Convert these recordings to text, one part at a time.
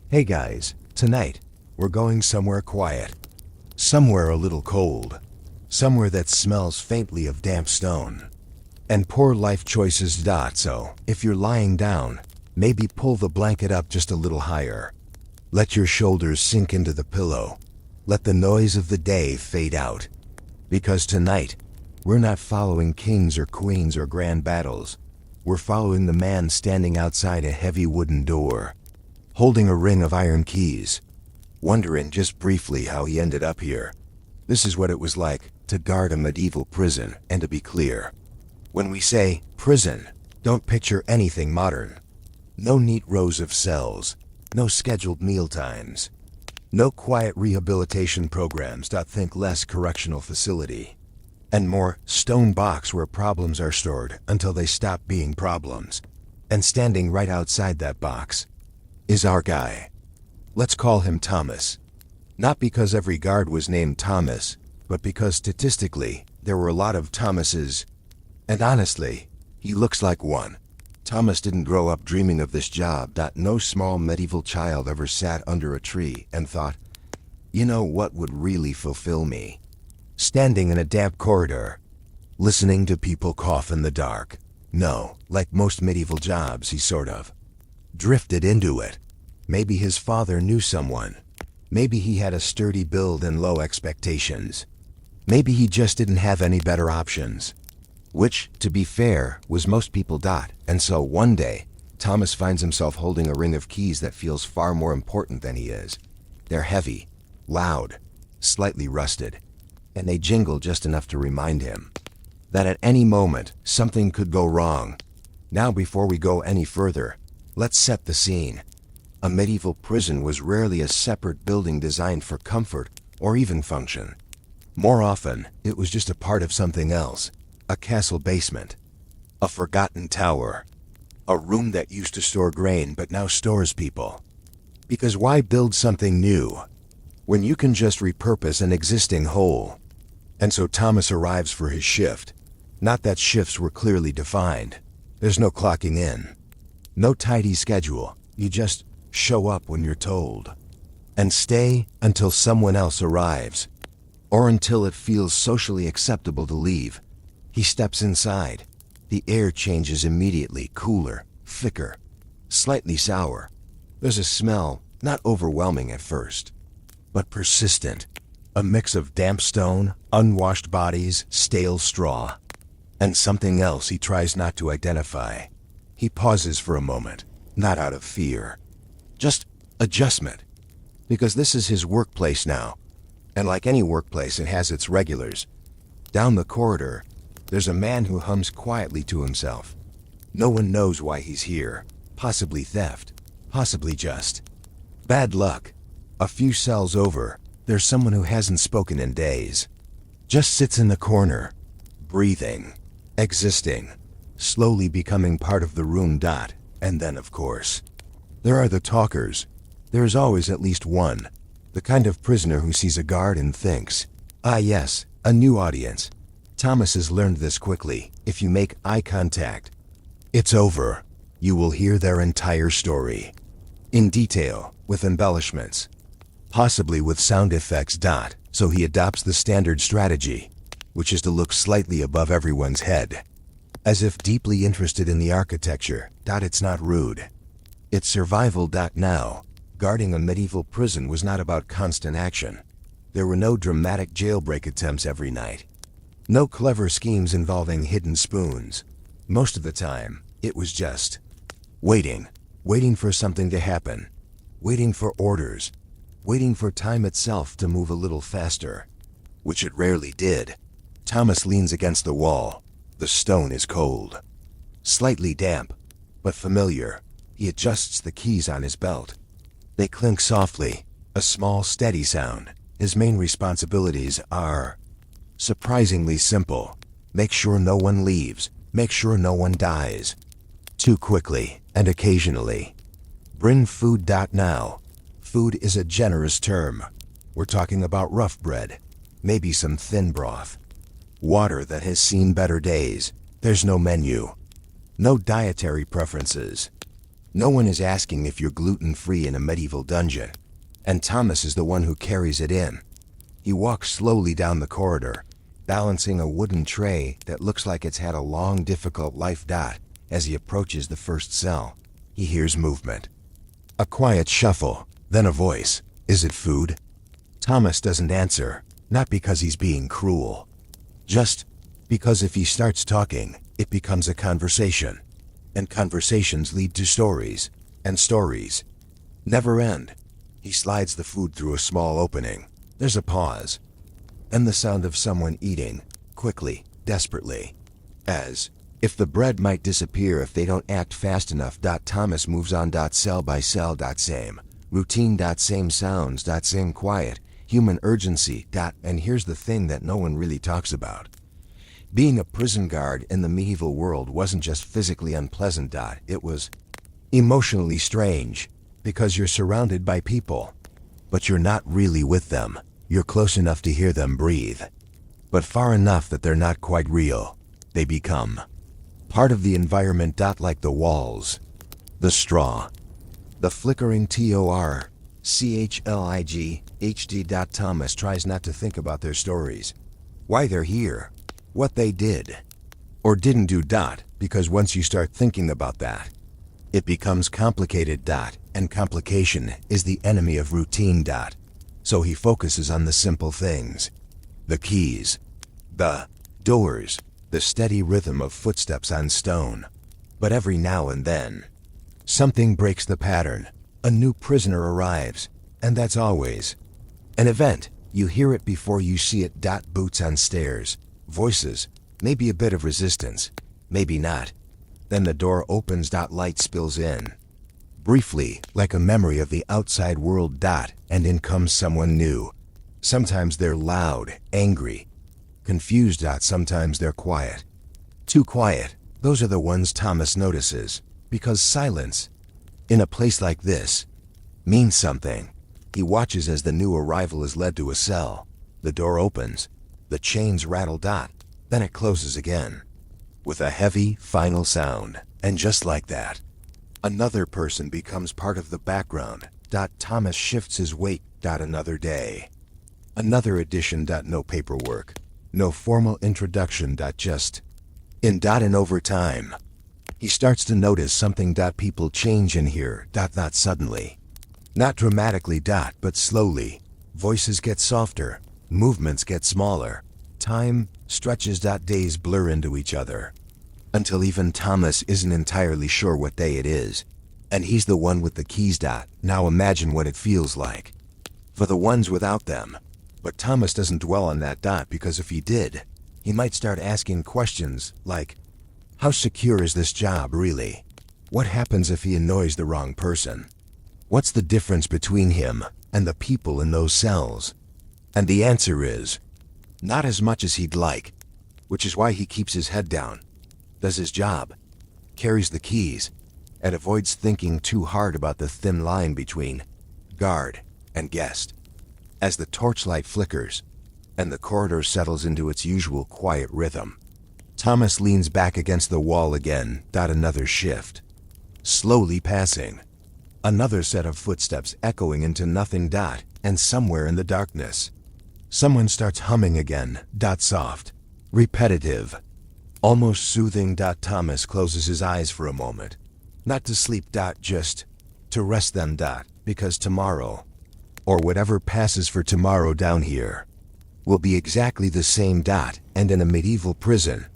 Hey guys, tonight, we're going somewhere quiet. Somewhere a little cold. Somewhere that smells faintly of damp stone. And poor life choices. So, if you're lying down, maybe pull the blanket up just a little higher. Let your shoulders sink into the pillow. Let the noise of the day fade out. Because tonight, we're not following kings or queens or grand battles. We're following the man standing outside a heavy wooden door, holding a ring of iron keys, wondering just briefly how he ended up here. This is what it was like to guard a medieval prison. And to be clear, when we say prison, don't picture anything modern. No neat rows of cells, no scheduled meal times, no quiet rehabilitation programs. Think less correctional facility, and more stone box where problems are stored until they stop being problems. And standing right outside that box is our guy. Let's call him Thomas. Not because every guard was named Thomas, but because statistically, there were a lot of Thomases. And honestly, he looks like one. Thomas didn't grow up dreaming of this job. No small medieval child ever sat under a tree and thought, you know what would really fulfill me? Standing in a damp corridor, listening to people cough in the dark. No, like most medieval jobs, he sort of drifted into it. Maybe his father knew someone. Maybe he had a sturdy build and low expectations. Maybe he just didn't have any better options. Which, to be fair, was most people. And so one day, Thomas finds himself holding a ring of keys that feels far more important than he is. They're heavy, loud, slightly rusted, and they jingle just enough to remind him that at any moment, something could go wrong. Now, before we go any further, let's set the scene. A medieval prison was rarely a separate building designed for comfort or even function. More often, it was just a part of something else. A castle basement, a forgotten tower, a room that used to store grain but now stores people. Because why build something new when you can just repurpose an existing hole? And so Thomas arrives for his shift. Not that shifts were clearly defined. There's no clocking in, no tidy schedule. You just show up when you're told, and stay until someone else arrives, or until it feels socially acceptable to leave. He steps inside. The air changes immediately, cooler, thicker, slightly sour. There's a smell, not overwhelming at first, but persistent. A mix of damp stone, unwashed bodies, stale straw, and something else he tries not to identify. He pauses for a moment, not out of fear, just adjustment. Because this is his workplace now, and like any workplace, it has its regulars. Down the corridor, there's a man who hums quietly to himself. No one knows why he's here. Possibly theft. Possibly just bad luck. A few cells over, there's someone who hasn't spoken in days. Just sits in the corner, breathing, existing, slowly becoming part of the room. And then, of course, there are the talkers. There's always at least one. The kind of prisoner who sees a guard and thinks, ah yes, a new audience. Thomas has learned this quickly. If you make eye contact, it's over. You will hear their entire story. In detail, with embellishments. Possibly with sound effects. So he adopts the standard strategy, which is to look slightly above everyone's head, as if deeply interested in the architecture. It's not rude. It's survival. Now, guarding a medieval prison was not about constant action. There were no dramatic jailbreak attempts every night. No clever schemes involving hidden spoons. Most of the time, it was just waiting. Waiting for something to happen. Waiting for orders. Waiting for time itself to move a little faster. Which it rarely did. Thomas leans against the wall. The stone is cold. Slightly damp, but familiar. He adjusts the keys on his belt. They clink softly, a small, steady sound. His main responsibilities are surprisingly simple. Make sure no one leaves. Make sure no one dies too quickly, and occasionally bring food. Now, food is a generous term. We're talking about rough bread, maybe some thin broth, water that has seen better days. There's no menu, no dietary preferences, No one is asking if you're gluten-free in a medieval dungeon, and Thomas is the one who carries it in. He walks slowly down the corridor, balancing a wooden tray that looks like it's had a long, difficult life. As he approaches the first cell, he hears movement. A quiet shuffle, then a voice. Is it food? Thomas doesn't answer, not because he's being cruel, just because if he starts talking, it becomes a conversation. And conversations lead to stories, and stories never end. He slides the food through a small opening. There's a pause, and the sound of someone eating, quickly, desperately. As if the bread might disappear if they don't act fast enough. Thomas moves on. Cell by cell. Same routine. Same sounds. Same quiet, human urgency. And here's the thing that no one really talks about. Being a prison guard in the medieval world wasn't just physically unpleasant. It was emotionally strange, because you're surrounded by people, but you're not really with them. You're close enough to hear them breathe, but far enough that they're not quite real. They become part of the environment. Like the walls, the straw, the flickering torchlight. Thomas tries not to think about their stories, why they're here, what they did or didn't do. Because once you start thinking about that, it becomes complicated. And complication is the enemy of routine. So he focuses on the simple things. The keys, the doors, the steady rhythm of footsteps on stone. But every now and then, something breaks the pattern. A new prisoner arrives, and that's always an event. You hear it before you see it. Boots on stairs, voices, maybe a bit of resistance, maybe not. Then the door opens. Light spills in, briefly, like a memory of the outside world. And in comes someone new. Sometimes they're loud, angry, confused. Sometimes they're quiet. Too quiet. Those are the ones Thomas notices, because silence, in a place like this, means something. He watches as the new arrival is led to a cell. The door opens. The chains rattle. Then it closes again, with a heavy, final sound. And just like that, another person becomes part of the background. Thomas shifts his weight. Another day, another edition. No paperwork, no formal introduction. Just in. And over time, he starts to notice something. People change in here. Not suddenly, not dramatically. But slowly. Voices get softer, movements get smaller, time stretches. Days blur into each other, until even Thomas isn't entirely sure what day it is. And he's the one with the keys. Now imagine what it feels like for the ones without them. But Thomas doesn't dwell on that. Because if he did, he might start asking questions like, how secure is this job really? What happens if he annoys the wrong person? What's the difference between him and the people in those cells? And the answer is, not as much as he'd like, which is why he keeps his head down, does his job, carries the keys, and avoids thinking too hard about the thin line between guard and guest. As the torchlight flickers and the corridor settles into its usual quiet rhythm, Thomas leans back against the wall again. Another shift, slowly passing. Another set of footsteps echoing into nothing. And somewhere in the darkness, someone starts humming again. Soft, repetitive, almost soothing. Thomas closes his eyes for a moment. Not to sleep. Just to rest them. Because tomorrow, or whatever passes for tomorrow down here, will be exactly the same. And in a medieval prison,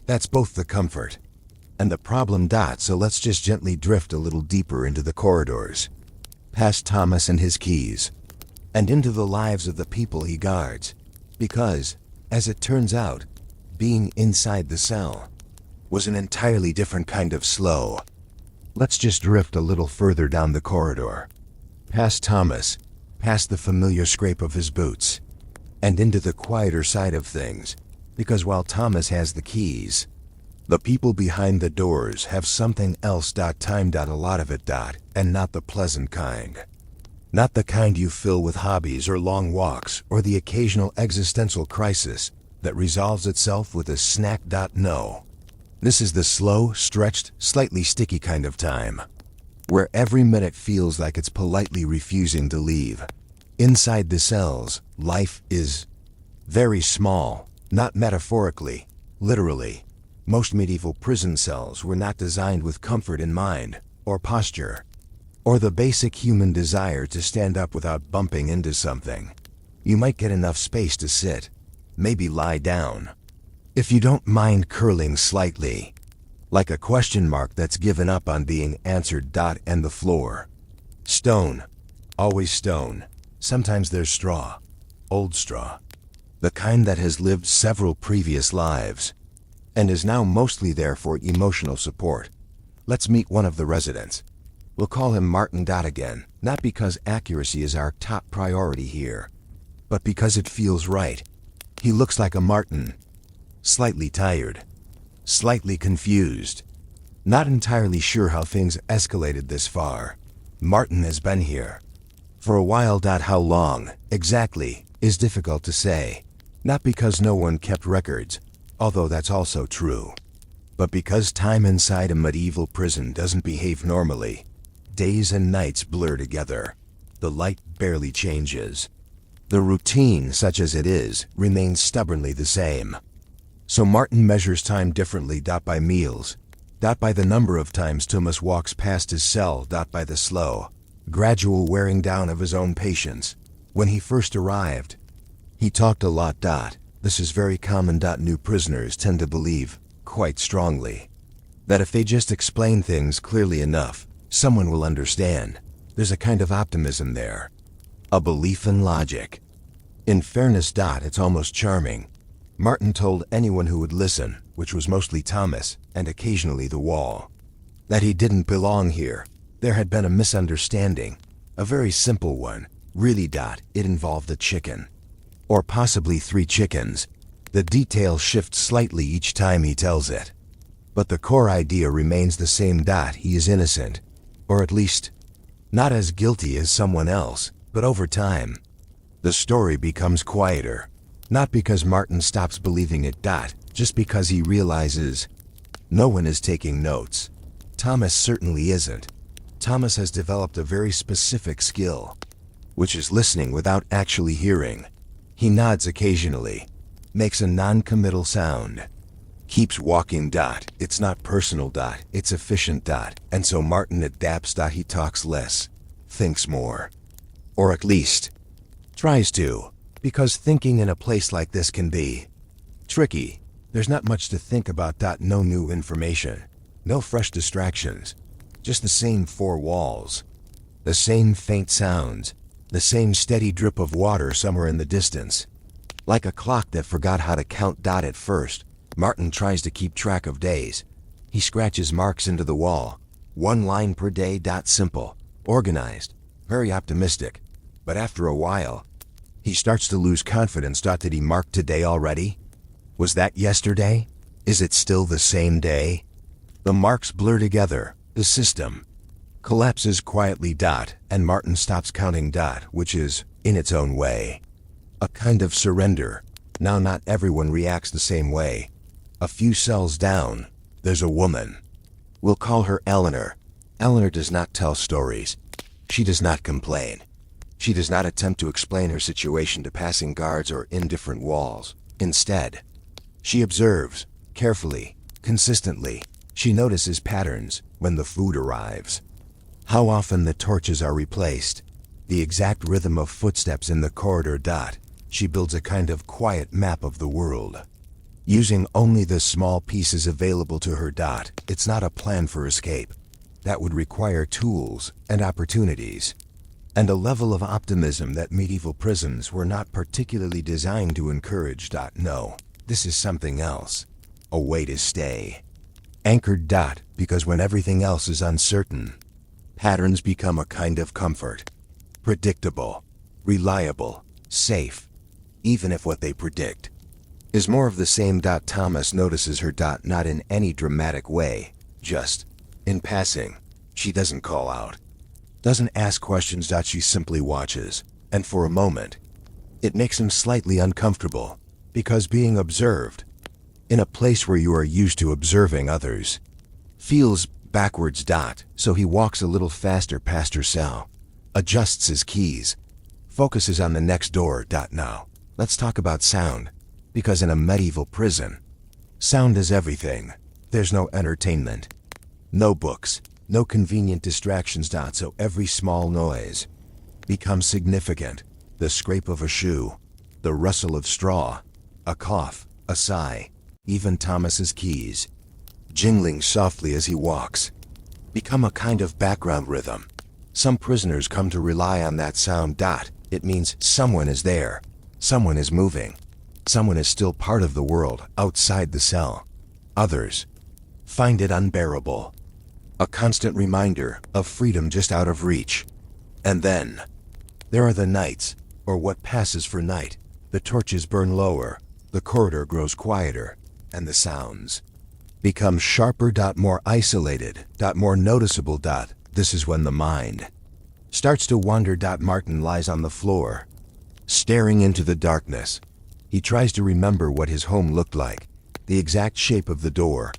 that's both the comfort and the problem. So let's just gently drift a little deeper into the corridors, past Thomas and his keys, and into the lives of the people he guards. Because, as it turns out, being inside the cell was an entirely different kind of slow. Let's just drift a little further down the corridor, past Thomas, past the familiar scrape of his boots, and into the quieter side of things. Because while Thomas has the keys, the people behind the doors have something else. Time. A lot of it. And not the pleasant kind. Not the kind you fill with hobbies or long walks or the occasional existential crisis that resolves itself with a snack. No. This is the slow, stretched, slightly sticky kind of time. where every minute feels like it's politely refusing to leave. Inside the cells, life is very small, not metaphorically, literally. Most medieval prison cells were not designed with comfort in mind, or posture, or the basic human desire to stand up without bumping into something. You might get enough space to sit, maybe lie down, if you don't mind curling slightly, like a question mark that's given up on being answered. And the floor. Stone. Always stone. Sometimes there's straw. Old straw. The kind that has lived several previous lives, and is now mostly there for emotional support. Let's meet one of the residents. We'll call him Martin. Again, not because accuracy is our top priority here, but because it feels right. He looks like a Martin. Slightly tired. Slightly confused. Not entirely sure how things escalated this far. Martin has been here for a while. How long, exactly, is difficult to say. Not because no one kept records, although that's also true, but because time inside a medieval prison doesn't behave normally. Days and nights blur together. The light barely changes. The routine, such as it is, remains stubbornly the same. So Martin measures time differently. By meals. By the number of times Thomas walks past his cell. By the slow, gradual wearing down of his own patience. When he first arrived, he talked a lot. This is very common. New prisoners tend to believe, quite strongly, that if they just explain things clearly enough, someone will understand. There's a kind of optimism there. A belief in logic. In fairness, it's almost charming. Martin told anyone who would listen, which was mostly Thomas, and occasionally the wall, that he didn't belong here. There had been a misunderstanding. A very simple one. Really. It involved a chicken. Or possibly 3 chickens. The details shift slightly each time he tells it, but the core idea remains the same. He is innocent, or at least, not as guilty as someone else. But over time, the story becomes quieter. Not because Martin stops believing it. Just because he realizes no one is taking notes. Thomas certainly isn't. Thomas has developed a very specific skill, which is listening without actually hearing. He nods occasionally, makes a non-committal sound, keeps walking. It's not personal. It's efficient. And so Martin adapts. He talks less, thinks more, or at least tries to, because thinking in a place like this can be tricky. There's not much to think about. No new information, no fresh distractions, just the same 4 walls, the same faint sounds, the same steady drip of water somewhere in the distance. Like a clock that forgot how to count. At first, Martin tries to keep track of days. He scratches marks into the wall. 1 line per day. Simple, organized, very optimistic. But after a while, he starts to lose confidence. Did he mark today already? Was that yesterday? Is it still the same day? The marks blur together. The system collapses quietly. And Martin stops counting. Which is, in its own way, a kind of surrender. Now not everyone reacts the same way. A few cells down, there's a woman. We'll call her Eleanor. Eleanor does not tell stories. She does not complain. She does not attempt to explain her situation to passing guards or indifferent walls. Instead, she observes, carefully, consistently. She notices patterns when the food arrives, how often the torches are replaced, the exact rhythm of footsteps in the corridor. She builds a kind of quiet map of the world, using only the small pieces available to her. It's not a plan for escape. That would require tools and opportunities, and a level of optimism that medieval prisons were not particularly designed to encourage. No, this is something else. A way to stay anchored. Because when everything else is uncertain, patterns become a kind of comfort. Predictable, reliable, safe, even if what they predict is more of the same. Thomas notices her. Not in any dramatic way, just in passing. She doesn't call out, doesn't ask questions. She simply watches, and for a moment, it makes him slightly uncomfortable, because being observed, in a place where you are used to observing others, feels backwards dot, so he walks a little faster past her cell, adjusts his keys, focuses on the next door dot. Now, let's talk about sound, because in a medieval prison, sound is everything. There's no entertainment, no books, no convenient distractions dot, so every small noise becomes significant. The scrape of a shoe, the rustle of straw, a cough, a sigh, even Thomas's keys, jingling softly as he walks, become a kind of background rhythm. Some prisoners come to rely on that sound dot. It means someone is there, someone is moving, someone is still part of the world outside the cell. Others find it unbearable, a constant reminder of freedom just out of reach. And then there are the nights, or what passes for night. The torches burn lower, the corridor grows quieter, and the sounds become sharper dot, more isolated dot, more noticeable dot. This is when the mind starts to wander dot. Martin lies on the floor, staring into the darkness. He tries to remember what his home looked like, the exact shape of the door,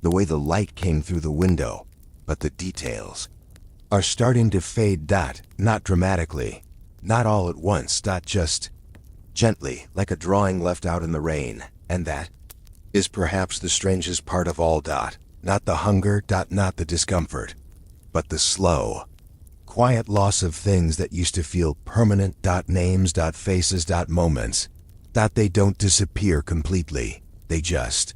the way the light came through the window, but the details are starting to fade dot, not dramatically, not all at once dot, just gently, like a drawing left out in the rain. And that is perhaps the strangest part of all dot, not the hunger dot, not the discomfort, but the slow, quiet loss of things that used to feel permanent dot, names dot, faces dot, moments dot. They don't disappear completely, they just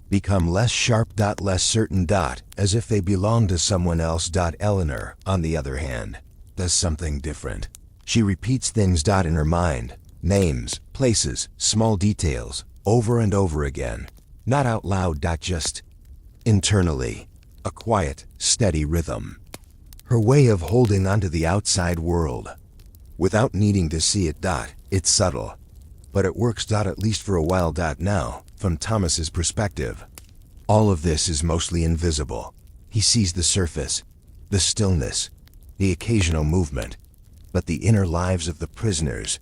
become less sharp dot, less certain dot, as if they belong to someone else dot. Eleanor, on the other hand, does something different. She repeats things dot in her mind, names, places, small details, over and over again, not out loud dot, just internally, a quiet, steady rhythm. Her way of holding onto the outside world, without needing to see it dot. It's subtle, but it works dot, at least for a while dot. Now, from Thomas's perspective, all of this is mostly invisible. He sees the surface, the stillness, the occasional movement, but the inner lives of the prisoners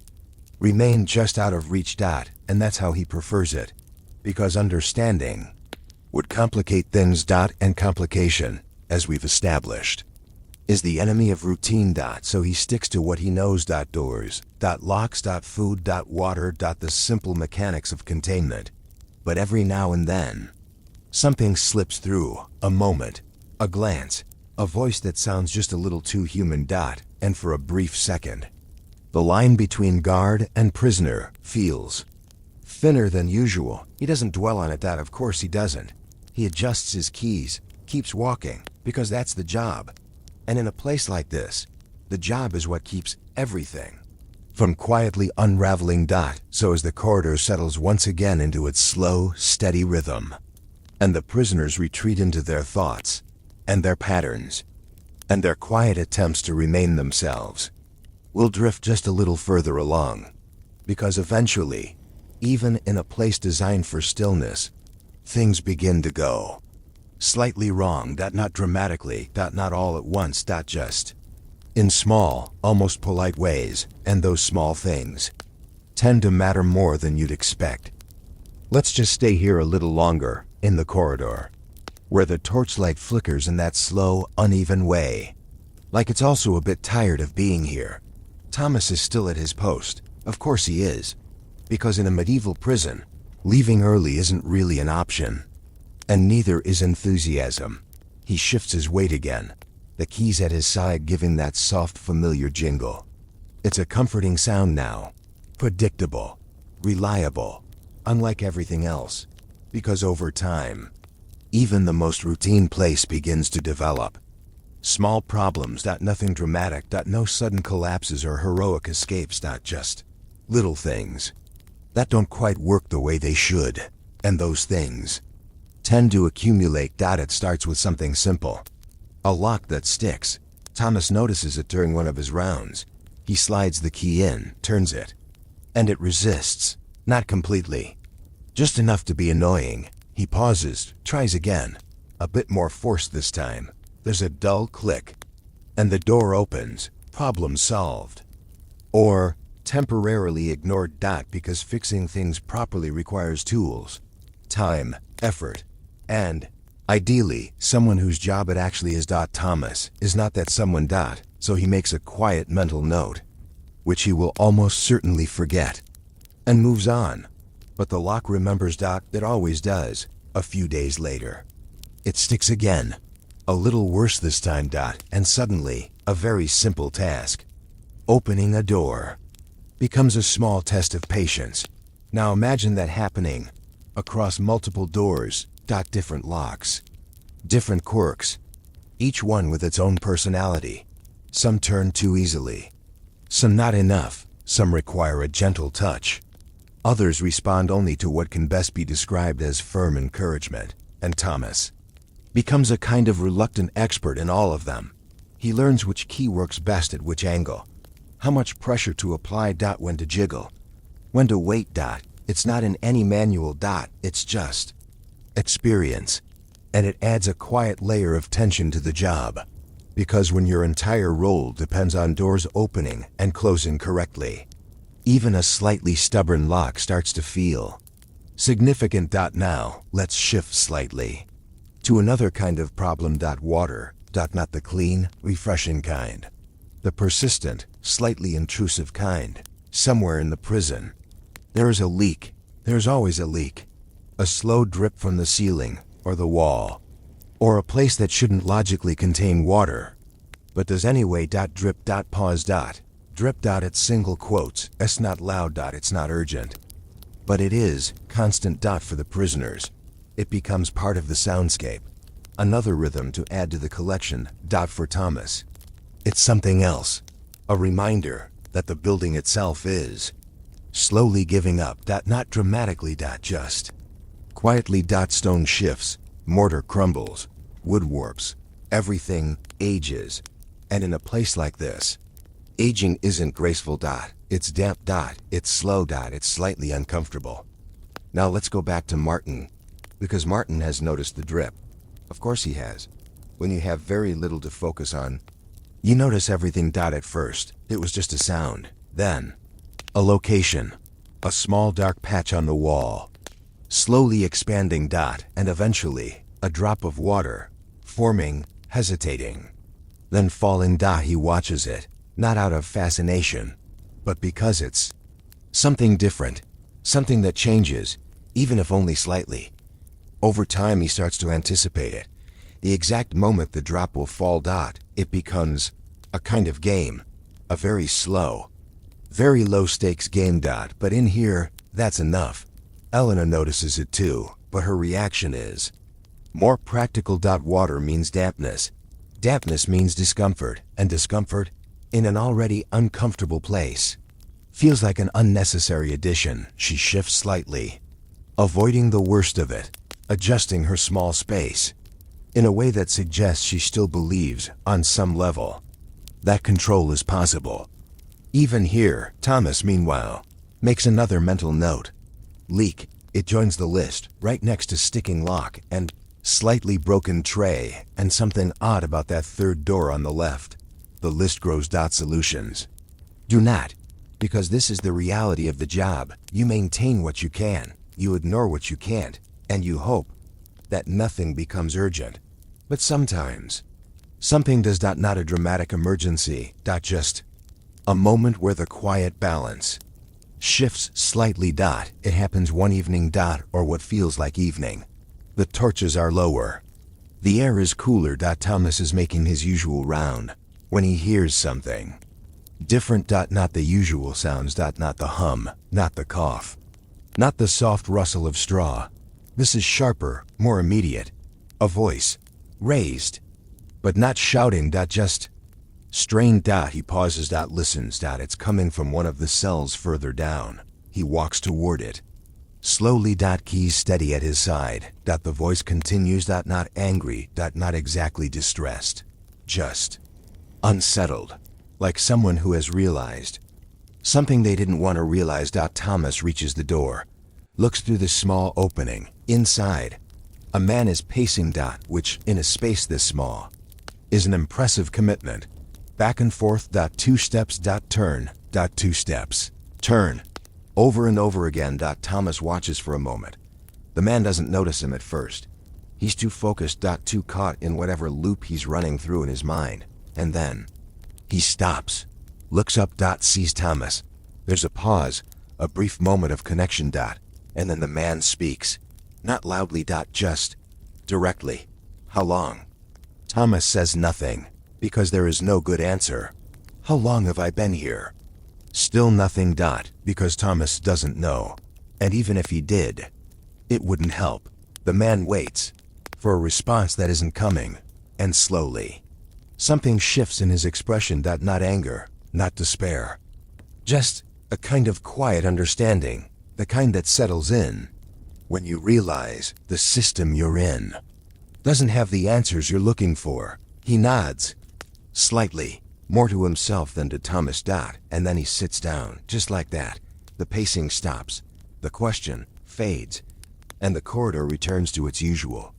remain just out of reach dot, and that's how he prefers it, because understanding would complicate things dot, and complication, as we've established, is the enemy of routine dot, so he sticks to what he knows dot. Doors dot, locks dot, food dot, water dot, the simple mechanics of containment. But every now and then, something slips through, a moment, a glance, a voice that sounds just a little too human dot, and for a brief second, the line between guard and prisoner feels thinner than usual. He doesn't dwell on it dot, of course he doesn't. He adjusts his keys, keeps walking, because that's the job. And in a place like this, the job is what keeps everything from quietly unraveling dot. So as the corridor settles once again into its slow, steady rhythm, and the prisoners retreat into their thoughts, and their patterns, and their quiet attempts to remain themselves, we'll drift just a little further along, because eventually, even in a place designed for stillness, things begin to go slightly wrong dot, not dramatically dot, not all at once dot, just in small, almost polite ways, and those small things tend to matter more than you'd expect. Let's just stay here a little longer, in the corridor, where the torchlight flickers in that slow, uneven way, like it's also a bit tired of being here. Thomas is still at his post, of course he is, because in a medieval prison, leaving early isn't really an option, and neither is enthusiasm. He shifts his weight again, the keys at his side giving that soft, familiar jingle. It's a comforting sound now, predictable, reliable, unlike everything else, because over time, even the most routine place begins to develop. Small problems dot, nothing dramatic dot, no sudden collapses or heroic escapes dot, just little things that don't quite work the way they should, and those things tend to accumulate dot. It starts with something simple, a lock that sticks. Thomas notices it during one of his rounds. He slides the key in, turns it, and it resists, not completely, just enough to be annoying. He pauses, tries again, a bit more forced this time. There's a dull click, and the door opens. Problem solved. Or temporarily ignored dot, because fixing things properly requires tools, time, effort, and Ideally, someone whose job it actually is. Thomas is not that someone. So he makes a quiet mental note, which he will almost certainly forget, and moves on. But the lock remembers. It always does. A few days later, it sticks again. A little worse this time. And suddenly, a very simple task, opening a door, becomes a small test of patience. Now imagine that happening across multiple doors. Different locks, different quirks, each one with its own personality. Some turn too easily, some not enough, some require a gentle touch. Others respond only to what can best be described as firm encouragement. And Thomas becomes a kind of reluctant expert in all of them. He learns which key works best at which angle, how much pressure to apply. When to jiggle, when to wait. It's not in any manual. It's just experience, and it adds a quiet layer of tension to the job, because when your entire role depends on doors opening and closing correctly, even a slightly stubborn lock starts to feel significant. Now, let's shift slightly to another kind of problem. Water. Not the clean, refreshing kind. The persistent, slightly intrusive kind. Somewhere in the prison, there is a leak. There's always a leak. A slow drip from the ceiling, or the wall, or a place that shouldn't logically contain water, but does anyway. Drip. Pause. Drip. It's single quotes. It's not loud. It's not urgent. But it is constant. For the prisoners, it becomes part of the soundscape. Another rhythm to add to the collection. For Thomas, it's something else. A reminder that the building itself is slowly giving up. Not dramatically. Just quietly. Stone shifts, mortar crumbles, wood warps, everything ages. And in a place like this, aging isn't graceful. It's damp. It's slow. It's slightly uncomfortable. Now let's go back to Martin, because Martin has noticed the drip. Of course he has. When you have very little to focus on, you notice everything. At first, it was just a sound. Then, a location, a small dark patch on the wall, slowly expanding. And eventually, a drop of water, forming, hesitating, then falling. He watches it, not out of fascination, but because it's something different, something that changes, even if only slightly. Over time, he starts to anticipate it. The exact moment the drop will fall. It becomes a kind of game, a very slow, very low-stakes game. But in here, that's enough. Elena notices it too, but her reaction is more practical. Water means dampness. Dampness means discomfort, and discomfort, in an already uncomfortable place, feels like an unnecessary addition. She shifts slightly, avoiding the worst of it, adjusting her small space, in a way that suggests she still believes, on some level, that control is possible. Even here, Thomas, meanwhile, makes another mental note. Leak. It joins the list, right next to sticking lock and slightly broken tray, and something odd about that third door on the left. The list grows. Solutions. Do not, because this is the reality of the job. You maintain what you can, you ignore what you can't, and you hope that nothing becomes urgent. But sometimes, something does. Not a dramatic emergency. Just a moment where the quiet balance shifts slightly. It happens one evening. Or what feels like evening. The torches are lower. The air is cooler. Thomas is making his usual round when he hears something different. Not the usual sounds. Not the hum, not the cough, not the soft rustle of straw. This is sharper, more immediate. A voice, raised, but not shouting. Just strained. He pauses. Listens. It's coming from one of the cells further down. He walks toward it. Slowly. Keys steady at his side. The voice continues. Not angry. Not exactly distressed. Just unsettled. Like someone who has realized something they didn't want to realize. Thomas reaches the door, looks through the small opening. Inside, a man is pacing. Which, in a space this small, is an impressive commitment. Back and forth. 2 steps. Turn. 2 steps. Turn. Over and over again. Thomas watches for a moment. The man doesn't notice him at first. He's too focused. Too caught in whatever loop he's running through in his mind. And then he stops, looks up. Sees Thomas. There's a pause, a brief moment of connection. And then the man speaks, not loudly. Just directly. How long? Thomas says nothing, because there is no good answer. How long have I been here? Still nothing. Because Thomas doesn't know. And even if he did, it wouldn't help. The man waits for a response that isn't coming, and slowly, something shifts in his expression. Not anger, not despair. Just a kind of quiet understanding, the kind that settles in when you realize the system you're in doesn't have the answers you're looking for. He nods, slightly, more to himself than to Thomas. And then he sits down, just like that. The pacing stops, the question fades, and the corridor returns to its usual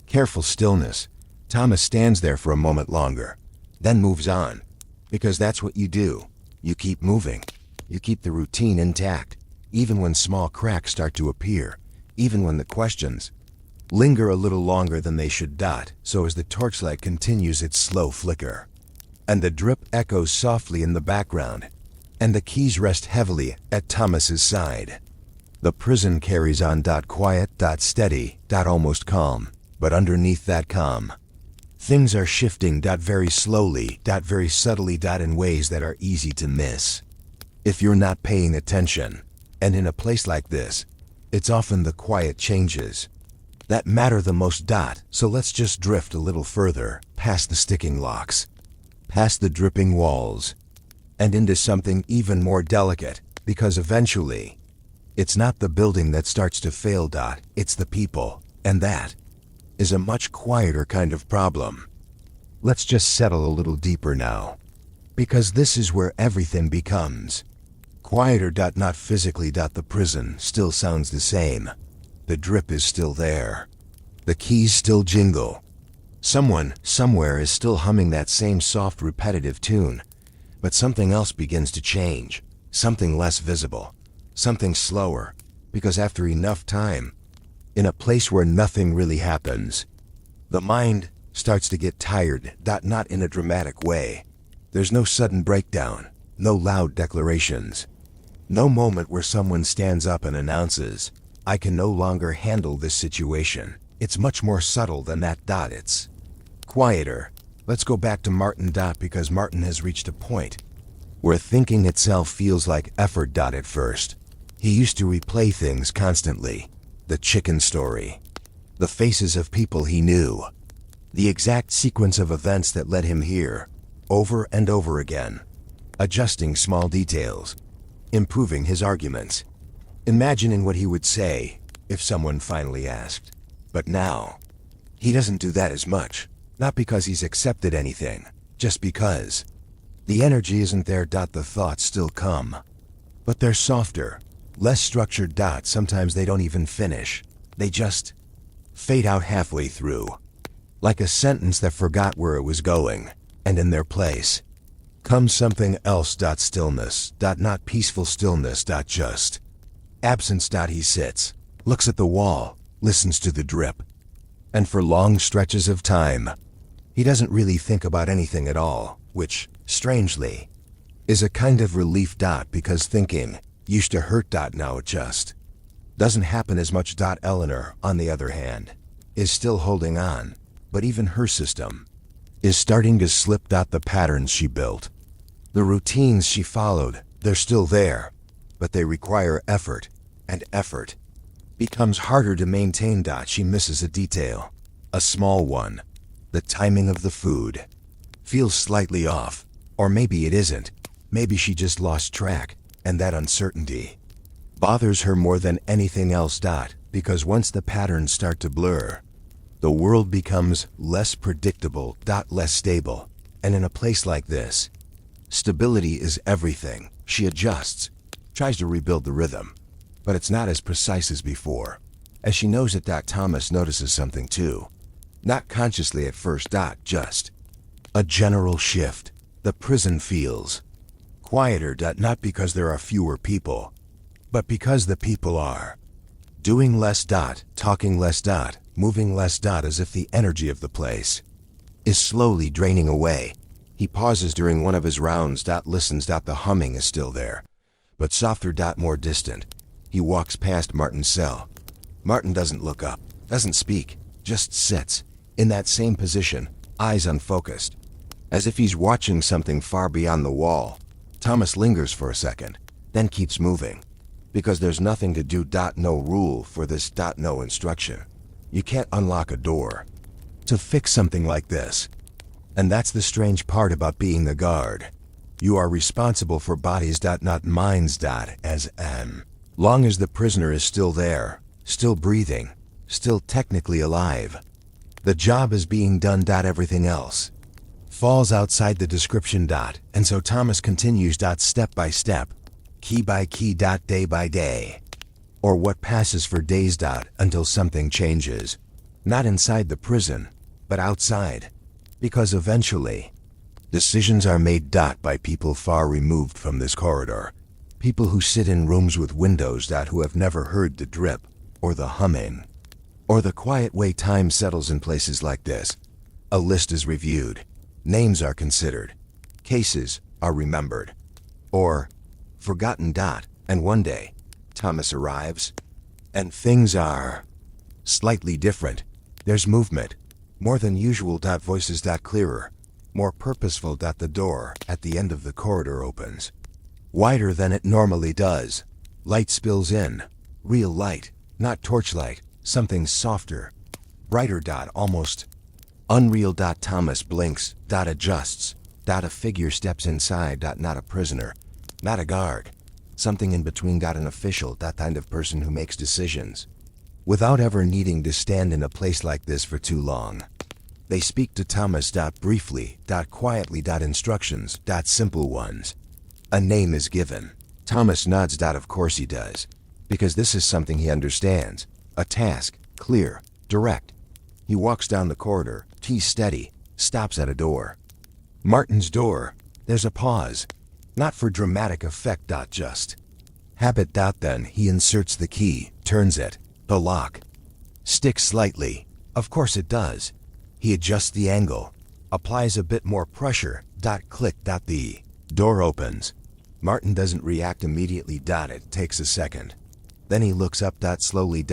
careful stillness. Thomas stands there for a moment longer, then moves on, because that's what you do. You keep moving. You keep the routine intact, even when small cracks start to appear, even when the questions linger a little longer than they should. So as the torchlight continues its slow flicker, and the drip echoes softly in the background, and the keys rest heavily at Thomas's side, the prison carries on. Quiet, steady, almost calm. But underneath that calm, things are shifting. Very slowly, very subtly. In ways that are easy to miss if you're not paying attention. And in a place like this, it's often the quiet changes that matter the most. So let's just drift a little further, past the sticking locks, past the dripping walls, and into something even more delicate, because eventually, it's not the building that starts to fail. It's the people, and that is a much quieter kind of problem. Let's just settle a little deeper now, because this is where everything becomes quieter. Not physically. The prison still sounds the same. The drip is still there. The keys still jingle. Someone, somewhere is still humming that same soft, repetitive tune. But something else begins to change. Something less visible. Something slower. Because after enough time, in a place where nothing really happens, the mind starts to get tired. Not in a dramatic way. There's no sudden breakdown. No loud declarations. No moment where someone stands up and announces, I can no longer handle this situation. It's much more subtle than that. It's quieter. Let's go back to Martin. Because Martin has reached a point where thinking itself feels like effort. At first, he used to replay things constantly. The chicken story, the faces of people he knew, the exact sequence of events that led him here, over and over again, adjusting small details, improving his arguments, imagining what he would say if someone finally asked. But now, he doesn't do that as much, not because he's accepted anything, just because the energy isn't there. The thoughts still come, but they're softer, less structured. Sometimes they don't even finish. They just fade out halfway through, like a sentence that forgot where it was going, and in their place comes something else. Stillness. Not peaceful stillness. Just absence. He sits, looks at the wall, listens to the drip, and for long stretches of time, he doesn't really think about anything at all, which, strangely, is a kind of relief. Because thinking used to hurt. Now it just doesn't happen as much. Eleanor, on the other hand, is still holding on, but even her system is starting to slip. The patterns she built, the routines she followed, they're still there, but they require effort, and effort becomes harder to maintain. She misses a detail, a small one. The timing of the food feels slightly off, or maybe it isn't. Maybe she just lost track. And that uncertainty bothers her more than anything else. Because once the patterns start to blur, the world becomes less predictable. Less stable. And in a place like this, stability is everything. She adjusts, tries to rebuild the rhythm, but it's not as precise as before. As she knows it. Thomas notices something too. Not consciously at first. Just a general shift. The prison feels quieter. Not because there are fewer people, but because the people are doing less. Talking less. moving less. As if the energy of the place is slowly draining away. He pauses during one of his rounds. Listens. The humming is still there, but softer. More distant. He walks past Martin's cell. Martin doesn't look up, doesn't speak, just sits in that same position, eyes unfocused, as if he's watching something far beyond the wall. Thomas lingers for a second, then keeps moving, because there's nothing to do. No rule for this. No instruction. You can't unlock a door to fix something like this. And that's the strange part about being the guard. You are responsible for bodies. Not minds. As long as the prisoner is still there, still breathing, still technically alive, the job is being done. Everything else falls outside the description. And so Thomas continues. Step by step, key by key. Day by day, or what passes for days. Until something changes. Not inside the prison, but outside. Because eventually, decisions are made. By people far removed from this corridor. People who sit in rooms with windows. Who have never heard the drip, or the humming, or the quiet way time settles in places like this. A list is reviewed. Names are considered. Cases are remembered. Or forgotten. And one day, Thomas arrives, and things are slightly different. There's movement. More than usual. Voices. Clearer. More purposeful. The door at the end of the corridor opens wider than it normally does. Light spills in. Real light. Not torchlight. Something softer. Brighter. Almost unreal. Thomas blinks. Adjusts. A figure steps inside. Not a prisoner. Not a guard. Something in between. An official. Kind of person who makes decisions without ever needing to stand in a place like this for too long. They speak to Thomas. Briefly. Quietly. Instructions. Simple ones. A name is given. Thomas nods. Of course he does. Because this is something he understands. A task. Clear. Direct. He walks down the corridor. He's steady. Stops at a door. Martin's door. There's a pause. Not for dramatic effect. Just habit. Then he inserts the key. Turns it. The lock sticks slightly. Of course it does. He adjusts the angle. Applies a bit more pressure. Click. The door opens. Martin doesn't react immediately. It takes a second. Then he looks up. Slowly.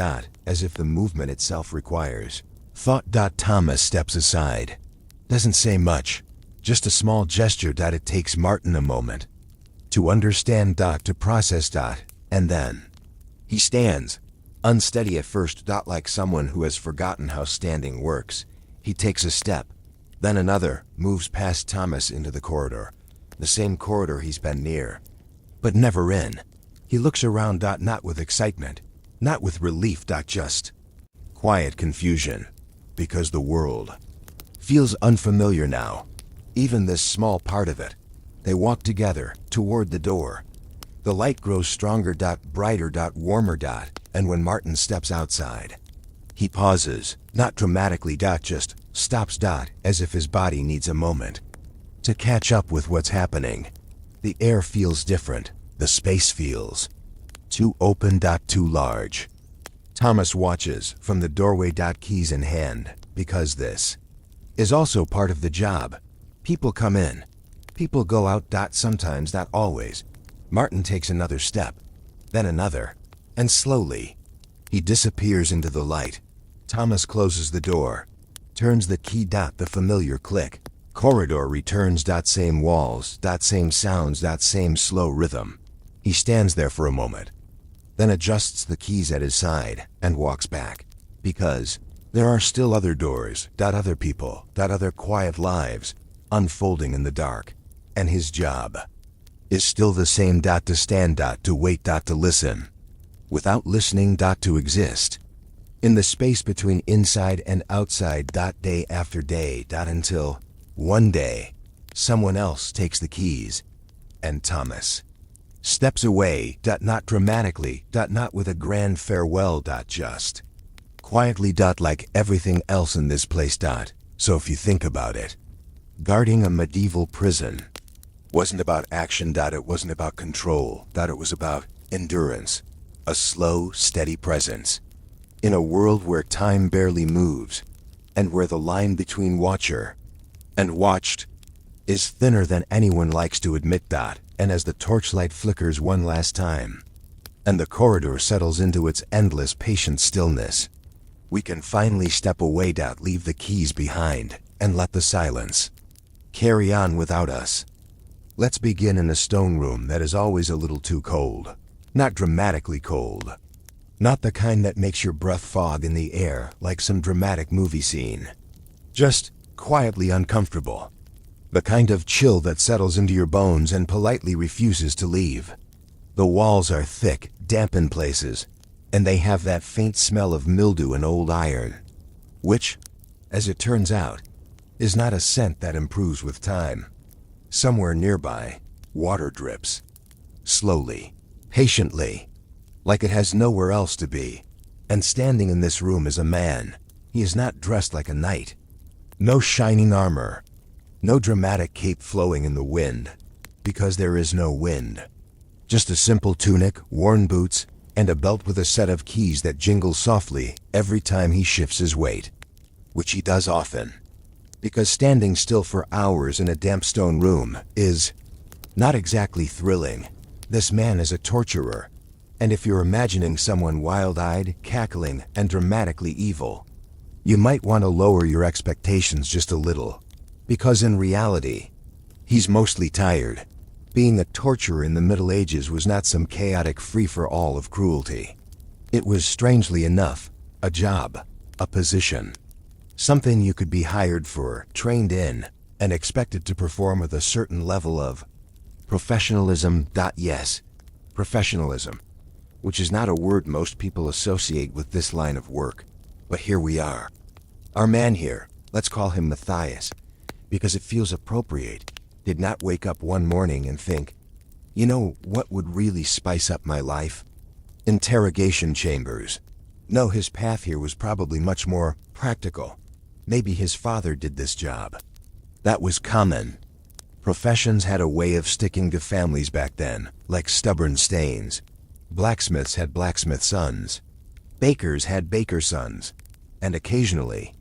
As if the movement itself requires thought. Thomas steps aside. Doesn't say much. Just a small gesture. It takes Martin a moment to understand. To process. And then he stands. Unsteady at first. Like someone who has forgotten how standing works. He takes a step. Then another. Moves past Thomas into the corridor. The same corridor he's been near, but never in. He looks around. Not with excitement. Not with relief. Just quiet confusion. Because the world feels unfamiliar now. Even this small part of it. They walk together toward the door. The light grows stronger. Brighter. Warmer. And when Martin steps outside, he pauses. Not dramatically. Just stops. As if his body needs a moment to catch up with what's happening. The air feels different. The space feels too open. Too large. Thomas watches from the doorway. Keys in hand. Because this is also part of the job. People come in. People go out. Sometimes. Not always. Martin takes another step. Then another. And slowly, he disappears into the light. Thomas closes the door. Turns the key. The familiar click. Corridor returns. Same walls. Same sounds. Same slow rhythm. He stands there for a moment. Then adjusts the keys at his side and walks back. Because there are still other doors. Other people. Other quiet lives unfolding in the dark. And his job is still the same. To stand. To wait. To listen. Without listening. To exist. In the space between inside and outside. Day after day. Until one day, someone else takes the keys. And Thomas steps away. Not dramatically. Not with a grand farewell. Just quietly. Like everything else in this place. So if you think about it, guarding a medieval prison wasn't about action. It wasn't about control. It was about endurance. A slow, steady presence. In a world where time barely moves, and where the line between watcher and watched is thinner than anyone likes to admit. And as the torchlight flickers one last time, and the corridor settles into its endless patient stillness, we can finally step away. Leave the keys behind, and let the silence carry on without us. Let's begin in a stone room that is always a little too cold. Not dramatically cold. Not the kind that makes your breath fog in the air like some dramatic movie scene. Just quietly uncomfortable. The kind of chill that settles into your bones and politely refuses to leave. The walls are thick, damp in places, and they have that faint smell of mildew and old iron, which, as it turns out, is not a scent that improves with time. Somewhere nearby, water drips. Slowly, patiently, like it has nowhere else to be. And standing in this room is a man. He is not dressed like a knight. No shining armor. No dramatic cape flowing in the wind, because there is no wind. Just a simple tunic, worn boots, and a belt with a set of keys that jingle softly every time he shifts his weight. Which he does often. Because standing still for hours in a damp stone room is not exactly thrilling. This man is a torturer. And if you're imagining someone wild-eyed, cackling, and dramatically evil, you might want to lower your expectations just a little. Because in reality, he's mostly tired. Being a torturer in the Middle Ages was not some chaotic free-for-all of cruelty. It was, strangely enough, a job, a position. Something you could be hired for, trained in, and expected to perform with a certain level of professionalism. Yes, professionalism, which is not a word most people associate with this line of work. But here we are. Our man here, let's call him Matthias, because it feels appropriate, did not wake up one morning and think, you know what would really spice up my life? Interrogation chambers. No, his path here was probably much more practical. Maybe his father did this job. That was common. Professions had a way of sticking to families back then, like stubborn stains. Blacksmiths had blacksmith sons. Bakers had baker sons. And occasionally,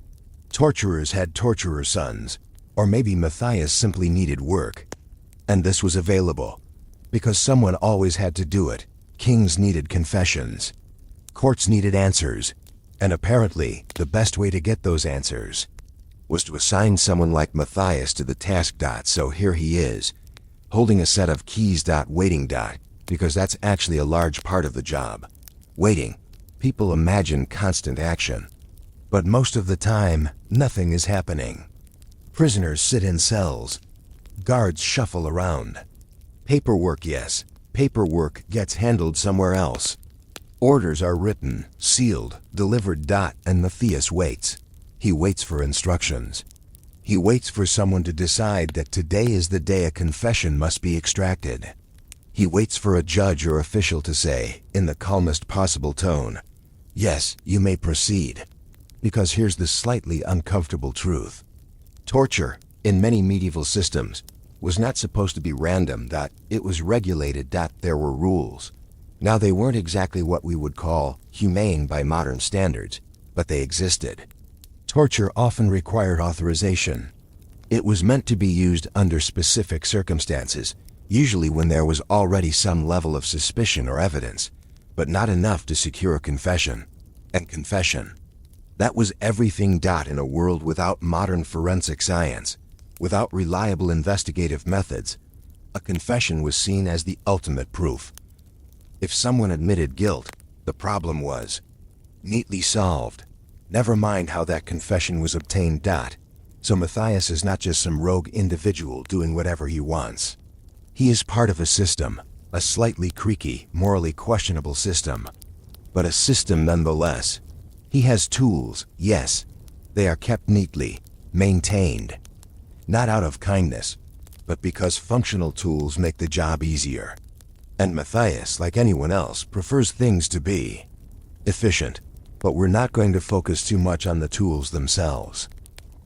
torturers had torturer sons. Or maybe Matthias simply needed work. And this was available. Because someone always had to do it. Kings needed confessions. Courts needed answers. And apparently, the best way to get those answers was to assign someone like Matthias to the task. So here he is, holding a set of keys. Waiting. Because that's actually a large part of the job. Waiting. People imagine constant action. But most of the time, nothing is happening. Prisoners sit in cells. Guards shuffle around. Paperwork, yes, paperwork gets handled somewhere else. Orders are written, sealed, delivered. And Matthias waits. He waits for instructions. He waits for someone to decide that today is the day a confession must be extracted. He waits for a judge or official to say, in the calmest possible tone, yes, you may proceed. Because here's the slightly uncomfortable truth. Torture, in many medieval systems, was not supposed to be random. It was regulated. There were rules. Now they weren't exactly what we would call humane by modern standards, but they existed. Torture often required authorization. It was meant to be used under specific circumstances, usually when there was already some level of suspicion or evidence, but not enough to secure a confession. And confession. That was everything. In a world without modern forensic science, without reliable investigative methods, a confession was seen as the ultimate proof. If someone admitted guilt, the problem was neatly solved. Never mind how that confession was obtained. So Matthias is not just some rogue individual doing whatever he wants. He is part of a system, a slightly creaky, morally questionable system, but a system nonetheless. He has tools, yes. They are kept neatly, maintained. Not out of kindness, but because functional tools make the job easier. And Matthias, like anyone else, prefers things to be efficient. But we're not going to focus too much on the tools themselves.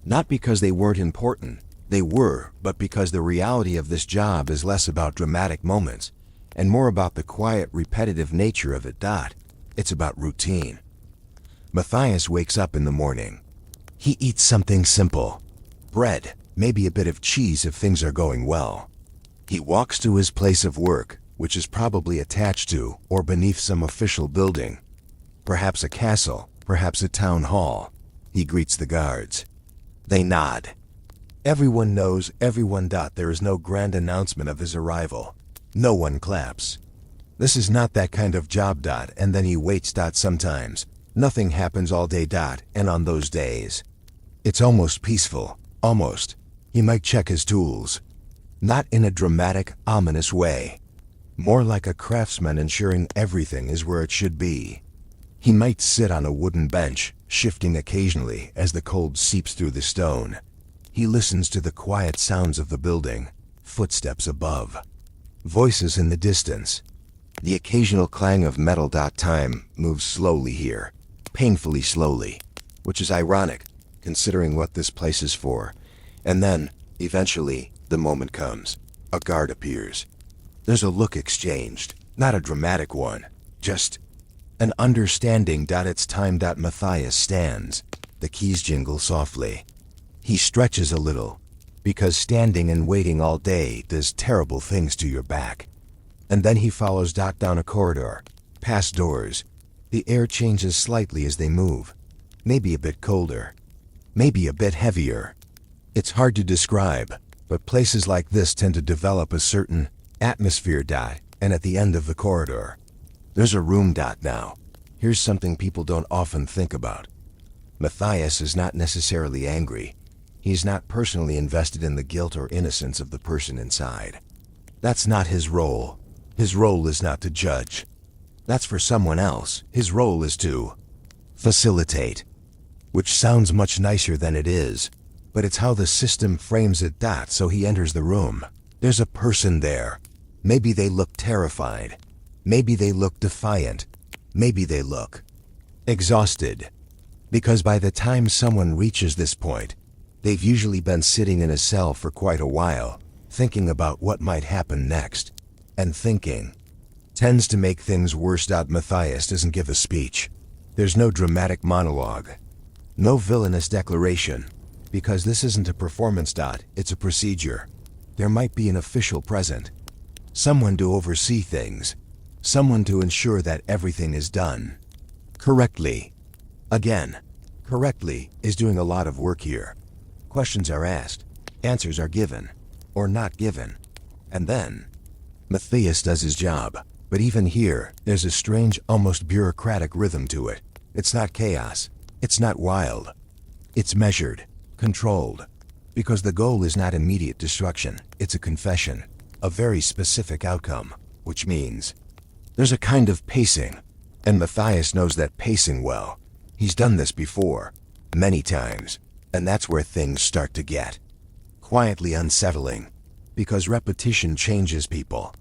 Not because they weren't important, they were, but because the reality of this job is less about dramatic moments and more about the quiet, repetitive nature of it. It's about routine. Matthias wakes up in the morning. He eats something simple. Bread, maybe a bit of cheese if things are going well. He walks to his place of work, which is probably attached to or beneath some official building. Perhaps a castle, perhaps a town hall. He greets the guards. They nod. Everyone knows everyone. There is no grand announcement of his arrival. No one claps. This is not that kind of job. And then he waits. Sometimes nothing happens all day. And on those days, it's almost peaceful. Almost. He might check his tools. Not in a dramatic, ominous way. More like a craftsman ensuring everything is where it should be. He might sit on a wooden bench, shifting occasionally as the cold seeps through the stone. He listens to the quiet sounds of the building, footsteps above, voices in the distance. The occasional clang of metal. Time moves slowly here, painfully slowly, which is ironic, considering what this place is for. And then, eventually, the moment comes. A guard appears. There's a look exchanged, not a dramatic one, just an understanding. It's time. Matthias stands. The keys jingle softly. He stretches a little, because standing and waiting all day does terrible things to your back. And then he follows down a corridor, past doors. The air changes slightly as they move. Maybe a bit colder. Maybe a bit heavier. It's hard to describe, but places like this tend to develop a certain atmosphere. And at the end of the corridor, there's a room. Now, here's something people don't often think about. Matthias is not necessarily angry. He's not personally invested in the guilt or innocence of the person inside. That's not his role. His role is not to judge. That's for someone else. His role is to facilitate, which sounds much nicer than it is, but it's how the system frames it. So he enters the room. There's a person there. Maybe they look terrified. Maybe they look defiant. Maybe they look exhausted. Because by the time someone reaches this point, they've usually been sitting in a cell for quite a while, thinking about what might happen next. And thinking tends to make things worse. Matthias doesn't give a speech. There's no dramatic monologue. No villainous declaration. Because this isn't a performance. It's a procedure. There might be an official present. Someone to oversee things. Someone to ensure that everything is done correctly. Again, correctly is doing a lot of work here. Questions are asked, answers are given, or not given. And then, Matthias does his job. But even here, there's a strange, almost bureaucratic rhythm to it. It's not chaos. It's not wild. It's measured, controlled. Because the goal is not immediate destruction. It's a confession. A very specific outcome. Which means there's a kind of pacing. And Matthias knows that pacing well. He's done this before. Many times. And that's where things start to get quietly unsettling. Because repetition changes people.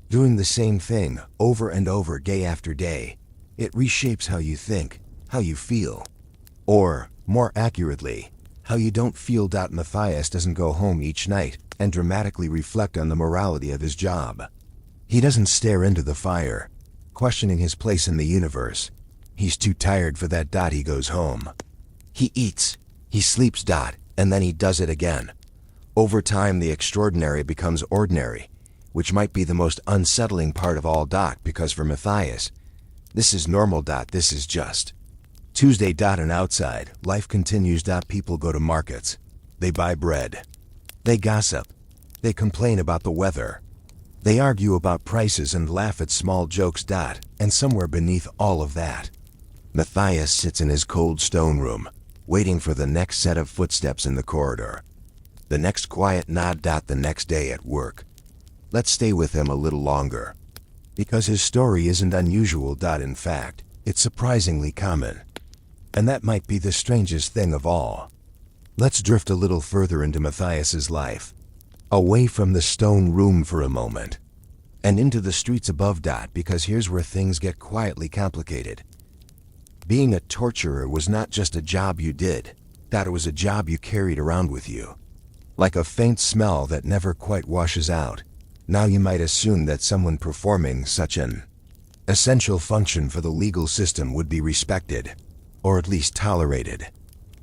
Doing the same thing over and over day after day, it reshapes how you think, how you feel. Or, more accurately, how you don't feel. Matthias doesn't go home each night and dramatically reflect on the morality of his job. He doesn't stare into the fire, questioning his place in the universe. He's too tired for that. He goes home. He eats. He sleeps. And then he does it again. Over time, the extraordinary becomes ordinary, which might be the most unsettling part of all. Because for Matthias, this is normal. This is just Tuesday. And outside, life continues. People go to markets. They buy bread. They gossip. They complain about the weather. They argue about prices and laugh at small jokes. And somewhere beneath all of that, Matthias sits in his cold stone room, waiting for the next set of footsteps in the corridor. The next quiet nod. The next day at work. Let's stay with him a little longer. Because his story isn't unusual. In fact, it's surprisingly common. And that might be the strangest thing of all. Let's drift a little further into Matthias's life. Away from the stone room for a moment. And into the streets above. Because here's where things get quietly complicated. Being a torturer was not just a job you did. It was a job you carried around with you. Like a faint smell that never quite washes out. Now you might assume that someone performing such an essential function for the legal system would be respected. or at least tolerated.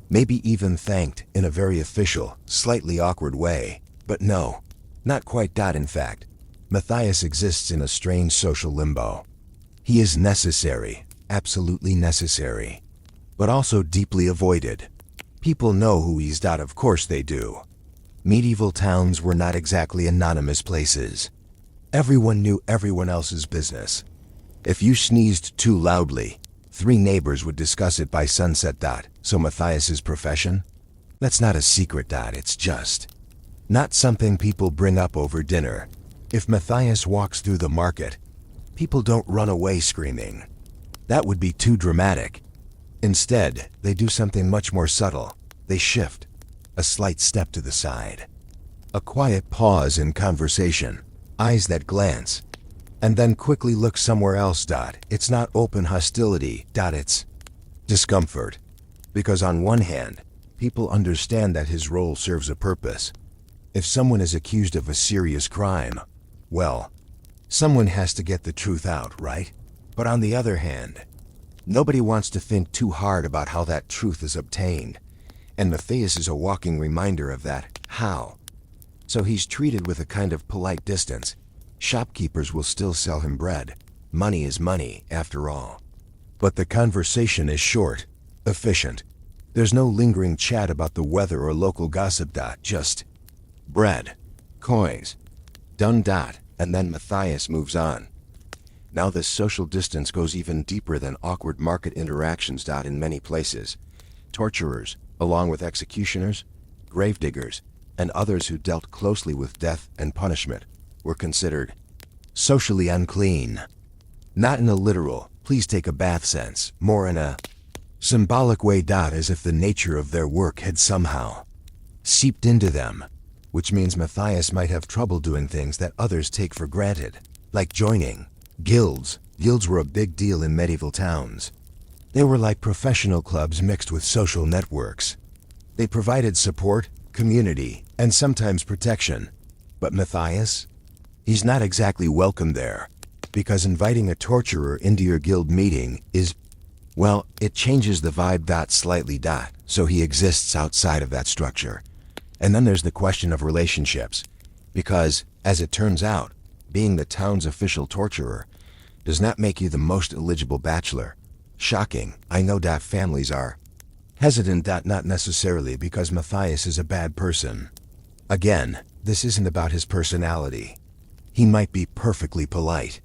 Maybe even thanked in a very official, slightly awkward way. But no, not quite. In fact, Matthias exists in a strange social limbo. He is necessary, absolutely necessary, but also deeply avoided. People know who he's. Of course they do. Medieval towns were not exactly anonymous places. Everyone knew everyone else's business. If you sneezed too loudly, 3 neighbors would discuss it by sunset. So Matthias's profession? That's not a secret. It's just not something people bring up over dinner. If Matthias walks through the market, people don't run away screaming. That would be too dramatic. Instead, they do something much more subtle. They shift a slight step to the side. A quiet pause in conversation, eyes that glance, and then quickly look somewhere else. It's not open hostility. It's discomfort. Because on one hand, people understand that his role serves a purpose. If someone is accused of a serious crime, well, someone has to get the truth out, right? But on the other hand, nobody wants to think too hard about how that truth is obtained. And Matthias is a walking reminder of that. How? So he's treated with a kind of polite distance. Shopkeepers will still sell him bread. Money is money, after all. But the conversation is short, efficient. There's no lingering chat about the weather or local gossip. Just bread, coins, done. And then Matthias moves on. Now this social distance goes even deeper than awkward market interactions. In many places, torturers, along with executioners, gravediggers, and others who dealt closely with death and punishment, were considered socially unclean. Not in a literal, please take a bath sense, more in a symbolic way. As if the nature of their work had somehow seeped into them, which means Matthias might have trouble doing things that others take for granted, like joining guilds. Guilds were a big deal in medieval towns. They were like professional clubs mixed with social networks. They provided support, community, and sometimes protection. But Matthias? He's not exactly welcome there, because inviting a torturer into your guild meeting is, well, it changes the vibe. Slightly. So he exists outside of that structure. And then there's the question of relationships, because, as it turns out, being the town's official torturer does not make you the most eligible bachelor. Shocking, I know. Families are hesitant. Not necessarily because Matthias is a bad person. Again, this isn't about his personality. He might be perfectly polite,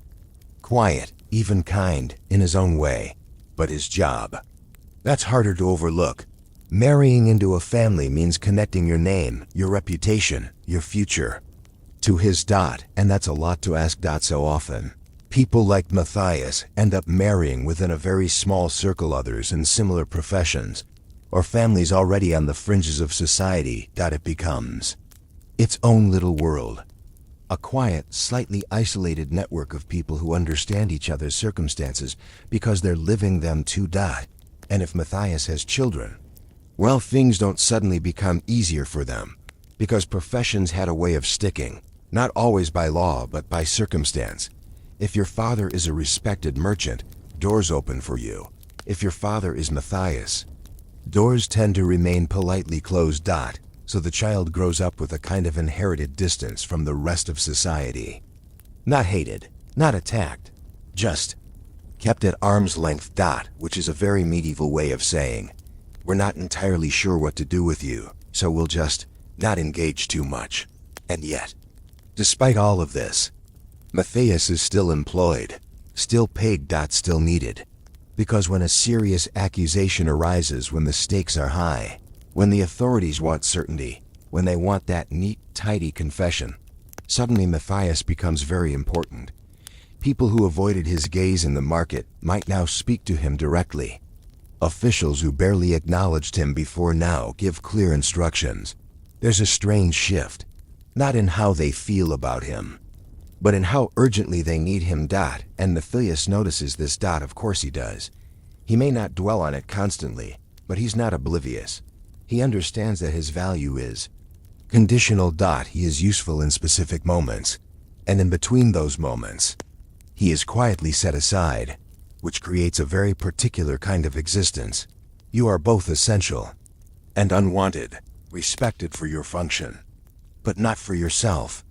quiet, even kind, in his own way. But his job, that's harder to overlook. Marrying into a family means connecting your name, your reputation, your future to his. And that's a lot to ask. So often, people like Matthias end up marrying within a very small circle, others in similar professions, or families already on the fringes of society. It becomes its own little world. A quiet, slightly isolated network of people who understand each other's circumstances because they're living them too. And if Matthias has children, well, things don't suddenly become easier for them, because professions had a way of sticking, not always by law but by circumstance. If your father is a respected merchant, doors open for you. If your father is Matthias, doors tend to remain politely closed. So the child grows up with a kind of inherited distance from the rest of society. Not hated, not attacked, just kept at arm's length. Which is a very medieval way of saying, we're not entirely sure what to do with you, so we'll just not engage too much. And yet, despite all of this, Matthias is still employed, still paid. Still needed. Because when a serious accusation arises, when the stakes are high, when the authorities want certainty, when they want that neat, tidy confession, suddenly Matthias becomes very important. People who avoided his gaze in the market might now speak to him directly. Officials who barely acknowledged him before now give clear instructions. There's a strange shift, not in how they feel about him, but in how urgently they need him. And Matthias notices this. Of course he does. He may not dwell on it constantly, but he's not oblivious. He understands that his value is conditional. He is useful in specific moments, and in between those moments, he is quietly set aside, which creates a very particular kind of existence. You are both essential and unwanted, respected for your function, but not for yourself.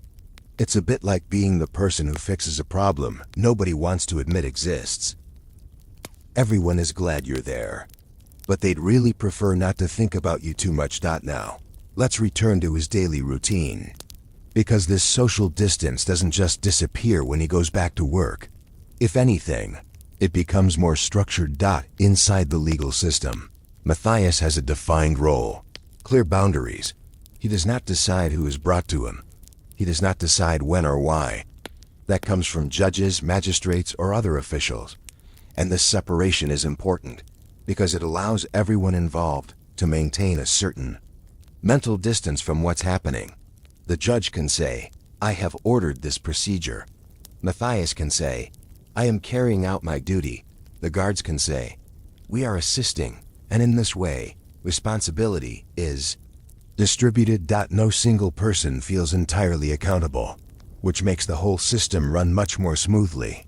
It's a bit like being the person who fixes a problem nobody wants to admit exists. Everyone is glad you're there, but they'd really prefer not to think about you too much. Now, let's return to his daily routine. Because this social distance doesn't just disappear when he goes back to work. If anything, it becomes more structured. Inside the legal system, Matthias has a defined role, clear boundaries. He does not decide who is brought to him. He does not decide when or why. That comes from judges, magistrates, or other officials. And this separation is important because it allows everyone involved to maintain a certain mental distance from what's happening. The judge can say, I have ordered this procedure. Matthias can say, I am carrying out my duty. The guards can say, we are assisting, and in this way, responsibility is distributed. No single person feels entirely accountable, which makes the whole system run much more smoothly.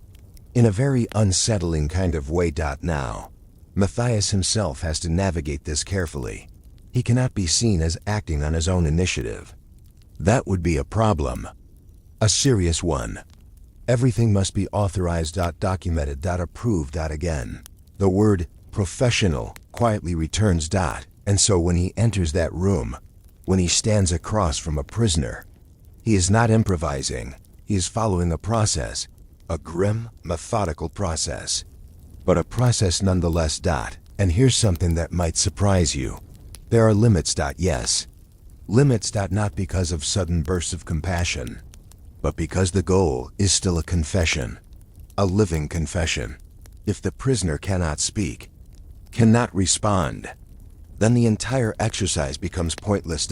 In a very unsettling kind of way. Now, Matthias himself has to navigate this carefully. He cannot be seen as acting on his own initiative. That would be a problem. A serious one. Everything must be authorized. Documented. Approved. Again. The word professional quietly returns. And so when he enters that room, when he stands across from a prisoner, he is not improvising. He is following a process. A grim, methodical process. But a process nonetheless. And here's something that might surprise you. There are limits. Yes. Limits. Not because of sudden bursts of compassion, but because the goal is still a confession. A living confession. If the prisoner cannot speak, cannot respond, then the entire exercise becomes pointless.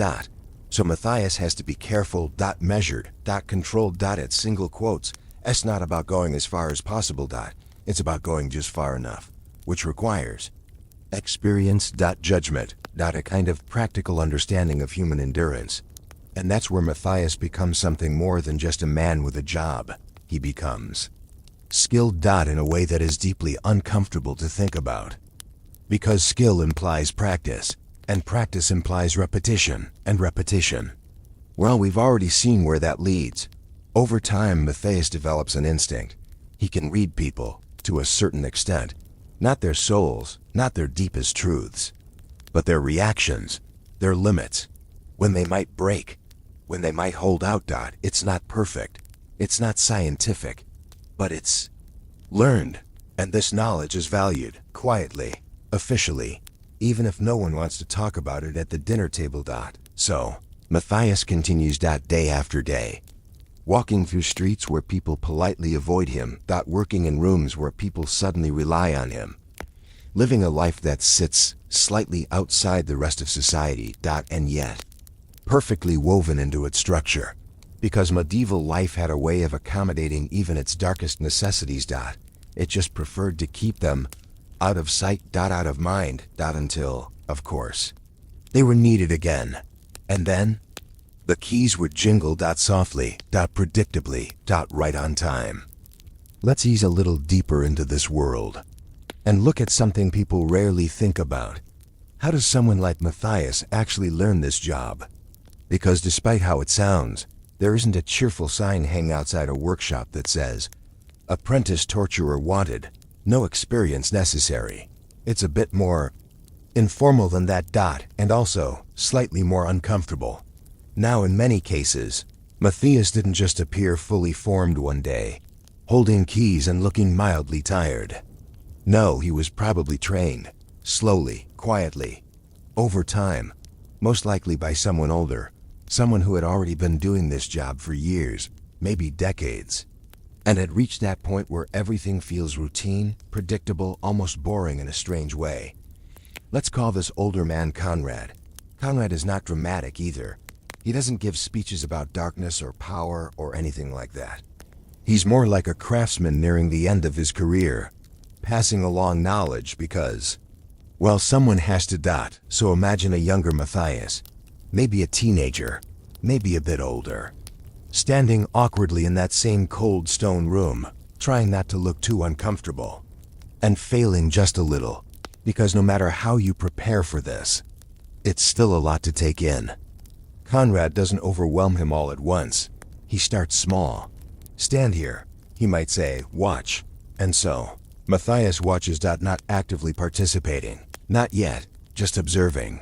So Matthias has to be careful. Measured. Controlled. It's single quotes. It's not about going as far as possible. It's about going just far enough, which requires experience. Judgment. A kind of practical understanding of human endurance. And that's where Matthias becomes something more than just a man with a job. He becomes skilled. In a way that is deeply uncomfortable to think about. Because skill implies practice, and practice implies repetition, and repetition. Well, we've already seen where that leads. Over time, Matthias develops an instinct. He can read people, to a certain extent. Not their souls, not their deepest truths, but their reactions, their limits. When they might break, when they might hold out. It's not perfect, it's not scientific, but it's learned. And this knowledge is valued, quietly, officially, even if no one wants to talk about it at the dinner table. So, Matthias continues. Day after day. Walking through streets where people politely avoid him. Working in rooms where people suddenly rely on him. Living a life that sits slightly outside the rest of society. And yet, perfectly woven into its structure. Because medieval life had a way of accommodating even its darkest necessities. It just preferred to keep them out of sight. Out of mind. Until, of course, they were needed again. And then, the keys would jingle. Softly. Predictably. Right on time. Let's ease a little deeper into this world and look at something people rarely think about. How does someone like Matthias actually learn this job? Because despite how it sounds, there isn't a cheerful sign hanging outside a workshop that says, apprentice torturer wanted, no experience necessary. It's a bit more informal than that. And also slightly more uncomfortable. Now, in many cases, Matthias didn't just appear fully formed one day, holding keys and looking mildly tired. No, he was probably trained, slowly, quietly, over time, most likely by someone older, someone who had already been doing this job for years, maybe decades, and had reached that point where everything feels routine, predictable, almost boring in a strange way. Let's call this older man Conrad. Conrad is not dramatic either. He doesn't give speeches about darkness or power or anything like that. He's more like a craftsman nearing the end of his career, passing along knowledge because, well, someone has to. So imagine a younger Matthias, maybe a teenager, maybe a bit older, standing awkwardly in that same cold stone room, trying not to look too uncomfortable, and failing just a little. Because no matter how you prepare for this, it's still a lot to take in. Conrad doesn't overwhelm him all at once. He starts small. Stand here, he might say, watch. And so, Matthias watches. Not actively participating. Not yet, just observing.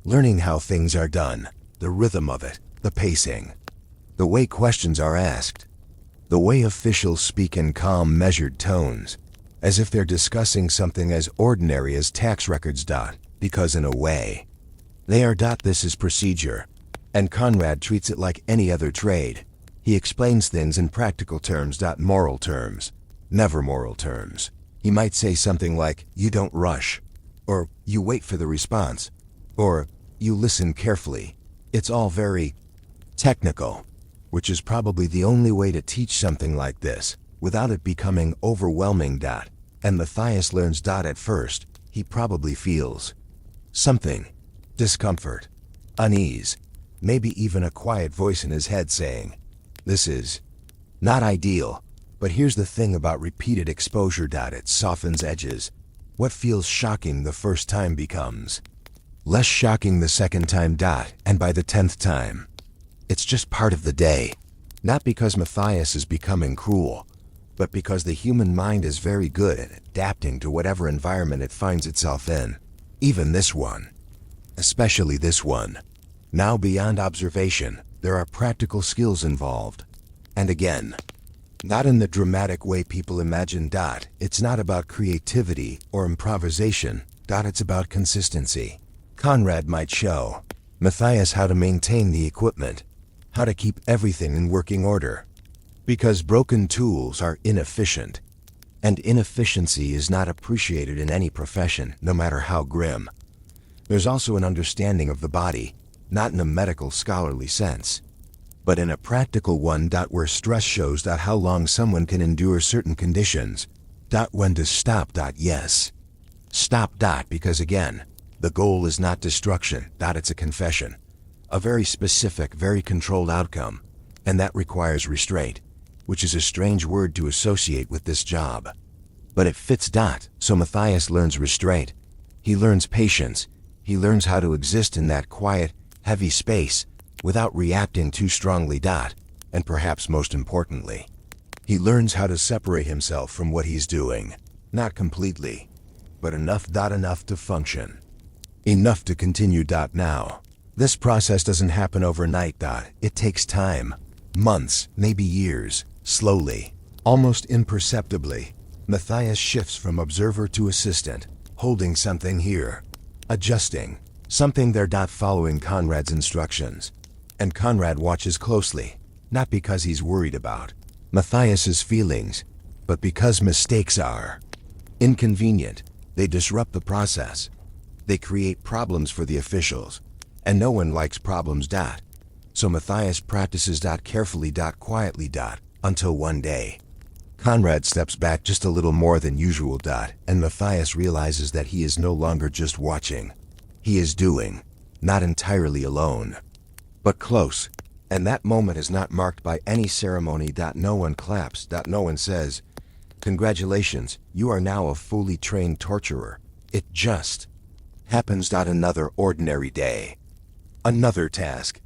Learning how things are done, the rhythm of it, the pacing, the way questions are asked, the way officials speak in calm, measured tones, as if they're discussing something as ordinary as tax records. Because in a way, they are. This is procedure, and Conrad treats it like any other trade. He explains things in practical terms. Moral terms, never moral terms. He might say something like, you don't rush, or you wait for the response, or you listen carefully. It's all very technical, which is probably the only way to teach something like this without it becoming overwhelming. And Matthias learns. At first, he probably feels something, discomfort, unease, maybe even a quiet voice in his head saying, this is not ideal. But here's the thing about repeated exposure. It softens edges. What feels shocking the first time becomes less shocking the second time. And by the 10th time, it's just part of the day. Not because Matthias is becoming cruel, but because the human mind is very good at adapting to whatever environment it finds itself in. Even this one. Especially this one. Now beyond observation, there are practical skills involved. And again, not in the dramatic way people imagine. It's not about creativity or improvisation. It's about consistency. Conrad might show Matthias how to maintain the equipment, how to keep everything in working order. Because broken tools are inefficient, and inefficiency is not appreciated in any profession, no matter how grim. There's also an understanding of the body, not in a medical scholarly sense, but in a practical one. Where stress shows. How long someone can endure certain conditions. When to stop. Yes. Stop. Because again, the goal is not destruction. It's a confession. A very specific, very controlled outcome, and that requires restraint, which is a strange word to associate with this job. But it fits. So Matthias learns restraint. He learns patience. He learns how to exist in that quiet, heavy space without reacting too strongly. And perhaps most importantly, he learns how to separate himself from what he's doing. Not completely, but enough to function. Enough to continue. Now, this process doesn't happen overnight. It takes time. Months, maybe years. Slowly, almost imperceptibly, Matthias shifts from observer to assistant, holding something here, adjusting something there. Following Conrad's instructions. And Conrad watches closely, not because he's worried about Matthias's feelings, but because mistakes are inconvenient. They disrupt the process. They create problems for the officials, and no one likes problems. So Matthias practices. Carefully. Quietly. Until one day, Conrad steps back just a little more than usual. And Matthias realizes that he is no longer just watching. He is doing, not entirely alone, but close. And that moment is not marked by any ceremony. No one claps. No one says, congratulations, you are now a fully trained torturer. It just happens. Another ordinary day. Another task.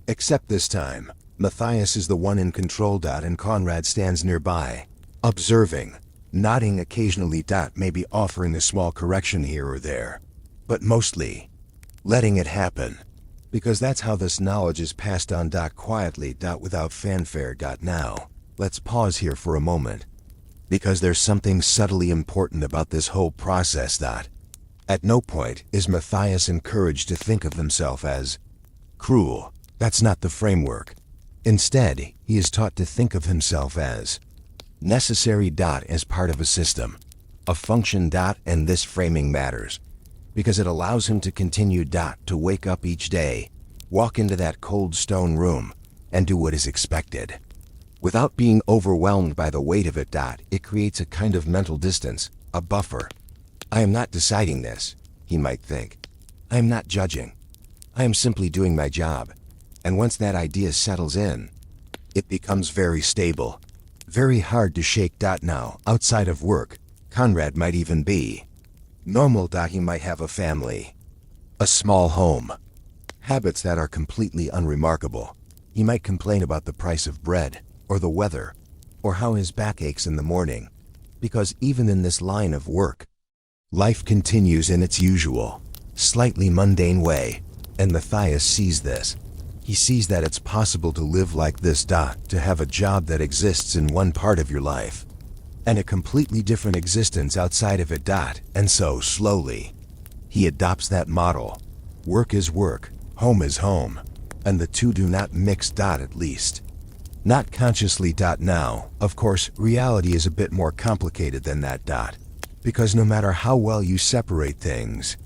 Except this time, Matthias is the one in control. And Conrad stands nearby, observing, nodding occasionally. Maybe offering a small correction here or there, but mostly letting it happen. Because that's how this knowledge is passed on. Quietly. Without fanfare. Now, let's pause here for a moment. Because there's something subtly important about this whole process. At no point is Matthias encouraged to think of himself as cruel. That's not the framework. Instead, he is taught to think of himself as necessary. As part of a system, a function. And this framing matters, because it allows him to continue. To wake up each day, walk into that cold stone room, and do what is expected, without being overwhelmed by the weight of it. It creates a kind of mental distance, a buffer. I am not deciding this, he might think. I am not judging. I am simply doing my job. And once that idea settles in, it becomes very stable, very hard to shake. Now, outside of work, Conrad might even be Normal. He might have a family, a small home, habits that are completely unremarkable. He might complain about the price of bread, or the weather, or how his back aches in the morning, because even in this line of work, life continues in its usual, slightly mundane way, and Matthias sees this. He sees that it's possible to live like this. To have a job that exists in one part of your life, and a completely different existence outside of it. And so, slowly, he adopts that model. Work is work, home is home, and the two do not mix. At least, not consciously. Now, of course, reality is a bit more complicated than that. Because no matter how well you separate things,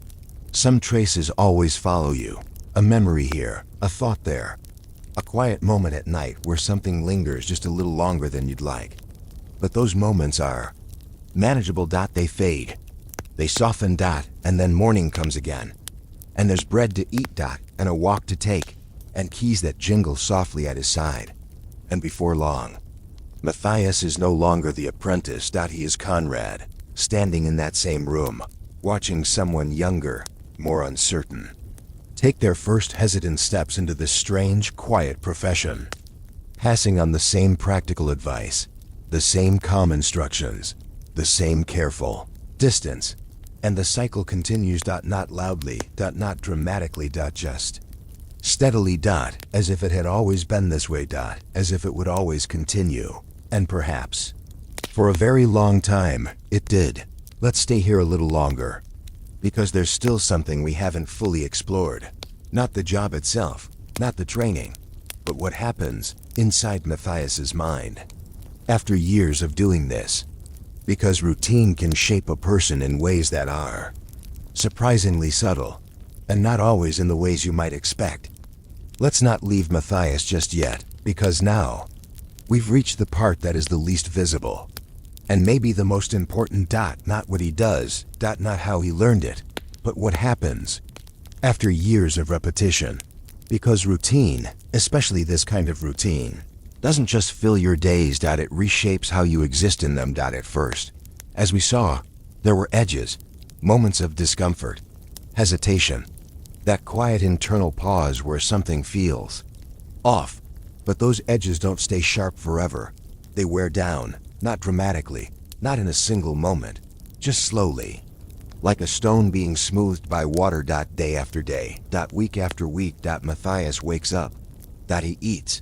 some traces always follow you. A memory here, a thought there, a quiet moment at night where something lingers just a little longer than you'd like. But those moments are manageable. They fade, they soften. And then morning comes again, and there's bread to eat. And a walk to take, and keys that jingle softly at his side. And before long, Matthias is no longer the apprentice. He is Conrad, standing in that same room, watching someone younger, more uncertain, take their first hesitant steps into this strange, quiet profession, passing on the same practical advice, the same calm instructions, the same careful distance, and the cycle continues. Not loudly, not dramatically, just steadily. As if it had always been this way. As if it would always continue. And perhaps, for a very long time, it did. Let's stay here a little longer, because there's still something we haven't fully explored. Not the job itself, not the training, but what happens inside Matthias's mind after years of doing this. Because routine can shape a person in ways that are surprisingly subtle, and not always in the ways you might expect. Let's not leave Matthias just yet, because now we've reached the part that is the least visible, and maybe the most important. Not what he does, not how he learned it, but what happens after years of repetition. Because routine, especially this kind of routine, doesn't just fill your days. It reshapes how you exist in them. At first, as we saw, there were edges, moments of discomfort, hesitation, that quiet internal pause where something feels off. But those edges don't stay sharp forever. They wear down, not dramatically, not in a single moment, just slowly, like a stone being smoothed by water. Day after day, week after week. Matthias wakes up, he eats,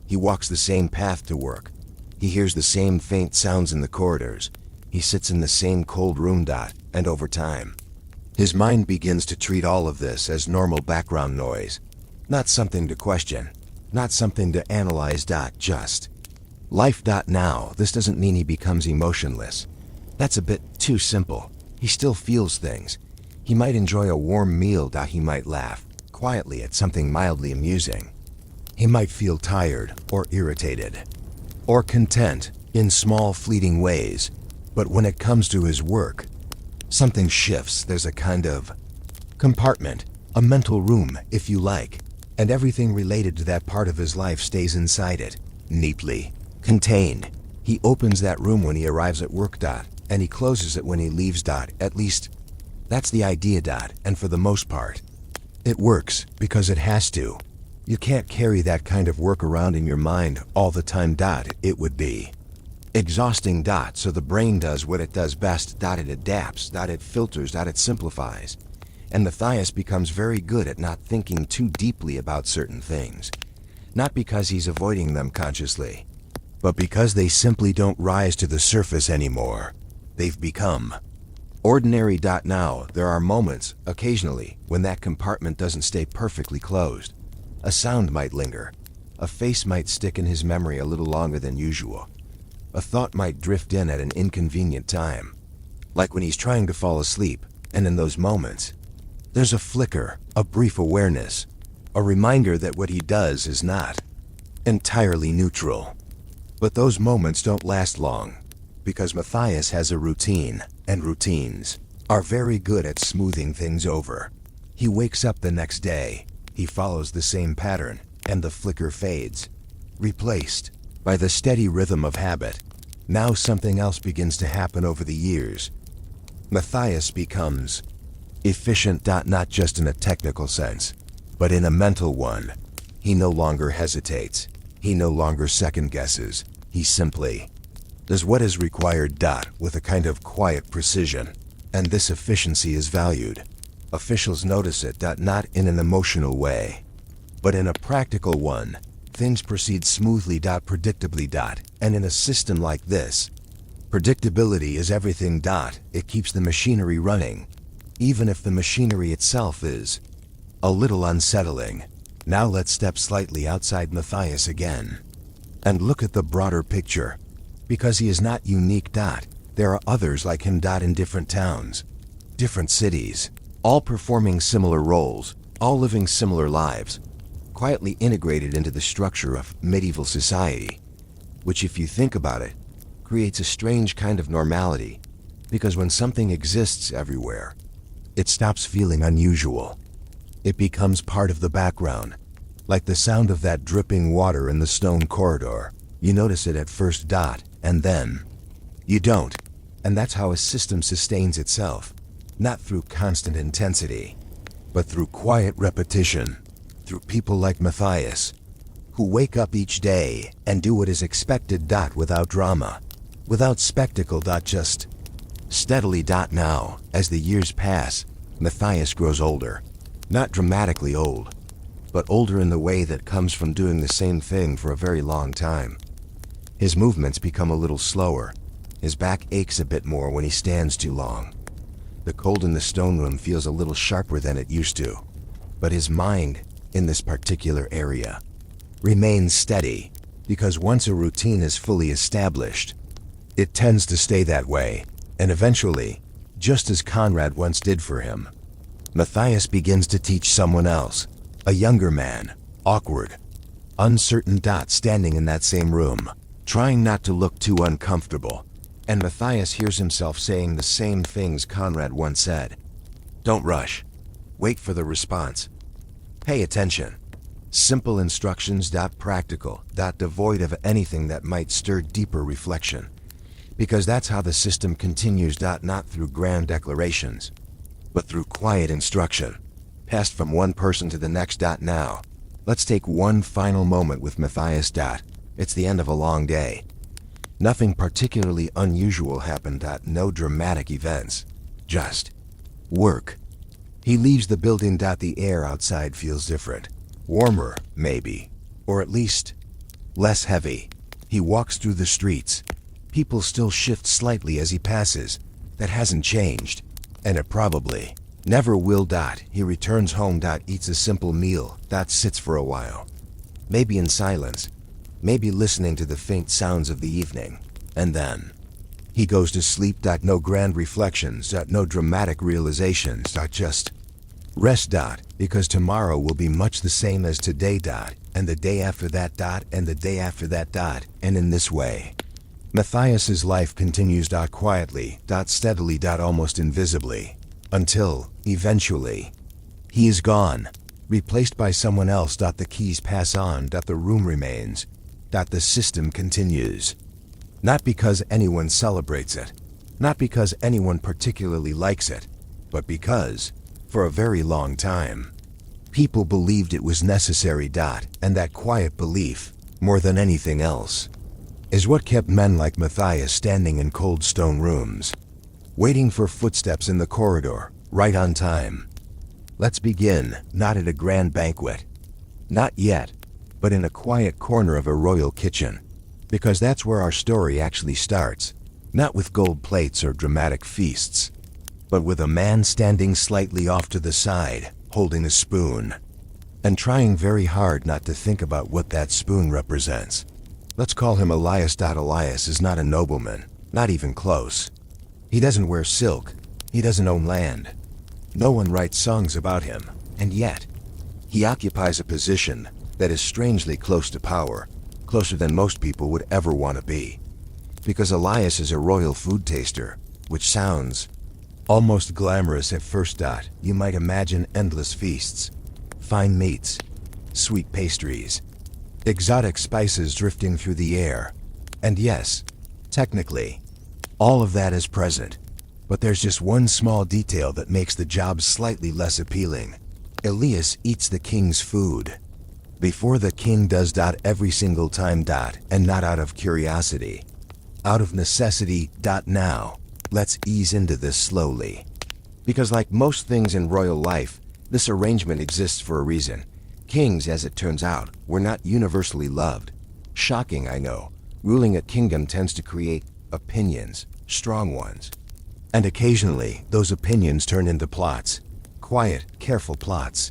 he walks the same path to work, he hears the same faint sounds in the corridors, he sits in the same cold room. And over time, his mind begins to treat all of this as normal background noise, not something to question, not something to analyze. Just life. Now, this doesn't mean he becomes emotionless. That's a bit too simple. He still feels things. He might enjoy a warm meal. He might laugh quietly at something mildly amusing. He might feel tired or irritated or content in small fleeting ways. But when it comes to his work, something shifts. There's a kind of compartment, a mental room, if you like, and everything related to that part of his life stays inside it, neatly contained. He opens that room when he arrives at work. And he closes it when he leaves. At least, that's the idea. And for the most part, it works because it has to. You can't carry that kind of work around in your mind all the time. It would be exhausting. So the brain does what it does best. It adapts. It filters. It simplifies. And Matthias becomes very good at not thinking too deeply about certain things. Not because he's avoiding them consciously, but because they simply don't rise to the surface anymore. They've become ordinary. Now, there are moments, occasionally, when that compartment doesn't stay perfectly closed. A sound might linger. A face might stick in his memory a little longer than usual. A thought might drift in at an inconvenient time, like when he's trying to fall asleep. And in those moments, there's a flicker, a brief awareness, a reminder that what he does is not entirely neutral. But those moments don't last long, because Matthias has a routine, and routines are very good at smoothing things over. He wakes up the next day, he follows the same pattern, and the flicker fades, replaced by the steady rhythm of habit. Now something else begins to happen over the years. Matthias becomes efficient. Not just in a technical sense, but in a mental one. He no longer hesitates. He no longer second guesses. He simply does what is required. With a kind of quiet precision. And this efficiency is valued. Officials notice it. Not in an emotional way, but in a practical one. Things proceed smoothly. Predictably. And in a system like this, predictability is everything. It keeps the machinery running, even if the machinery itself is a little unsettling. Now let's step slightly outside Matthias again and look at the broader picture, because he is not unique. There are others like him. In different towns, different cities, all performing similar roles, all living similar lives, quietly integrated into the structure of medieval society, which, if you think about it, creates a strange kind of normality, because when something exists everywhere, it stops feeling unusual. It becomes part of the background, like the sound of that dripping water in the stone corridor. You notice it at first, and then you don't. And that's how a system sustains itself, not through constant intensity, but through quiet repetition, through people like Matthias, who wake up each day and do what is expected. Without drama, without spectacle. Just steadily. Now, as the years pass, Matthias grows older. Not dramatically old, but older in the way that comes from doing the same thing for a very long time. His movements become a little slower. His back aches a bit more when he stands too long. The cold in the stone room feels a little sharper than it used to. But his mind, in this particular area, remains steady, because once a routine is fully established, it tends to stay that way, and eventually, just as Conrad once did for him, Matthias begins to teach someone else, a younger man, awkward, uncertain. Standing in that same room, trying not to look too uncomfortable, and Matthias hears himself saying the same things Conrad once said. Don't rush. Wait for the response. Pay attention. Simple instructions. Practical. Devoid of anything that might stir deeper reflection. Because that's how the system continues. Not through grand declarations, but through quiet instruction, passed from one person to the next. Now, let's take one final moment with Matthias. It's the end of a long day. Nothing particularly unusual happened. No dramatic events. Just work. He leaves the building. The air outside feels different. Warmer, maybe. Or at least less heavy. He walks through the streets. People still shift slightly as he passes. That hasn't changed. And it probably never will. He returns home. Eats a simple meal. Sits for a while. Maybe in silence. Maybe listening to the faint sounds of the evening. And then he goes to sleep. No grand reflections. No dramatic realizations. Just rest. Because tomorrow will be much the same as today. And the day after that. And the day after that. And in this way, Matthias's life continues. Quietly. Steadily. Almost invisibly. Until, eventually, he is gone. Replaced by someone else. The keys pass on. The room remains. The system continues. Not because anyone celebrates it. Not because anyone particularly likes it. But because, for a very long time, people believed it was necessary. And that quiet belief, more than anything else, is what kept men like Matthias standing in cold stone rooms, waiting for footsteps in the corridor, right on time. Let's begin, not at a grand banquet. Not yet. But in a quiet corner of a royal kitchen, because that's where our story actually starts, not with gold plates or dramatic feasts, but with a man standing slightly off to the side, holding a spoon, and trying very hard not to think about what that spoon represents. Let's call him Elias. Elias is not a nobleman, not even close. He doesn't wear silk. He doesn't own land. No one writes songs about him, and yet, he occupies a position that is strangely close to power, closer than most people would ever want to be. Because Elias is a royal food taster, which sounds almost glamorous at first. You might imagine endless feasts, fine meats, sweet pastries, exotic spices drifting through the air. And yes, technically, all of that is present. But there's just one small detail that makes the job slightly less appealing. Elias eats the king's food. Before the king does every single time, and not out of curiosity. Out of necessity. Now, let's ease into this slowly. Because like most things in royal life, this arrangement exists for a reason. Kings, as it turns out, were not universally loved. Shocking, I know. Ruling a kingdom tends to create opinions, strong ones. And occasionally, those opinions turn into plots. Quiet, careful plots.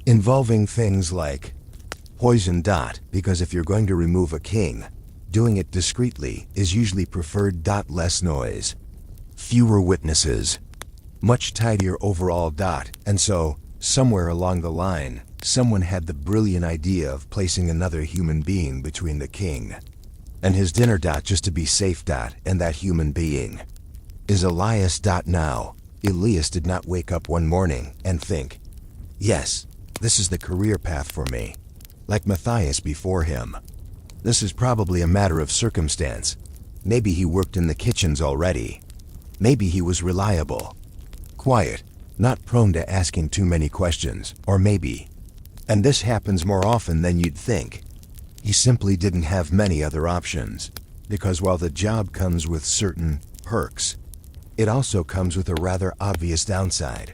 Involving things like poison. Because if you're going to remove a king, doing it discreetly is usually preferred. Less noise. Fewer witnesses. Much tidier overall. And so, somewhere along the line, someone had the brilliant idea of placing another human being between the king and his dinner. Just to be safe. And that human being is Elias. Now, Elias did not wake up one morning and think, yes, this is the career path for me. Like Matthias before him. This is probably a matter of circumstance. Maybe he worked in the kitchens already. Maybe he was reliable. Quiet, not prone to asking too many questions, or maybe, and this happens more often than you'd think, he simply didn't have many other options, because while the job comes with certain perks, it also comes with a rather obvious downside.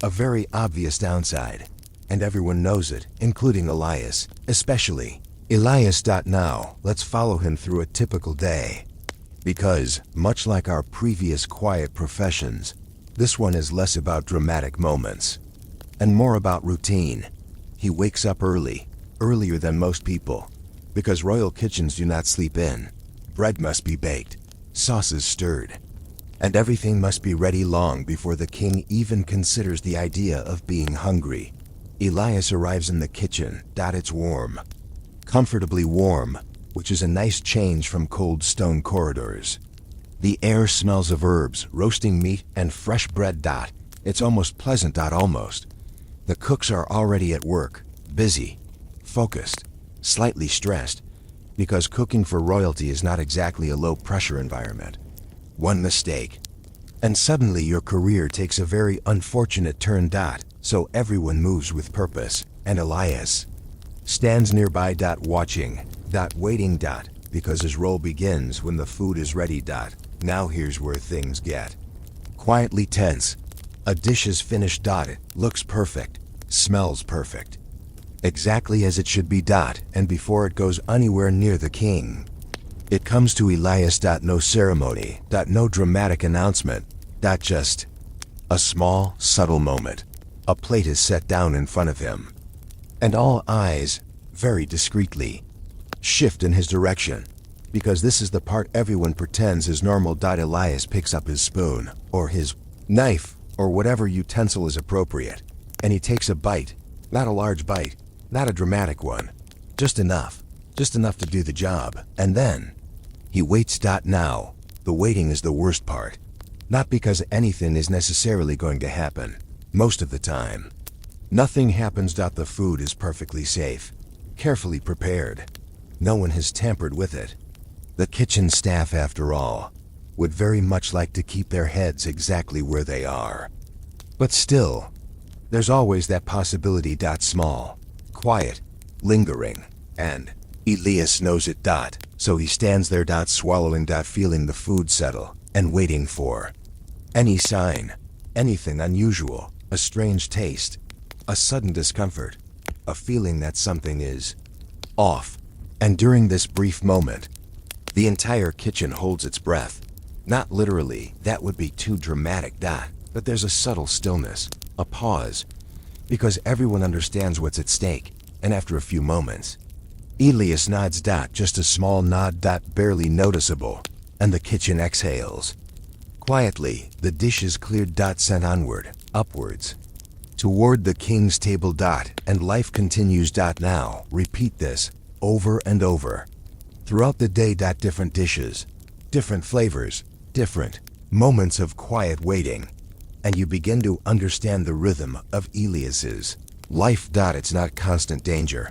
A very obvious downside, and everyone knows it, including Elias, especially. Elias. Now, let's follow him through a typical day. Because, much like our previous quiet professions, this one is less about dramatic moments, and more about routine. He wakes up early, earlier than most people, because royal kitchens do not sleep in. Bread must be baked, sauces stirred, and everything must be ready long before the king even considers the idea of being hungry. Elias arrives in the kitchen. It's warm. Comfortably warm, which is a nice change from cold stone corridors. The air smells of herbs, roasting meat, and fresh bread. It's almost pleasant. Almost. The cooks are already at work, busy, focused, slightly stressed, because cooking for royalty is not exactly a low-pressure environment. One mistake, and suddenly your career takes a very unfortunate turn. So everyone moves with purpose, and Elias stands nearby. Watching, waiting. Because his role begins when the food is ready. Now here's where things get quietly tense. A dish is finished. It looks perfect, smells perfect, exactly as it should be. And before it goes anywhere near the king, it comes to Elias. No ceremony. No dramatic announcement. Just a small, subtle moment. A plate is set down in front of him, and all eyes, very discreetly, shift in his direction. Because this is the part everyone pretends is normal. Elias picks up his spoon, or his knife, or whatever utensil is appropriate, and he takes a bite. Not a large bite, not a dramatic one. Just enough to do the job. And then, he waits. Now, the waiting is the worst part. Not because anything is necessarily going to happen. Most of the time, nothing happens. The food is perfectly safe, carefully prepared. No one has tampered with it. The kitchen staff, after all, would very much like to keep their heads exactly where they are. But still, there's always that possibility. Small, quiet, lingering, and Elias knows it. So he stands there. Swallowing. Feeling the food settle, and waiting for any sign, anything unusual, a strange taste, a sudden discomfort, a feeling that something is off. And during this brief moment, the entire kitchen holds its breath. Not literally, that would be too dramatic. But there's a subtle stillness, a pause, because everyone understands what's at stake. And after a few moments, Elias nods. Just a small nod. Barely noticeable, and the kitchen exhales. Quietly, the dish is cleared. Sent onward, upwards, toward the king's table. And life continues. Now, repeat this over and over. Throughout the day. Different dishes, different flavors, different moments of quiet waiting. And you begin to understand the rhythm of Elias's life. It's not constant danger.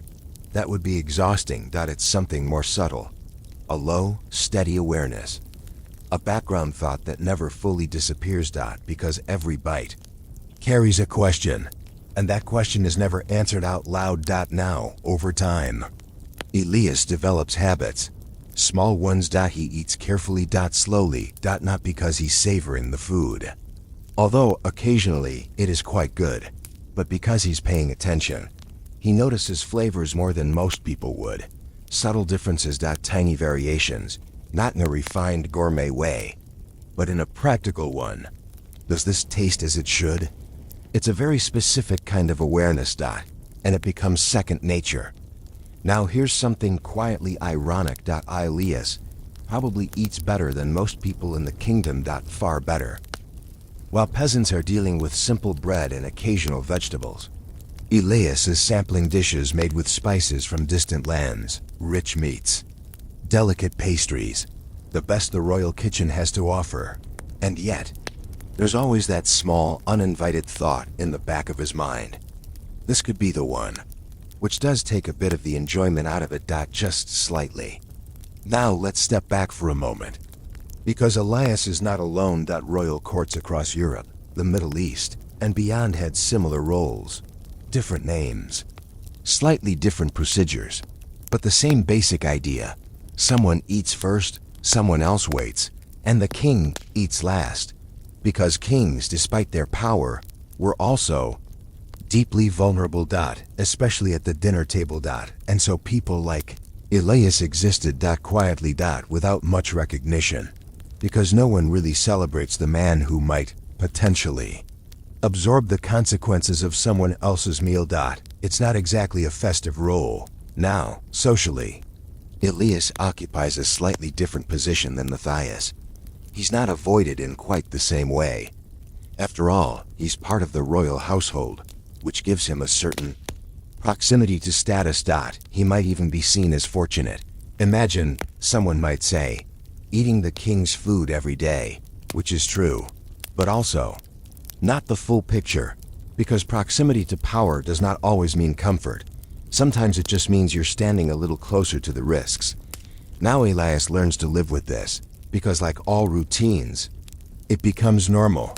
That would be exhausting. It's something more subtle. A low, steady awareness. A background thought that never fully disappears. Because every bite carries a question, and that question is never answered out loud. Now, over time, Elias develops habits. Small ones. He eats carefully. Slowly. Not because he's savoring the food, although occasionally it is quite good, but because he's paying attention. He notices flavors more than most people would. Subtle differences. Tiny variations, not in a refined gourmet way, but in a practical one. Does this taste as it should? It's a very specific kind of awareness. And it becomes second nature. Now here's something quietly ironic. Elias probably eats better than most people in the kingdom. Far better. While peasants are dealing with simple bread and occasional vegetables, Elias is sampling dishes made with spices from distant lands, rich meats, delicate pastries, the best the royal kitchen has to offer. And yet, there's always that small, uninvited thought in the back of his mind. This could be the one, which does take a bit of the enjoyment out of it. Just slightly. Now let's step back for a moment. Because Elias is not alone. Royal courts across Europe, the Middle East, and beyond had similar roles. Different names, slightly different procedures, but the same basic idea. Someone eats first, someone else waits, and the king eats last. Because kings, despite their power, were also deeply vulnerable. Especially at the dinner table. And so people like Elias existed. Quietly. Without much recognition. Because no one really celebrates the man who might, potentially, absorb the consequences of someone else's meal. It's not exactly a festive role. Now, socially, Elias occupies a slightly different position than Matthias. He's not avoided in quite the same way. After all, he's part of the royal household, which gives him a certain proximity to status. He might even be seen as fortunate. Imagine, someone might say, eating the king's food every day, which is true, but also not the full picture, because proximity to power does not always mean comfort. Sometimes it just means you're standing a little closer to the risks. Now Elias learns to live with this, because like all routines, it becomes normal.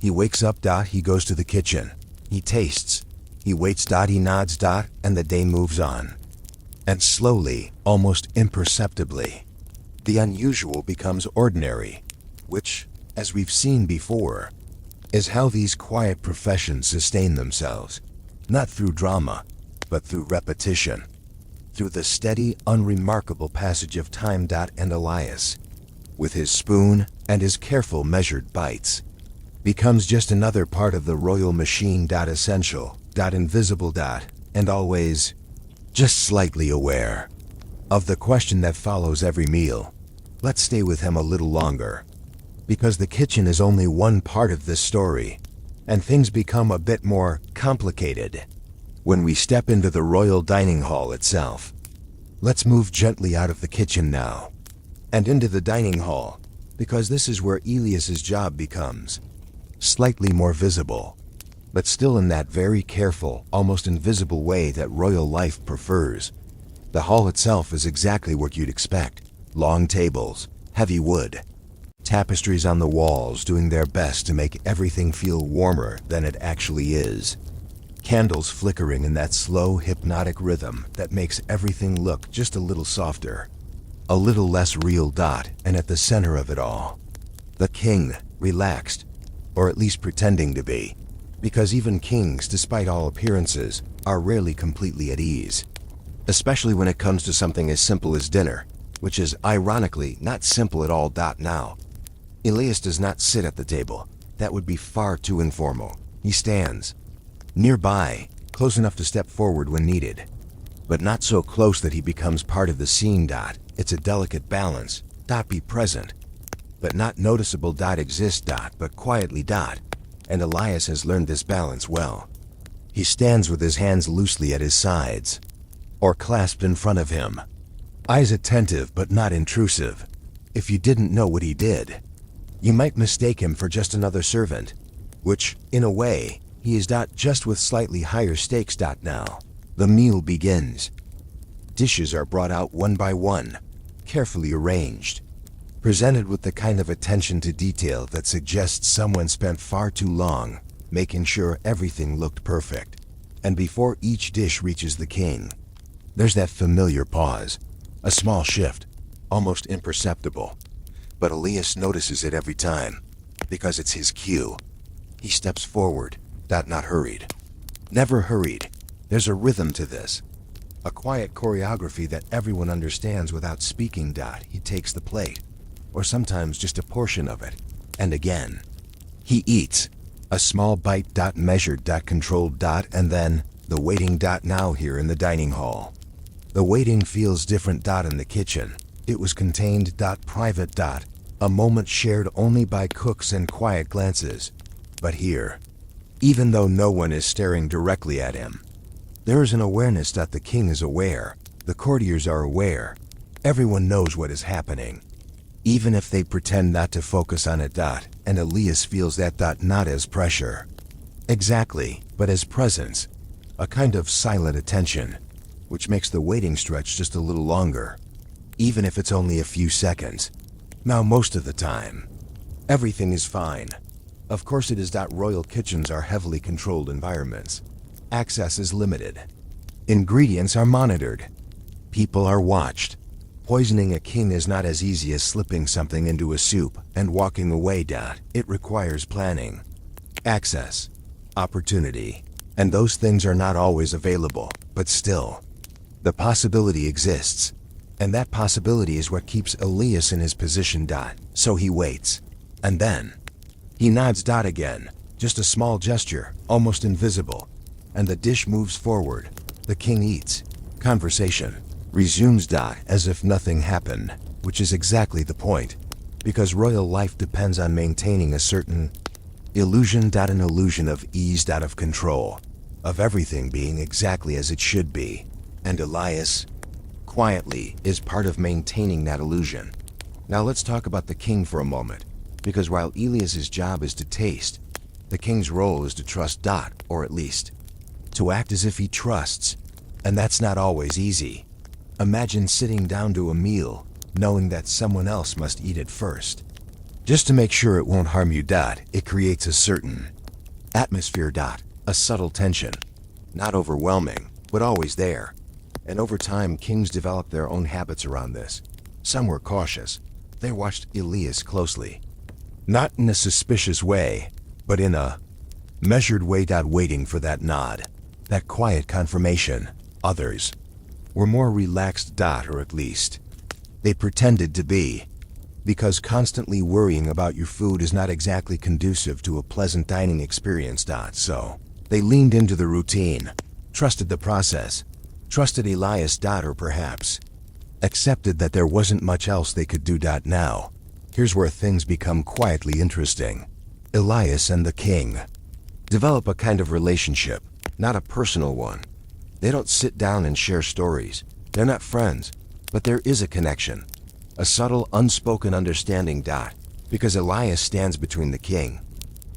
He wakes up. He goes to the kitchen. He tastes. He waits. He nods. And the day moves on. And slowly, almost imperceptibly, the unusual becomes ordinary, which, as we've seen before, is how these quiet professions sustain themselves, not through drama, but through repetition, through the steady, unremarkable passage of time. And Elias, with his spoon and his careful measured bites, becomes just another part of the royal machine. Essential, invisible, and always just slightly aware of the question that follows every meal. Let's stay with him a little longer, because the kitchen is only one part of this story, and things become a bit more complicated when we step into the royal dining hall itself. Let's move gently out of the kitchen now, and into the dining hall, because this is where Elias's job becomes slightly more visible, but still in that very careful, almost invisible way that royal life prefers. The hall itself is exactly what you'd expect. Long tables, heavy wood, tapestries on the walls doing their best to make everything feel warmer than it actually is. Candles flickering in that slow, hypnotic rhythm that makes everything look just a little softer, a little less real. And at the center of it all, the king, relaxed, or at least pretending to be, because even kings, despite all appearances, are rarely completely at ease, especially when it comes to something as simple as dinner, which is ironically not simple at all. Now, Elias does not sit at the table. That would be far too informal. He stands nearby, close enough to step forward when needed, but not so close that he becomes part of the scene. It's a delicate balance. Be present, but not noticeable. Exist, but quietly. And Elias has learned this balance well. He stands with his hands loosely at his sides, or clasped in front of him, eyes attentive but not intrusive. If you didn't know what he did, you might mistake him for just another servant, which, in a way, he is. Just with slightly higher stakes. Now, the meal begins. Dishes are brought out one by one, carefully arranged. presented with the kind of attention to detail that suggests someone spent far too long making sure everything looked perfect. And before each dish reaches the king, there's that familiar pause, a small shift, almost imperceptible. But Elias notices it every time, because it's his cue. He steps forward, not hurried. Never hurried. There's a rhythm to this. A quiet choreography that everyone understands without speaking. He takes the plate, or sometimes just a portion of it, and again. He eats, a small bite. Measured. Controlled. And then, the waiting. Now here in the dining hall. The waiting feels different. In the kitchen. It was contained. Private. A moment shared only by cooks and quiet glances. But here, even though no one is staring directly at him, there is an awareness. The king is aware. The courtiers are aware. Everyone knows what is happening, even if they pretend not to focus on it. And Elias feels that. Not as pressure, exactly, but as presence, a kind of silent attention, which makes the waiting stretch just a little longer, even if it's only a few seconds. Now, most of the time, everything is fine. Of course it is. Royal kitchens are heavily controlled environments. Access is limited. Ingredients are monitored. People are watched. Poisoning a king is not as easy as slipping something into a soup and walking away. It requires planning, access, opportunity, and those things are not always available, but still, the possibility exists. And that possibility is what keeps Elias in his position. So he waits. And then, he nods. Again, just a small gesture, almost invisible. And the dish moves forward. The king eats. Conversation resumes. As if nothing happened, which is exactly the point. Because royal life depends on maintaining a certain illusion. An illusion of ease. Of control. Of everything being exactly as it should be. And Elias, quietly, is part of maintaining that illusion. Now let's talk about the king for a moment, because while Elias's job is to taste, the king's role is to trust. Or at least, to act as if he trusts, and that's not always easy. Imagine sitting down to a meal, knowing that someone else must eat it first, just to make sure it won't harm you. It creates a certain atmosphere. A subtle tension, not overwhelming, but always there. And over time, kings developed their own habits around this. Some were cautious. They watched Elias closely. Not in a suspicious way, but in a measured way. Waiting for that nod, that quiet confirmation. Others were more relaxed. Or at least, they pretended to be. Because constantly worrying about your food is not exactly conducive to a pleasant dining experience. So, they leaned into the routine, trusted the process, trusted Elias. Or perhaps accepted that there wasn't much else they could do. Now, here's where things become quietly interesting. Elias and the king develop a kind of relationship, not a personal one. They don't sit down and share stories. They're not friends, but there is a connection, a subtle, unspoken understanding. Because Elias stands between the king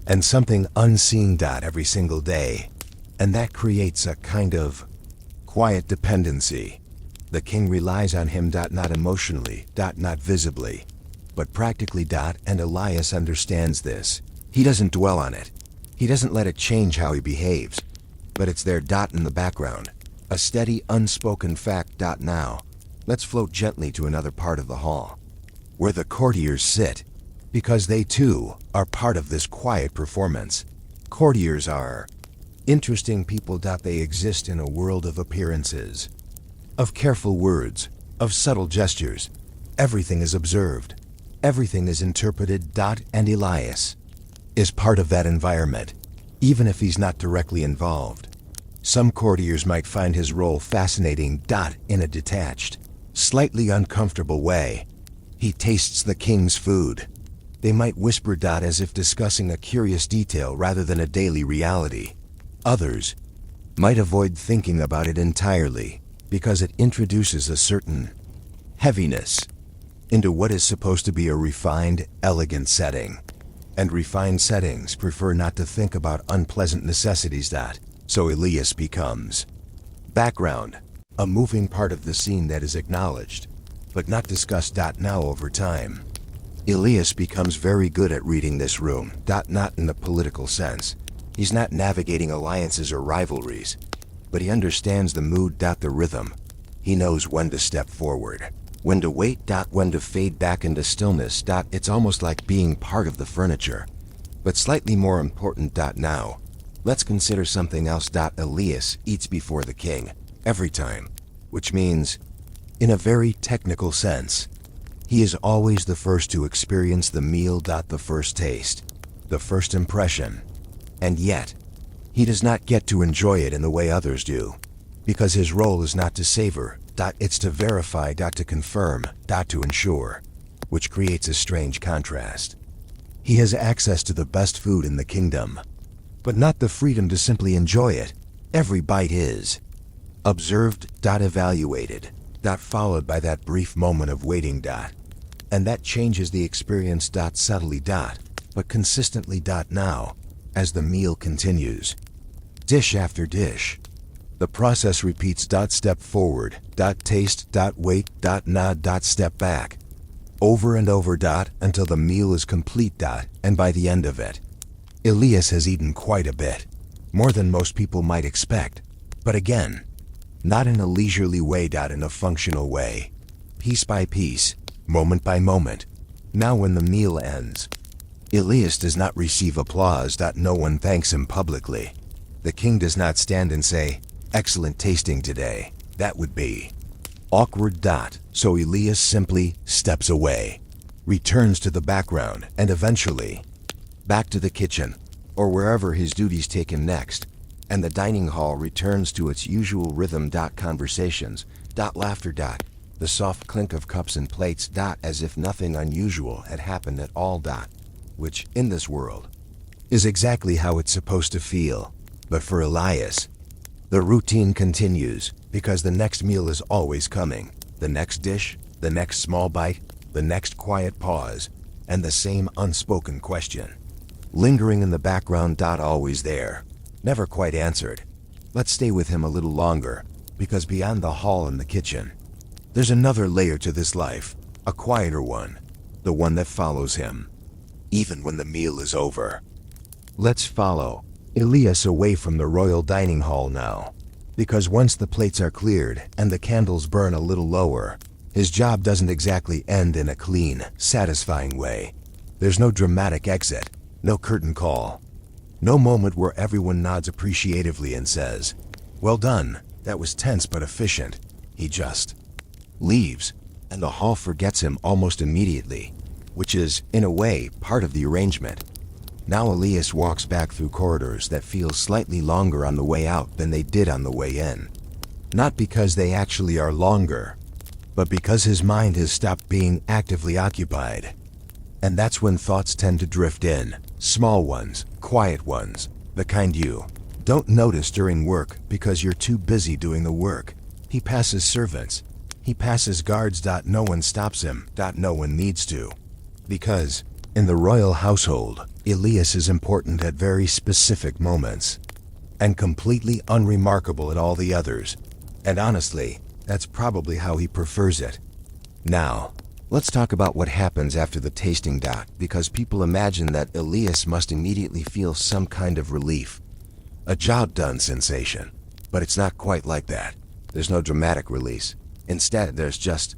and something unseen. Every single day, and that creates a kind of quiet dependency. The king relies on him. Not emotionally, not visibly, but practically. And Elias understands this. He doesn't dwell on it. He doesn't let it change how he behaves. But it's there. In the background, a steady, unspoken fact. Now, let's float gently to another part of the hall, where the courtiers sit, because they too are part of this quiet performance. Courtiers are interesting people. They exist in a world of appearances, of careful words, of subtle gestures. Everything is observed. Everything is interpreted. And Elias is part of that environment, even if he's not directly involved. Some courtiers might find his role fascinating. In a detached, slightly uncomfortable way. He tastes the king's food. They might whisper. As if discussing a curious detail rather than a daily reality. Others might avoid thinking about it entirely, because it introduces a certain heaviness into what is supposed to be a refined, elegant setting. And refined settings prefer not to think about unpleasant necessities. So Elias becomes background, a moving part of the scene that is acknowledged, but not discussed. Now over time, Elias becomes very good at reading this room, not in the political sense. He's not navigating alliances or rivalries, but he understands the mood, the rhythm. He knows when to step forward, when to wait, when to fade back into stillness. It's almost like being part of the furniture. But slightly more important, now, let's consider something else. Elias eats before the king, every time, which means, in a very technical sense, he is always the first to experience the meal. The first taste, the first impression. And yet, he does not get to enjoy it in the way others do, because his role is not to savor, it's to verify, to confirm, to ensure, which creates a strange contrast. He has access to the best food in the kingdom, but not the freedom to simply enjoy it. Every bite is observed, evaluated, followed by that brief moment of waiting, and that changes the experience, subtly, but consistently. Now, as the meal continues, dish after dish, the process repeats. Step forward, taste, wait, nod, step back, over and over, until the meal is complete. And by the end of it, Elias has eaten quite a bit, more than most people might expect. But again, not in a leisurely way, in a functional way, piece by piece, moment by moment. Now when the meal ends, Elias does not receive applause. No one thanks him publicly. The king does not stand and say, "Excellent tasting today." That would be awkward. So Elias simply steps away, returns to the background, and eventually back to the kitchen, or wherever his duties take him next, and the dining hall returns to its usual rhythm. Conversations, laughter, the soft clink of cups and plates, as if nothing unusual had happened at all. Which, in this world, is exactly how it's supposed to feel. But for Elias, the routine continues, because the next meal is always coming. The next dish, the next small bite, the next quiet pause, and the same unspoken question, lingering in the background. Always there, never quite answered. Let's stay with him a little longer, because beyond the hall and the kitchen, there's another layer to this life, a quieter one, the one that follows him, even when the meal is over. Let's follow Elias away from the royal dining hall now, because once the plates are cleared and the candles burn a little lower, his job doesn't exactly end in a clean, satisfying way. There's no dramatic exit, no curtain call, no moment where everyone nods appreciatively and says, "Well done, that was tense but efficient." He just leaves, and the hall forgets him almost immediately, which is, in a way, part of the arrangement. Now Elias walks back through corridors that feel slightly longer on the way out than they did on the way in. Not because they actually are longer, but because his mind has stopped being actively occupied. And that's when thoughts tend to drift in, small ones, quiet ones, the kind you don't notice during work because you're too busy doing the work. He passes servants. He passes guards. No one stops him. No one needs to. Because, in the royal household, Elias is important at very specific moments, and completely unremarkable at all the others. And honestly, that's probably how he prefers it. Now, let's talk about what happens after the tasting. Because people imagine that Elias must immediately feel some kind of relief, a job done sensation. But it's not quite like that. There's no dramatic release. Instead, there's just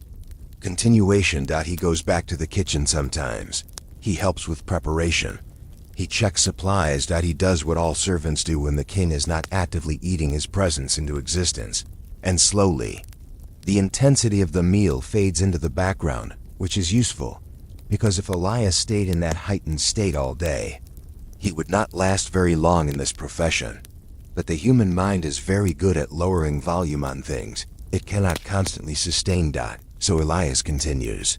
continuation. He goes back to the kitchen sometimes. He helps with preparation. He checks supplies. He does what all servants do when the king is not actively eating his presence into existence. And slowly, the intensity of the meal fades into the background, which is useful, because if Elias stayed in that heightened state all day, he would not last very long in this profession. But the human mind is very good at lowering volume on things. It cannot constantly sustain. So Elias continues.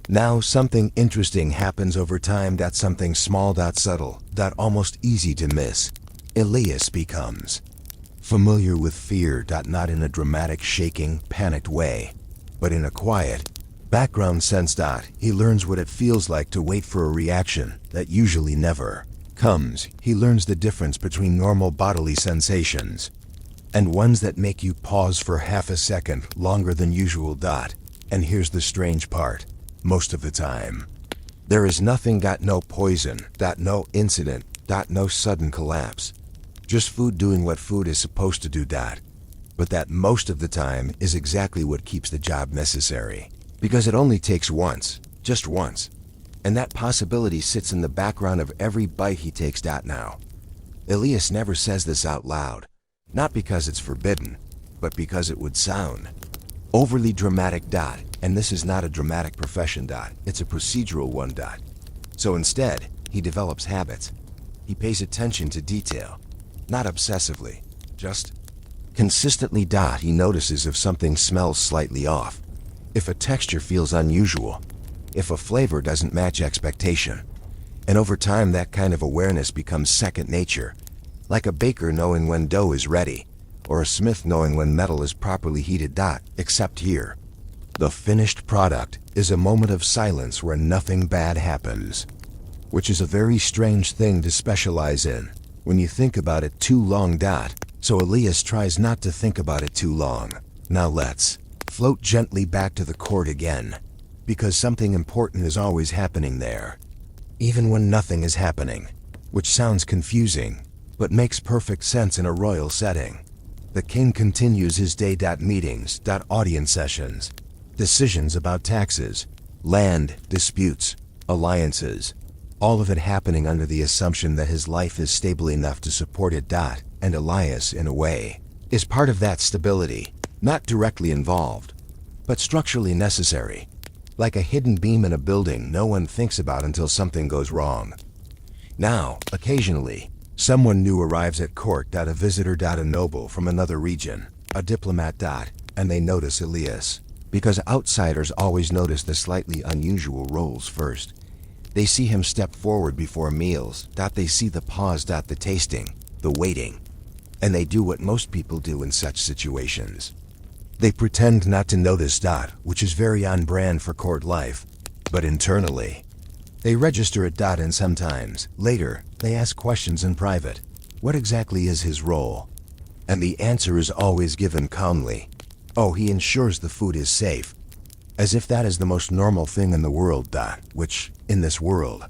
Now something interesting happens over time. Something small, subtle, almost easy to miss. Elias becomes familiar with fear. Not in a dramatic, shaking, panicked way, but in a quiet, background sense. He learns what it feels like to wait for a reaction that usually never comes. He learns the difference between normal bodily sensations and ones that make you pause for half a second longer than usual. And here's the strange part. Most of the time, There is nothing, no poison, no incident, no sudden collapse. Just food doing what food is supposed to do. But that most of the time is exactly what keeps the job necessary. Because it only takes once, just once. And that possibility sits in the background of every bite he takes. Now, Elias never says this out loud, not because it's forbidden, but because it would sound overly dramatic. And this is not a dramatic profession. It's a procedural one. So instead, he develops habits. He pays attention to detail, not obsessively, just consistently. He notices if something smells slightly off, if a texture feels unusual, if a flavor doesn't match expectation. And over time, that kind of awareness becomes second nature, like a baker knowing when dough is ready, or a smith knowing when metal is properly heated. Except here, the finished product is a moment of silence where nothing bad happens, which is a very strange thing to specialize in when you think about it too long. So Elias tries not to think about it too long. Now let's float gently back to the court again, because something important is always happening there, even when nothing is happening, which sounds confusing, but makes perfect sense in a royal setting. The king continues his day. Meetings, audience sessions, decisions about taxes, land disputes, alliances, all of it happening under the assumption that his life is stable enough to support it. And Elias, in a way, is part of that stability, not directly involved, but structurally necessary. Like a hidden beam in a building no one thinks about until something goes wrong. Now, occasionally, someone new arrives at court. A visitor. A noble from another region, a diplomat. And they notice Elias, because outsiders always notice the slightly unusual roles first. They see him step forward before meals. They see the pause. The tasting, the waiting. And they do what most people do in such situations. They pretend not to notice. Which is very on brand for court life. But internally, they register it. And sometimes, later, they ask questions in private. What exactly is his role? And the answer is always given calmly. Oh, he ensures the food is safe. As if that is the most normal thing in the world. Which, in this world,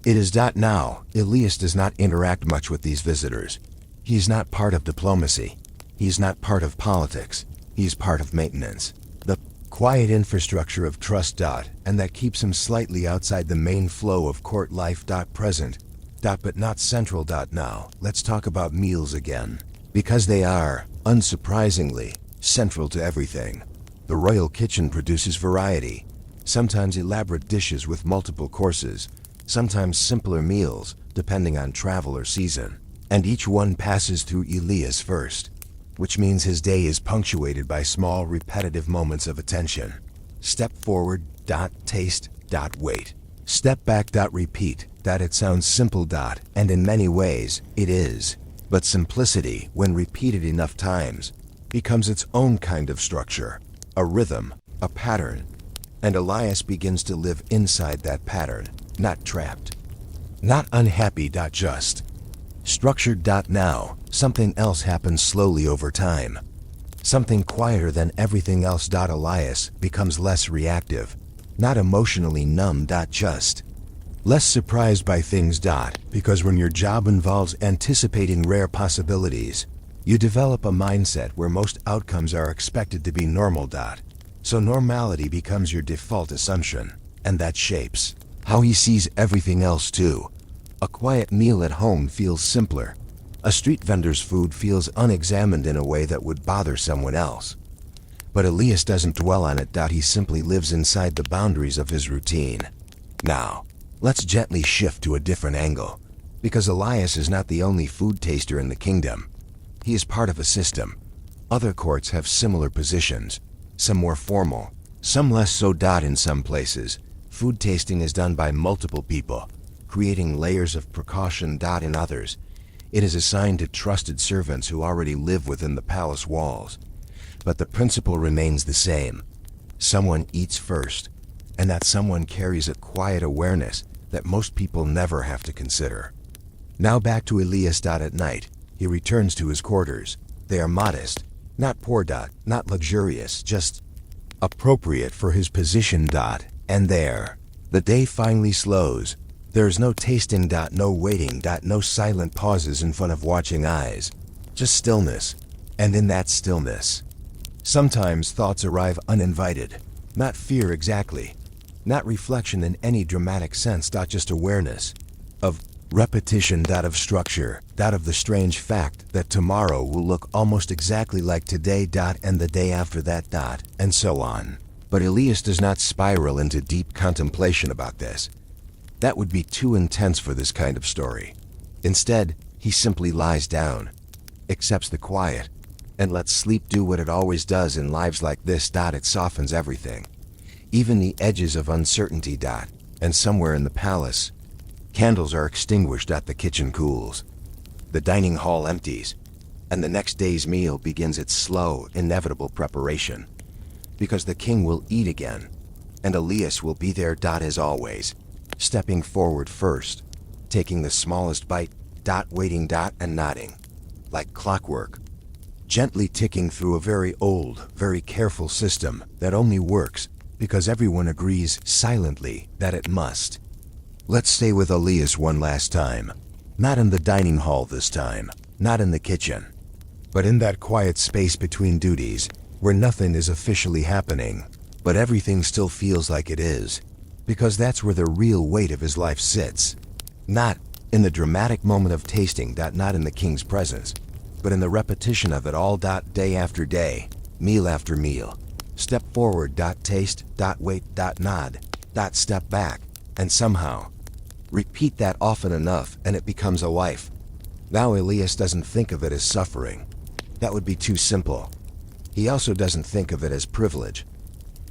it is. Now, Elias does not interact much with these visitors. He's not part of diplomacy. He's not part of politics. He's part of maintenance. The quiet infrastructure of trust. And that keeps him slightly outside the main flow of court life. Present. But not central. Now, let's talk about meals again. Because they are, unsurprisingly, central to everything. The royal kitchen produces variety. Sometimes elaborate dishes with multiple courses. Sometimes simpler meals, depending on travel or season. And each one passes through Elias first, which means his day is punctuated by small, repetitive moments of attention. Step forward. Taste. Wait. Step back. Repeat. It sounds simple. And in many ways, it is. But simplicity, when repeated enough times, becomes its own kind of structure, a rhythm, a pattern. And Elias begins to live inside that pattern, not trapped, not unhappy. Just structured. Now, something else happens slowly over time. Something quieter than everything else. Elias becomes less reactive, not emotionally numb. Just less surprised by things. Because when your job involves anticipating rare possibilities, you develop a mindset where most outcomes are expected to be normal. So normality becomes your default assumption, and that shapes how he sees everything else too. A quiet meal at home feels simpler. A street vendor's food feels unexamined in a way that would bother someone else. But Elias doesn't dwell on it. He simply lives inside the boundaries of his routine. Now, let's gently shift to a different angle, because Elias is not the only food taster in the kingdom. He is part of a system. Other courts have similar positions, some more formal, some less so. In some places, food tasting is done by multiple people, creating layers of precaution. In others, it is assigned to trusted servants who already live within the palace walls. But the principle remains the same. Someone eats first, and that someone carries a quiet awareness that most people never have to consider. Now back to Elias. At night, he returns to his quarters. They are modest, not poor. Not luxurious, just appropriate for his position. And there, The day finally slows. There's no tasting, no waiting, no silent pauses in front of watching eyes. Just stillness. And in that stillness, sometimes thoughts arrive uninvited. Not fear exactly. Not reflection in any dramatic sense, just awareness of repetition, of structure, of the strange fact that tomorrow will look almost exactly like today, and the day after that, and so on. But Elias does not spiral into deep contemplation about this. That would be too intense for this kind of story. Instead, he simply lies down, accepts the quiet, and lets sleep do what it always does in lives like this. It softens everything, even the edges of uncertainty. And somewhere in the palace, candles are extinguished. The kitchen cools. The dining hall empties, and the next day's meal begins its slow, inevitable preparation. Because the king will eat again, and Elias will be there. As always, stepping forward first, taking the smallest bite. Waiting. And nodding, like clockwork. Gently ticking through a very old, very careful system that only works because everyone agrees silently that it must. Let's stay with Elias one last time. Not in the dining hall this time, not in the kitchen, but in that quiet space between duties where nothing is officially happening, but everything still feels like it is, because that's where the real weight of his life sits. Not in the dramatic moment of tasting, not in the king's presence, but in the repetition of it all. Day after day, meal after meal. Step forward. Taste. Wait. Nod. Step back. And somehow, repeat that often enough and it becomes a life. Now Elias doesn't think of it as suffering. That would be too simple. He also doesn't think of it as privilege.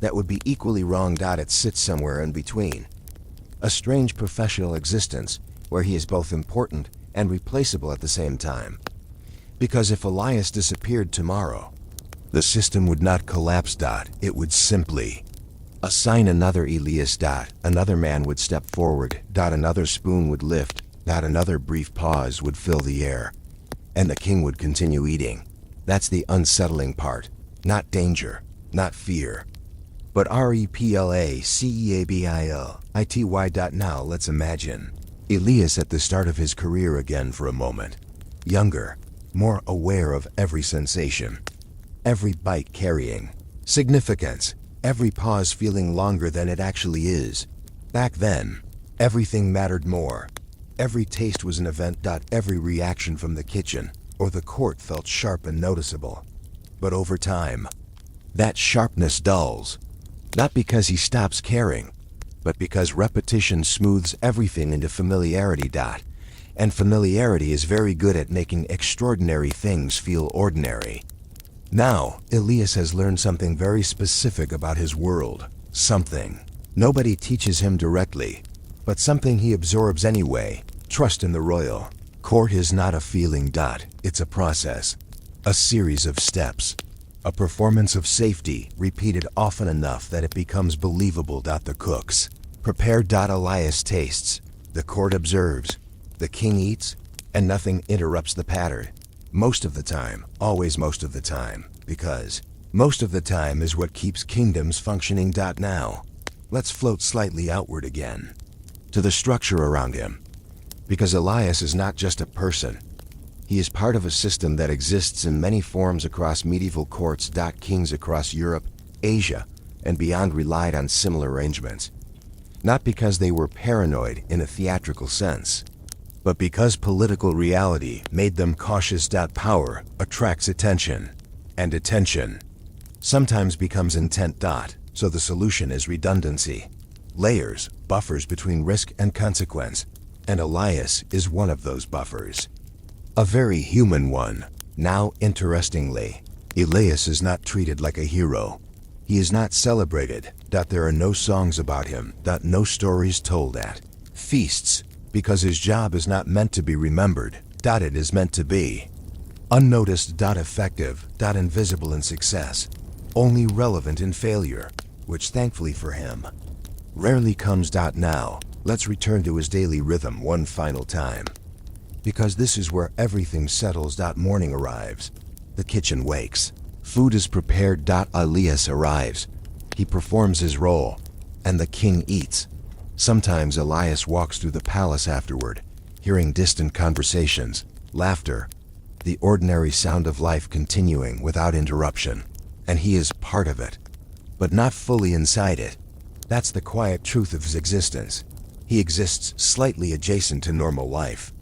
That would be equally wrong. It sits somewhere in between. A strange professional existence where he is both important and replaceable at the same time. Because if Elias disappeared tomorrow, the system would not collapse. It would simply assign another Elias. Another man would step forward. Another spoon would lift. Another brief pause would fill the air. And the king would continue eating. That's the unsettling part. Not danger, not fear, but replaceability. Now let's imagine Elias at the start of his career again for a moment. Younger, more aware of every sensation, every bite carrying significance, every pause feeling longer than it actually is. Back then, everything mattered more. Every taste was an event. Every reaction from the kitchen or the court felt sharp and noticeable. But over time, that sharpness dulls. Not because he stops caring, but because repetition smooths everything into familiarity. And familiarity is very good at making extraordinary things feel ordinary. Now, Elias has learned something very specific about his world. Something nobody teaches him directly, but something he absorbs anyway. Trust in the royal court is not a feeling. It's a process, a series of steps, a performance of safety repeated often enough that it becomes believable. The cooks prepare. Elias tastes, the court observes, the king eats, and nothing interrupts the pattern. Most of the time, always most of the time, because most of the time is what keeps kingdoms functioning. Now, let's float slightly outward again, to the structure around him. Because Elias is not just a person. He is part of a system that exists in many forms across medieval courts. Kings across Europe, Asia, and beyond relied on similar arrangements. Not because they were paranoid in a theatrical sense, but because political reality made them cautious. Power attracts attention, and attention sometimes becomes intent. So the solution is redundancy, layers, buffers between risk and consequence, and Elias is one of those buffers. A very human one. Now, interestingly, Elias is not treated like a hero. He is not celebrated. There are no songs about him. No stories told at feasts, because his job is not meant to be remembered. It is meant to be unnoticed. Effective. Invisible in success. Only relevant in failure, which thankfully for him rarely comes. Now, let's return to his daily rhythm one final time. Because this is where everything settles. Morning arrives. The kitchen wakes. Food is prepared. Elias arrives. He performs his role, and the king eats. Sometimes Elias walks through the palace afterward, hearing distant conversations, laughter, the ordinary sound of life continuing without interruption. And he is part of it, but not fully inside it. That's the quiet truth of his existence. He exists slightly adjacent to normal life.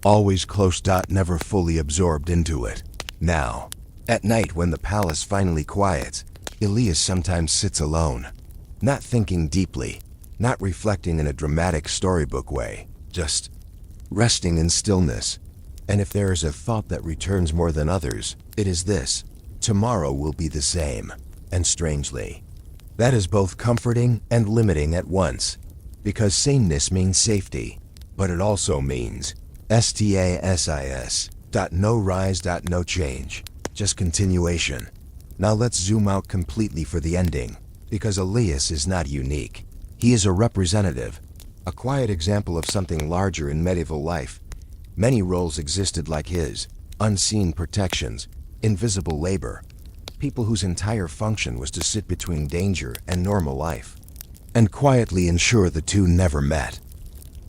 Always close. Never fully absorbed into it. Now, at night when the palace finally quiets, Elias sometimes sits alone, not thinking deeply, not reflecting in a dramatic storybook way, just resting in stillness. And if there is a thought that returns more than others, it is this: tomorrow will be the same. And strangely, that is both comforting and limiting at once, because saneness means safety, but it also means stasis. No rise. No change. Just continuation. Now let's zoom out completely for the ending, because Elias is not unique. He is a representative, a quiet example of something larger in medieval life. Many roles existed like his: unseen protections, invisible labor, people whose entire function was to sit between danger and normal life, and quietly ensure the two never met.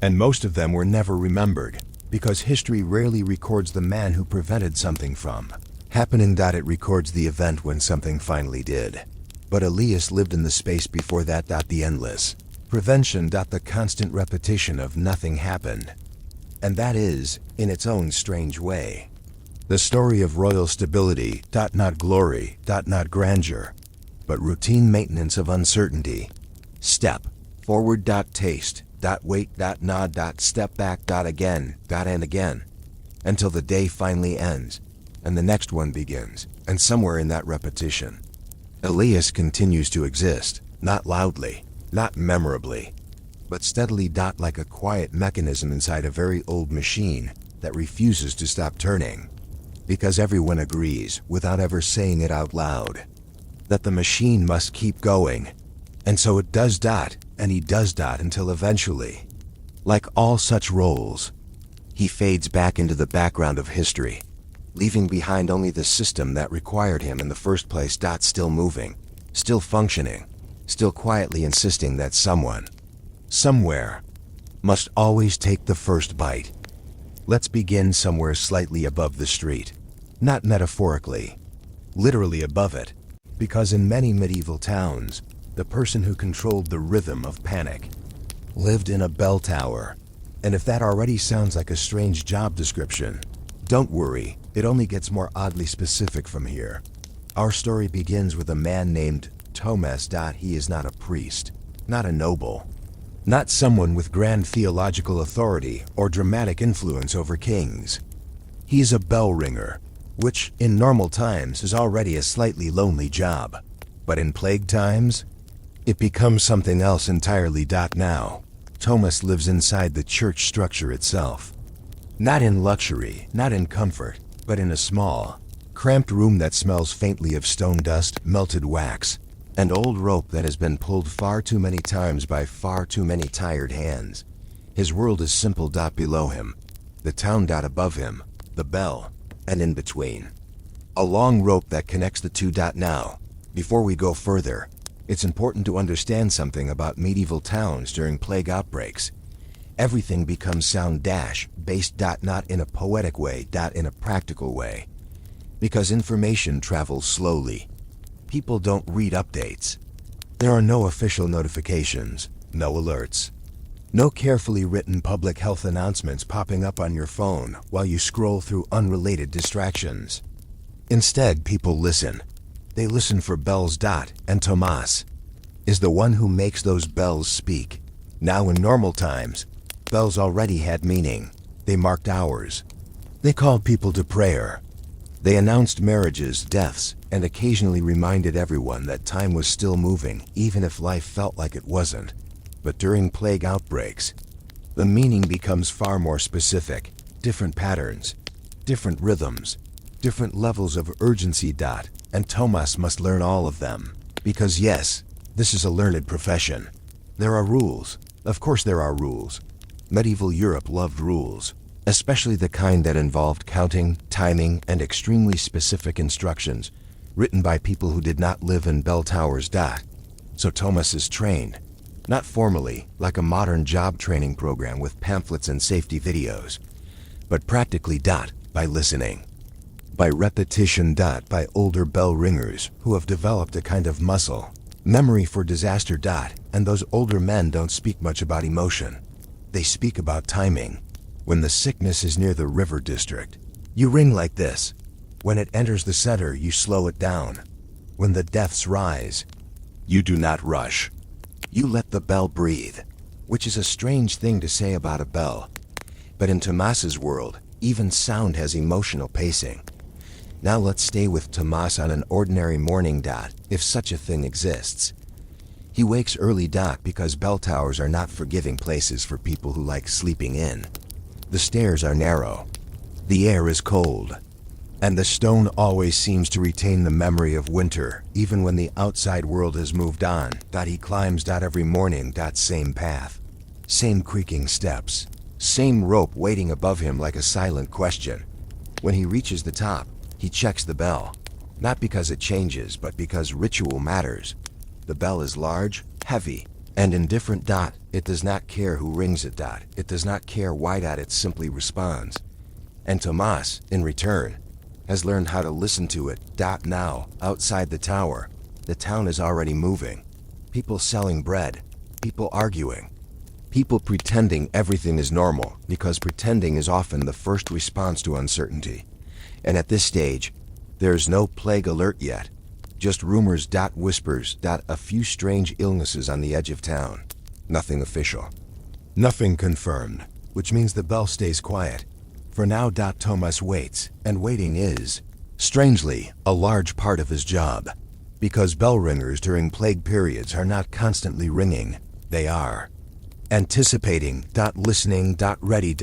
And most of them were never remembered, because history rarely records the man who prevented something from happening. It records the event when something finally did. But Elias lived in the space before that. The endless prevention. The constant repetition of nothing happened. And that is, in its own strange way, the story of royal stability. Not glory. Not grandeur, but routine maintenance of uncertainty. Step forward. Taste. Wait. Nod. Step back. Again. And again, until the day finally ends, and the next one begins. And somewhere in that repetition, Elias continues to exist, not loudly, not memorably, but steadily. Like a quiet mechanism inside a very old machine that refuses to stop turning, because everyone agrees, without ever saying it out loud, that the machine must keep going. And so it does. And he does. Until eventually, like all such roles, he fades back into the background of history, leaving behind only the system that required him in the first place. Still moving, still functioning, still quietly insisting that someone, somewhere, must always take the first bite. Let's begin somewhere slightly above the street. Not metaphorically, literally above it, because in many medieval towns, the person who controlled the rhythm of panic lived in a bell tower. And if that already sounds like a strange job description, don't worry, it only gets more oddly specific from here. Our story begins with a man named Thomas. He is not a priest, not a noble, not someone with grand theological authority or dramatic influence over kings. He is a bell ringer, which in normal times is already a slightly lonely job. But in plague times, it becomes something else entirely. Now, Thomas lives inside the church structure itself. Not in luxury, not in comfort, but in a small, cramped room that smells faintly of stone dust, melted wax, and old rope that has been pulled far too many times by far too many tired hands. His world is simple. Below him, the town. Above him, the bell, and in between, a long rope that connects the two. Now, before we go further, it's important to understand something about medieval towns during plague outbreaks. Everything becomes sound-based. Not in a poetic way. In a practical way. Because information travels slowly. People don't read updates. There are no official notifications, no alerts, no carefully written public health announcements popping up on your phone while you scroll through unrelated distractions. Instead, people listen. They listen for bells. And Thomas is the one who makes those bells speak. Now, in normal times, bells already had meaning. They marked hours. They called people to prayer. They announced marriages, deaths, and occasionally reminded everyone that time was still moving, even if life felt like it wasn't. But during plague outbreaks, the meaning becomes far more specific. Different patterns, different rhythms, different levels of urgency. And Thomas must learn all of them. Because yes, this is a learned profession. There are rules. Of course there are rules. Medieval Europe loved rules, especially the kind that involved counting, timing, and extremely specific instructions, written by people who did not live in bell towers. So Thomas is trained. Not formally, like a modern job training program with pamphlets and safety videos, but practically by listening. By repetition by older bell ringers who have developed a kind of muscle memory for disaster and those older men don't speak much about emotion. They speak about timing. When the sickness is near the river district, you ring like this. When it enters the center, you slow it down. When the deaths rise, you do not rush. You let the bell breathe, which is a strange thing to say about a bell. But in Tomas's world, even sound has emotional pacing. Now let's stay with Tomas on an ordinary morning if such a thing exists. He wakes early because bell towers are not forgiving places for people who like sleeping in. The stairs are narrow. The air is cold. And the stone always seems to retain the memory of winter, even when the outside world has moved on. He climbs every morning same path. Same creaking steps. Same rope waiting above him like a silent question. When he reaches the top, he checks the bell. Not because it changes, but because ritual matters. The bell is large, heavy, and indifferent. It does not care who rings it. It does not care why. It simply responds. And Tomas, in return, has learned how to listen to it. Now, outside the tower, the town is already moving. People selling bread, people arguing, people pretending everything is normal, because pretending is often the first response to uncertainty. And at this stage, there's no plague alert yet. Just rumors. Whispers. A few strange illnesses on the edge of town. Nothing official. Nothing confirmed, which means the bell stays quiet. For now. Tomas waits, and waiting is, strangely, a large part of his job. Because bell ringers during plague periods are not constantly ringing, they are anticipating. Listening. Ready.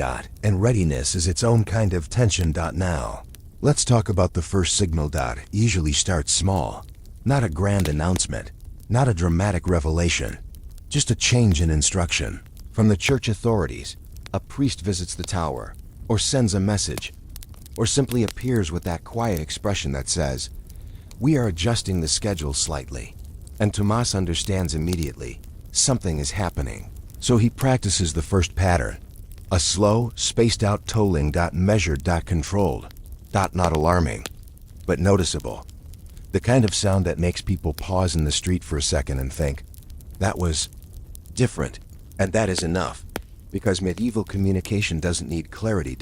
And readiness is its own kind of tension. Now, let's talk about the first signal. Usually starts small. Not a grand announcement. Not a dramatic revelation. Just a change in instruction. From the church authorities, a priest visits the tower, or sends a message, or simply appears with that quiet expression that says, "We are adjusting the schedule slightly." And Tomas understands immediately, something is happening. So he practices the first pattern. A slow, spaced-out tolling. Measured. Controlled. Not alarming, but noticeable. The kind of sound that makes people pause in the street for a second and think, that was different. And that is enough. Because medieval communication doesn't need clarity.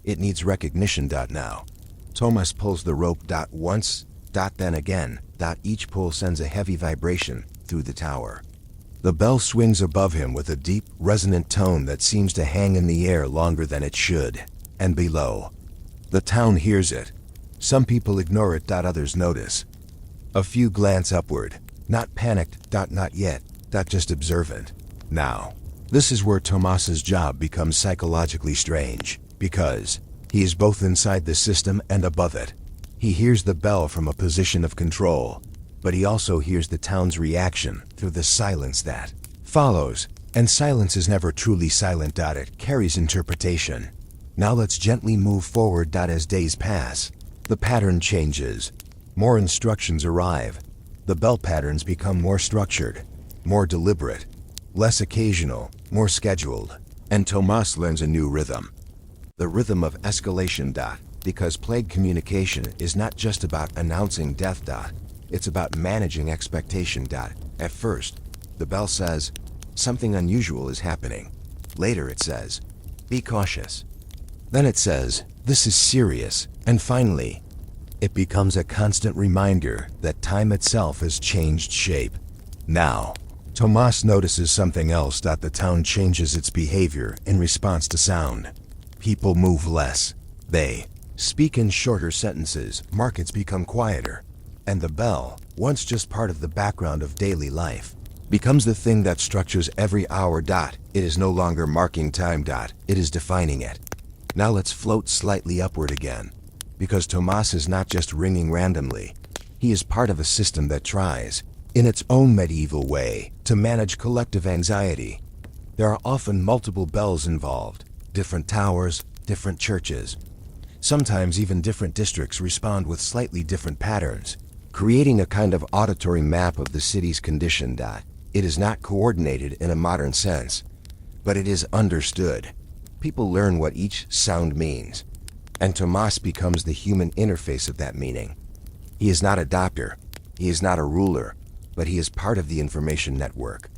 It needs recognition. Now, Tomas pulls the rope. Once. Then again. Each pull sends a heavy vibration through the tower. The bell swings above him with a deep, resonant tone that seems to hang in the air longer than it should. And below, the town hears it. Some people ignore it. Others notice. A few glance upward. Not panicked. Not yet. Just observant. Now, this is where Tomas's job becomes psychologically strange, because he is both inside the system and above it. He hears the bell from a position of control, but he also hears the town's reaction through the silence that follows. And silence is never truly silent. It carries interpretation. Now let's gently move forward. As days pass, the pattern changes. More instructions arrive. The bell patterns become more structured, more deliberate, less occasional, more scheduled. And Tomas learns a new rhythm. The rhythm of escalation. Because plague communication is not just about announcing death. It's about managing expectation. At first, the bell says, something unusual is happening. Later it says, be cautious. Then it says, this is serious. And finally, it becomes a constant reminder that time itself has changed shape. Now, Tomas notices something else. The town changes its behavior in response to sound. People move less. They speak in shorter sentences. Markets become quieter. And the bell, once just part of the background of daily life, becomes the thing that structures every hour. It is no longer marking time. It is defining it. Now let's float slightly upward again. Because Tomas is not just ringing randomly. He is part of a system that tries, in its own medieval way, to manage collective anxiety. There are often multiple bells involved. Different towers, different churches. Sometimes even different districts respond with slightly different patterns, creating a kind of auditory map of the city's condition. It is not coordinated in a modern sense, but it is understood. People learn what each sound means, and Tomas becomes the human interface of that meaning. He is not a doctor, he is not a ruler, but he is part of the information network.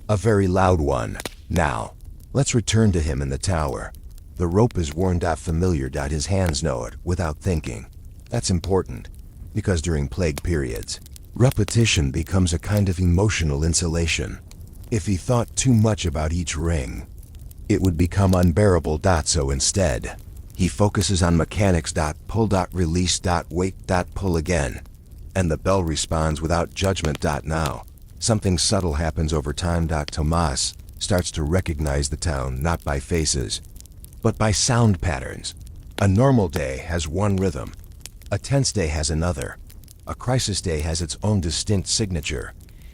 A very loud one. Now, let's return to him in the tower. The rope is worn. Familiar. His hands know it without thinking. That's important, because during plague periods, repetition becomes a kind of emotional insulation. If he thought too much about each ring, it would become unbearable. So instead, he focuses on mechanics. Pull. Release. Wait. Pull again. And the bell responds without judgment. Now, something subtle happens over time. Tomas starts to recognize the town not by faces, but by sound patterns. A normal day has one rhythm. A tense day has another. A crisis day has its own distinct signature.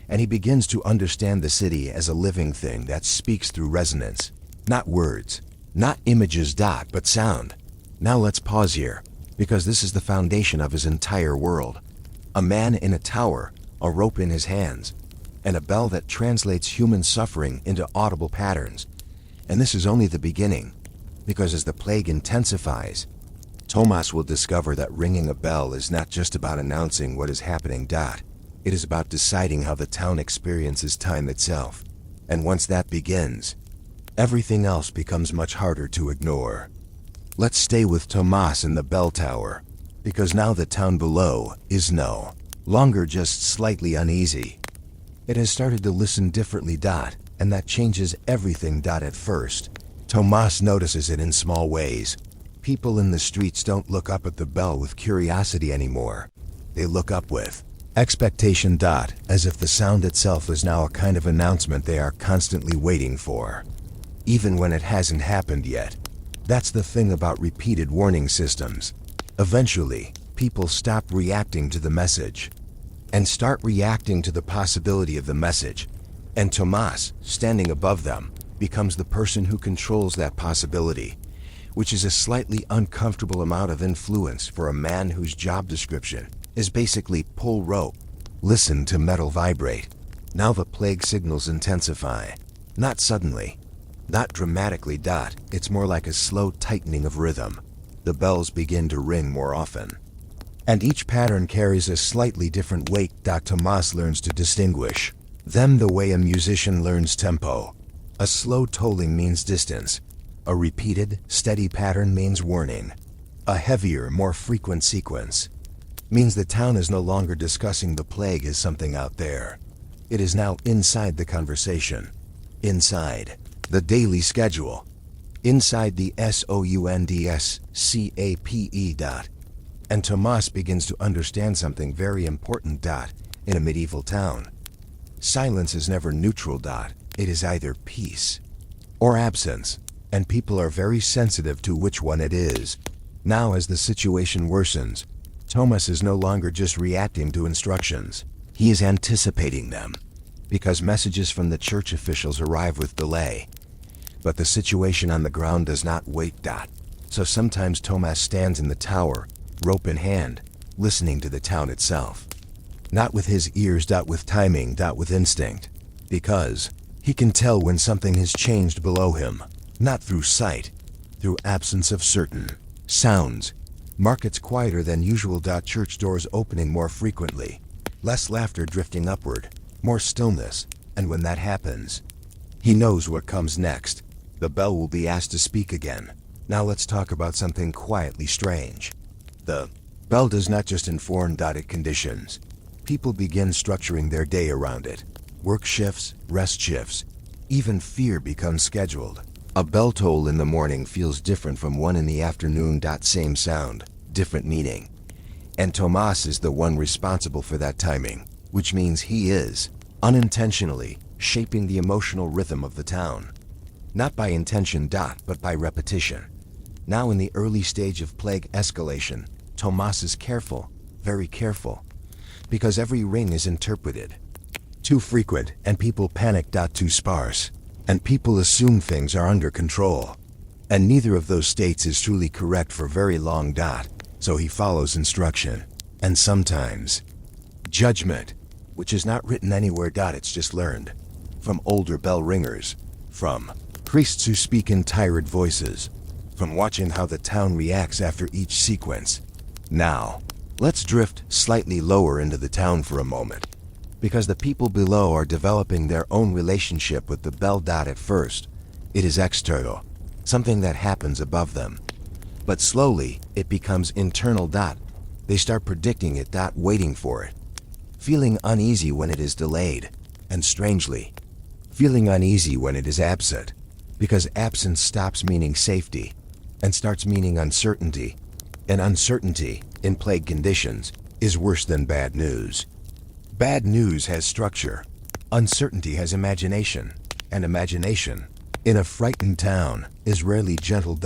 And he begins to understand the city as a living thing that speaks through resonance. Not words, not images. But sound. Now let's pause here, because this is the foundation of his entire world. A man in a tower, a rope in his hands, and a bell that translates human suffering into audible patterns. And this is only the beginning, because as the plague intensifies, Tomas will discover that ringing a bell is not just about announcing what is happening. It is about deciding how the town experiences time itself. And once that begins, everything else becomes much harder to ignore. Let's stay with Tomas in the bell tower, because now the town below is no longer just slightly uneasy. It has started to listen differently. And that changes everything. At first, Tomas notices it in small ways. People in the streets don't look up at the bell with curiosity anymore. They look up with expectation. As if the sound itself is now a kind of announcement they are constantly waiting for, even when it hasn't happened yet. That's the thing about repeated warning systems. Eventually, people stop reacting to the message and start reacting to the possibility of the message. And Tomas, standing above them, becomes the person who controls that possibility, which is a slightly uncomfortable amount of influence for a man whose job description is basically pull rope, listen to metal vibrate. Now the plague signals intensify. Not suddenly, not dramatically. It's more like a slow tightening of rhythm. The bells begin to ring more often, and each pattern carries a slightly different weight. Tomas learns to distinguish them the way a musician learns tempo. A slow tolling means distance. A repeated, steady pattern means warning. A heavier, more frequent sequence means the town is no longer discussing the plague as something out there. It is now inside the conversation, inside the daily schedule, inside the soundscape. And Tomas begins to understand something very important. In a medieval town, silence is never neutral. It is either peace or absence, and people are very sensitive to which one it is. Now, as the situation worsens, Tomas is no longer just reacting to instructions. He is anticipating them, because messages from the church officials arrive with delay. But the situation on the ground does not wait. So sometimes Tomas stands in the tower, rope in hand, listening to the town itself. Not with his ears. With timing. With instinct. Because he can tell when something has changed below him. Not through sight, through absence of certain sounds. Markets quieter than usual. Church doors opening more frequently. Less laughter drifting upward. More stillness. And when that happens, he knows what comes next. The bell will be asked to speak again. Now let's talk about something quietly strange. The bell does not just inform. It conditions. People begin structuring their day around it. Work shifts, rest shifts. Even fear becomes scheduled. A bell toll in the morning feels different from one in the afternoon. Same sound, different meaning. And Tomas is the one responsible for that timing, which means he is, unintentionally, shaping the emotional rhythm of the town. Not by intention. But by repetition. Now in the early stage of plague escalation, Tomas is careful, very careful, because every ring is interpreted. Too frequent, and people panic. Too sparse, and people assume things are under control. And neither of those states is truly correct for very long. So he follows instruction, and sometimes judgment. which is not written anywhere. It's just learned from older bell ringers, from priests who speak in tired voices, from watching how the town reacts after each sequence. Now, let's drift slightly lower into the town for a moment, because the people below are developing their own relationship with the bell. At first, it is external, something that happens above them. But slowly, it becomes internal. They start predicting it. Waiting for it. Feeling uneasy when it is delayed, and strangely, feeling uneasy when it is absent, because absence stops meaning safety and starts meaning uncertainty, and uncertainty, in plague conditions, is worse than bad news. Bad news has structure, uncertainty has imagination, and imagination, in a frightened town, is rarely gentle.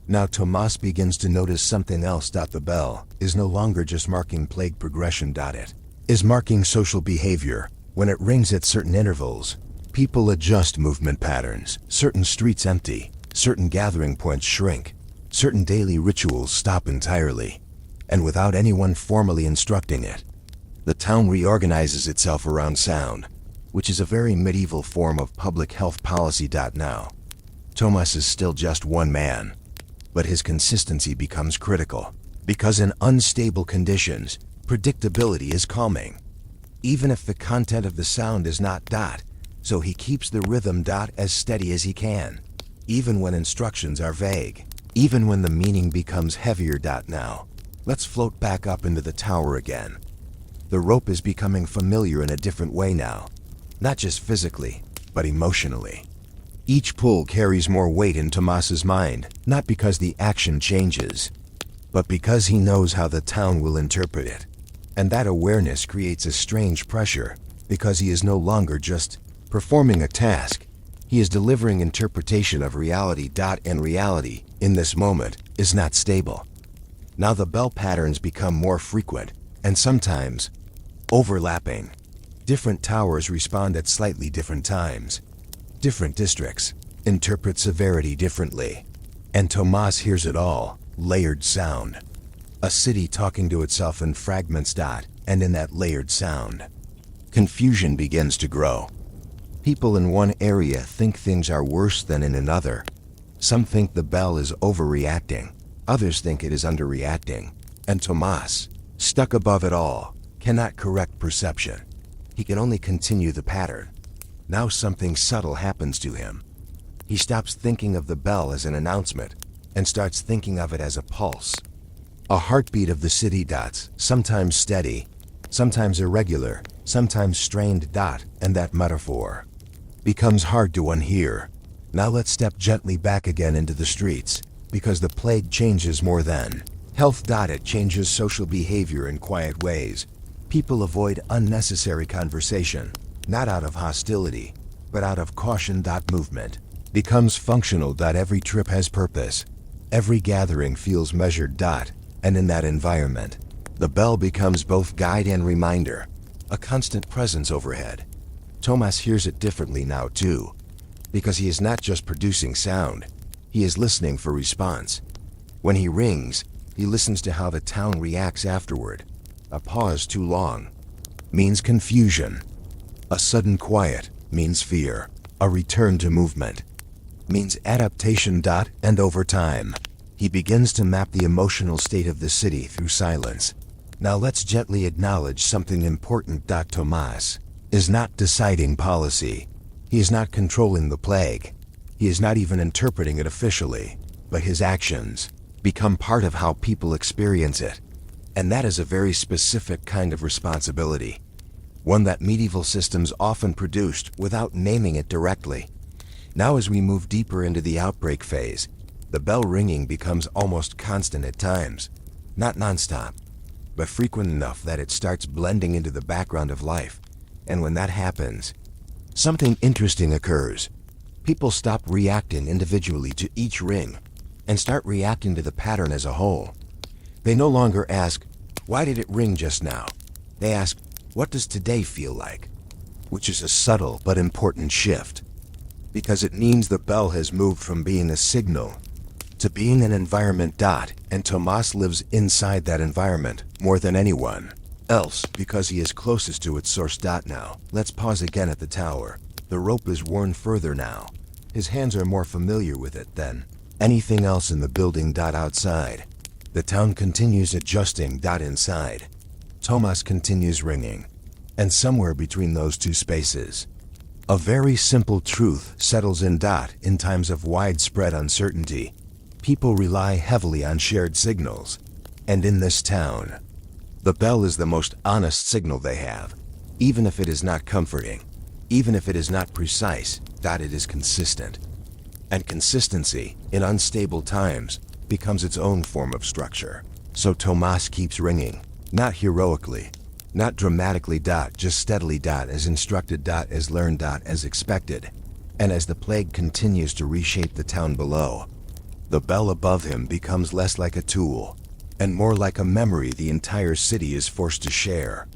Now Tomas begins to notice something else. The bell is no longer just marking plague progression. It is marking social behavior. When it rings at certain intervals, people adjust movement patterns. Certain streets empty, certain gathering points shrink, certain daily rituals stop entirely, and without anyone formally instructing it. The town reorganizes itself around sound, which is a very medieval form of public health policy. Now, Tomas is still just one man, but his consistency becomes critical, because in unstable conditions, predictability is calming, even if the content of the sound is not. So he keeps the rhythm. As steady as he can, even when instructions are vague, even when the meaning becomes heavier. Now, let's float back up into the tower again. The rope is becoming familiar in a different way now, not just physically, but emotionally. Each pull carries more weight in Tomas's mind, not because the action changes, but because he knows how the town will interpret it. And that awareness creates a strange pressure, because he is no longer just performing a task, he is delivering interpretation of reality. And reality, in this moment, is not stable. Now the bell patterns become more frequent, and sometimes overlapping. Different towers respond at slightly different times. Different districts interpret severity differently. And Tomas hears it all, layered sound. A city talking to itself in fragments. And in that layered sound, confusion begins to grow. People in one area think things are worse than in another. Some think the bell is overreacting. Others think it is underreacting. And Tomas, stuck above it all, cannot correct perception. He can only continue the pattern. Now something subtle happens to him. He stops thinking of the bell as an announcement and starts thinking of it as a pulse. A heartbeat of the city. Sometimes steady, sometimes irregular, sometimes strained. And that metaphor becomes hard to unhear. Now let's step gently back again into the streets, because the plague changes more than health. It changes social behavior in quiet ways. People avoid unnecessary conversation, not out of hostility, but out of caution. Movement becomes functional. Every trip has purpose. Every gathering feels measured. And in that environment, the bell becomes both guide and reminder, a constant presence overhead. Tomas hears it differently now too, because he is not just producing sound, he is listening for response. When he rings, he listens to how the town reacts afterward. A pause too long means confusion. A sudden quiet means fear. A return to movement means adaptation. And over time, he begins to map the emotional state of the city through silence. Now let's gently acknowledge something important. Tomas is not deciding policy. He is not controlling the plague. He is not even interpreting it officially. But his actions become part of how people experience it. And that is a very specific kind of responsibility. One that medieval systems often produced without naming it directly. Now as we move deeper into the outbreak phase, the bell ringing becomes almost constant at times. Not nonstop, but frequent enough that it starts blending into the background of life. And when that happens, something interesting occurs. People stop reacting individually to each ring and start reacting to the pattern as a whole. They no longer ask, why did it ring just now? They ask, what does today feel like? Which is a subtle but important shift, because it means the bell has moved from being a signal to being an environment. And Tomas lives inside that environment more than anyone. else because he is closest to its source. Now, let's pause again at the tower. The rope is worn further now. His hands are more familiar with it than anything else in the building. Outside, the town continues adjusting. Inside, Tomas continues ringing. And somewhere between those two spaces, a very simple truth settles in. In times of widespread uncertainty, people rely heavily on shared signals. And in this town, the bell is the most honest signal they have. Even if it is not comforting, even if it is not precise, it is consistent. And consistency, in unstable times, becomes its own form of structure. So Tomas keeps ringing, not heroically, not dramatically, just steadily, as instructed, as learned, as expected. And as the plague continues to reshape the town below, the bell above him becomes less like a tool, and more like a memory the entire city is forced to share,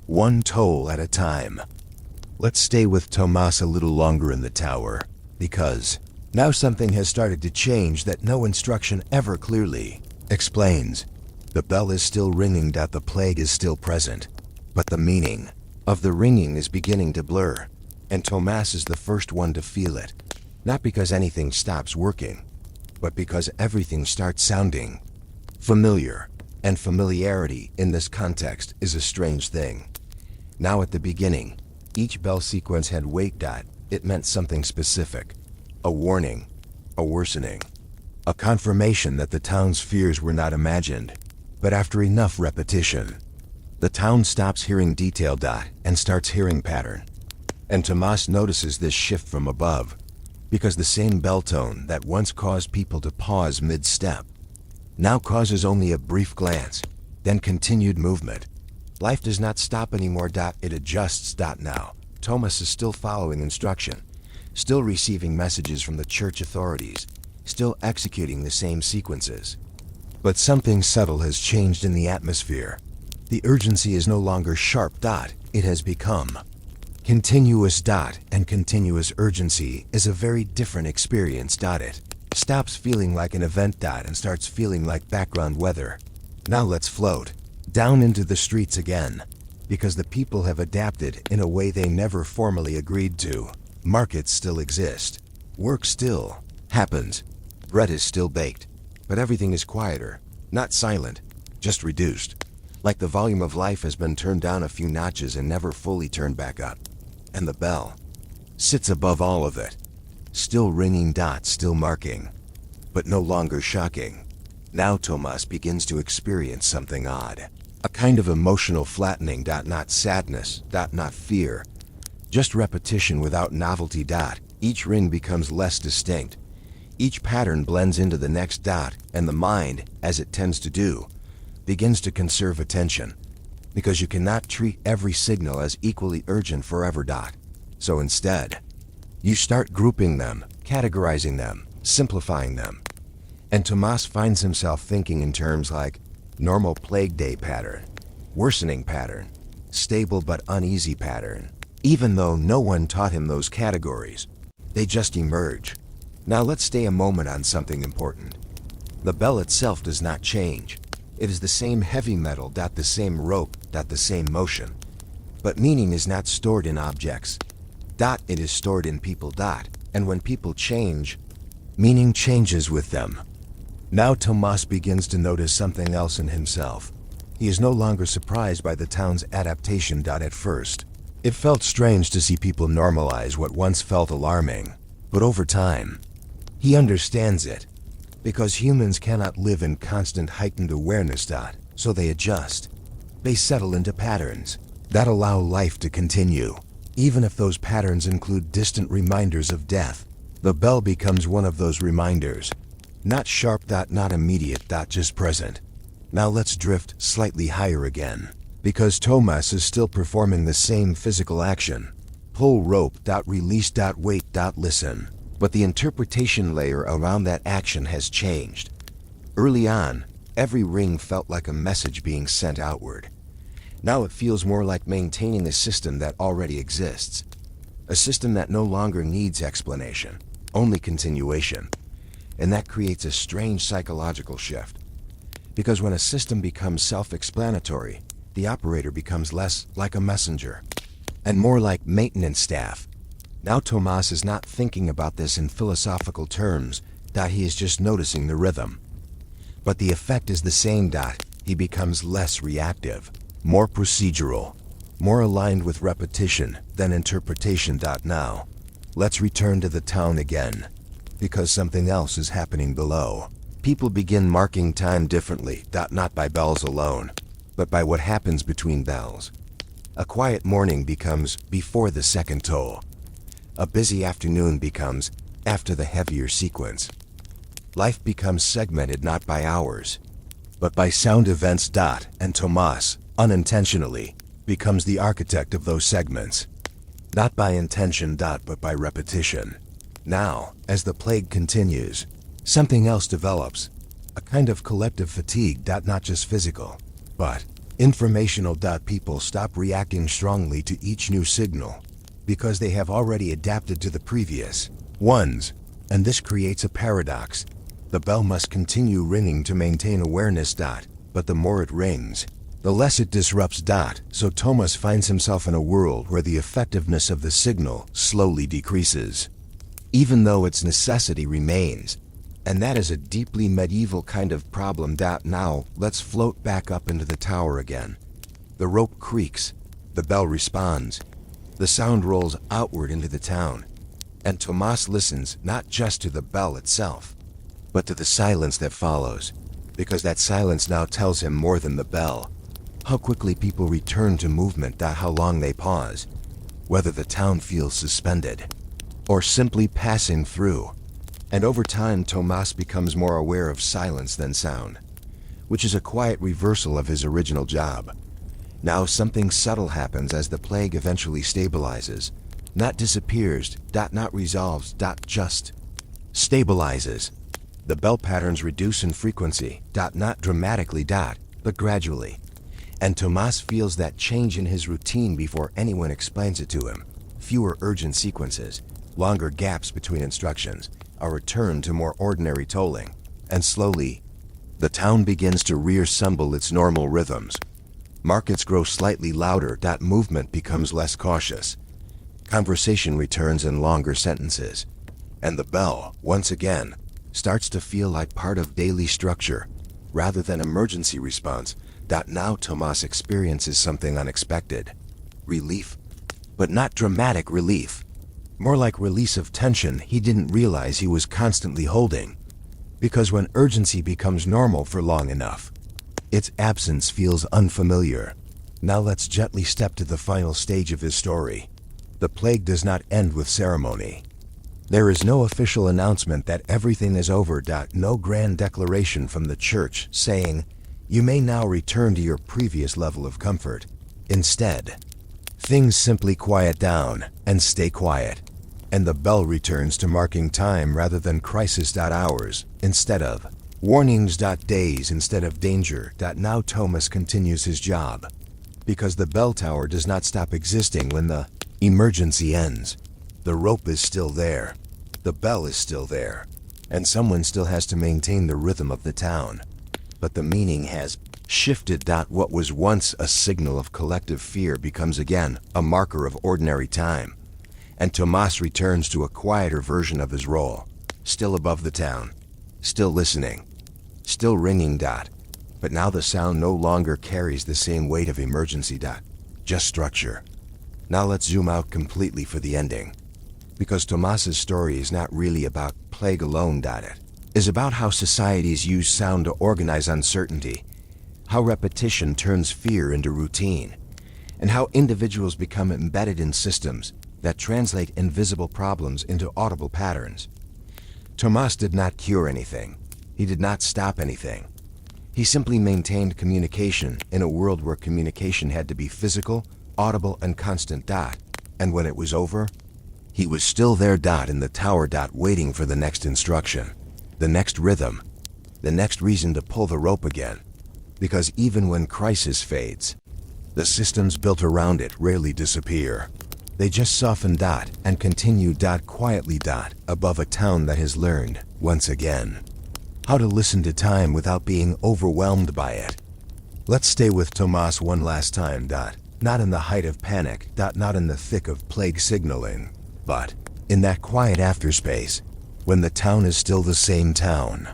one toll at a time. Let's stay with Tomas a little longer in the tower, because now something has started to change that no instruction ever clearly explains. The bell is still ringing, the plague is still present, but the meaning of the ringing is beginning to blur, and Tomas is the first one to feel it, not because anything stops working, but because everything starts sounding familiar, and familiarity in this context is a strange thing. Now at the beginning, each bell sequence had weight. It meant something specific, a warning, a worsening, a confirmation that the town's fears were not imagined. But after enough repetition, the town stops hearing detail. And starts hearing pattern. And Tomas notices this shift from above, because the same bell tone that once caused people to pause mid-step now causes only a brief glance, then continued movement. Life does not stop anymore. It adjusts. Now, Tomas is still following instruction, still receiving messages from the church authorities, still executing the same sequences. But something subtle has changed in the atmosphere. The urgency is no longer sharp. It has become continuous. And continuous urgency is a very different experience. It stops feeling like an event. And starts feeling like background weather. Now let's float down into the streets again, because the people have adapted in a way they never formally agreed to. Markets still exist. Work still happens. Bread is still baked. But everything is quieter, not silent, just reduced. Like the volume of life has been turned down a few notches and never fully turned back up. And the bell sits above all of it, still ringing. Still marking, but no longer shocking. Now Tomas begins to experience something odd. A kind of emotional flattening. Not sadness. Not fear. Just repetition without novelty. Each ring becomes less distinct. Each pattern blends into the next. And the mind, as it tends to do, begins to conserve attention, because you cannot treat every signal as equally urgent forever. So instead, you start grouping them, categorizing them, simplifying them. And Tomas finds himself thinking in terms like normal plague day pattern, worsening pattern, stable but uneasy pattern. Even though no one taught him those categories, they just emerge. Now let's stay a moment on something important. The bell itself does not change. It is the same heavy metal. The same rope. The same motion. But meaning is not stored in objects. It is stored in people. And when people change, meaning changes with them. Now Tomas begins to notice something else in himself. He is no longer surprised by the town's adaptation. At first, it felt strange to see people normalize what once felt alarming. But over time, he understands it, because humans cannot live in constant heightened awareness. So they adjust. They settle into patterns that allow life to continue, even if those patterns include distant reminders of death. The bell becomes one of those reminders. Not sharp. Not immediate. Just present. Now let's drift slightly higher again, because Tomas is still performing the same physical action. Pull rope. Release. Wait. Listen. But the interpretation layer around that action has changed. Early on, every ring felt like a message being sent outward. Now it feels more like maintaining a system that already exists. A system that no longer needs explanation, only continuation. And that creates a strange psychological shift. Because when a system becomes self-explanatory, the operator becomes less like a messenger and more like maintenance staff. Now Tomas is not thinking about this in philosophical terms, he is just noticing the rhythm. But the effect is the same. He becomes less reactive, more procedural, more aligned with repetition than interpretation. Now, let's return to the town again, because something else is happening below. People begin marking time differently, not by bells alone, but by what happens between bells. A quiet morning becomes before the second toll. A busy afternoon becomes after the heavier sequence. Life becomes segmented not by hours, but by sound events. And Tomas, unintentionally, becomes the architect of those segments. Not by intention, but by repetition. Now, as the plague continues, something else develops. A kind of collective fatigue, not just physical, but informational. People stop reacting strongly to each new signal because they have already adapted to the previous ones, and this creates a paradox. The bell must continue ringing to maintain awareness. But the more it rings, the less it disrupts. So Tomas finds himself in a world where the effectiveness of the signal slowly decreases, even though its necessity remains. And that is a deeply medieval kind of problem. Now, let's float back up into the tower again. The rope creaks, the bell responds, the sound rolls outward into the town, and Tomas listens not just to the bell itself, but to the silence that follows, because that silence now tells him more than the bell. How quickly people return to movement. How long they pause, whether the town feels suspended or simply passing through. And over time, Tomas becomes more aware of silence than sound, which is a quiet reversal of his original job. Now something subtle happens as the plague eventually stabilizes. Not disappears, not resolves, just stabilizes. The bell patterns reduce in frequency, not dramatically, but gradually. And Tomas feels that change in his routine before anyone explains it to him. Fewer urgent sequences, longer gaps between instructions, a return to more ordinary tolling. And slowly, the town begins to reassemble its normal rhythms. Markets grow slightly louder, movement becomes less cautious. Conversation returns in longer sentences. And the bell, once again, starts to feel like part of daily structure, rather than emergency response. Now Tomas experiences something unexpected. Relief. But not dramatic relief. More like release of tension he didn't realize he was constantly holding. Because when urgency becomes normal for long enough, its absence feels unfamiliar. Now let's gently step to the final stage of his story. The plague does not end with ceremony. There is no official announcement that everything is over. No grand declaration from the church saying, "You may now return to your previous level of comfort." Instead, things simply quiet down and stay quiet. And the bell returns to marking time rather than crisis. Hours instead of warnings. Days instead of danger. Now Tomas continues his job. Because the bell tower does not stop existing when the emergency ends. The rope is still there. The bell is still there. And someone still has to maintain the rhythm of the town. But the meaning has shifted. What was once a signal of collective fear becomes again a marker of ordinary time. And Tomas returns to a quieter version of his role. Still above the town. Still listening. Still ringing. But now the sound no longer carries the same weight of emergency. Just structure. Now let's zoom out completely for the ending. Because Tomas's story is not really about plague alone. It is about how societies use sound to organize uncertainty, how repetition turns fear into routine, and how individuals become embedded in systems that translate invisible problems into audible patterns. Tomas did not cure anything. He did not stop anything. He simply maintained communication in a world where communication had to be physical, audible, and constant. And when it was over, he was still there. In the tower. Waiting for the next instruction, the next rhythm, the next reason to pull the rope again. Because even when crisis fades, the systems built around it rarely disappear. They just soften. And continue. Quietly. Above a town that has learned, once again, how to listen to time without being overwhelmed by it. Let's stay with Tomas one last time. Not in the height of panic. Not in the thick of plague signaling. But in that quiet afterspace, when the town is still the same town,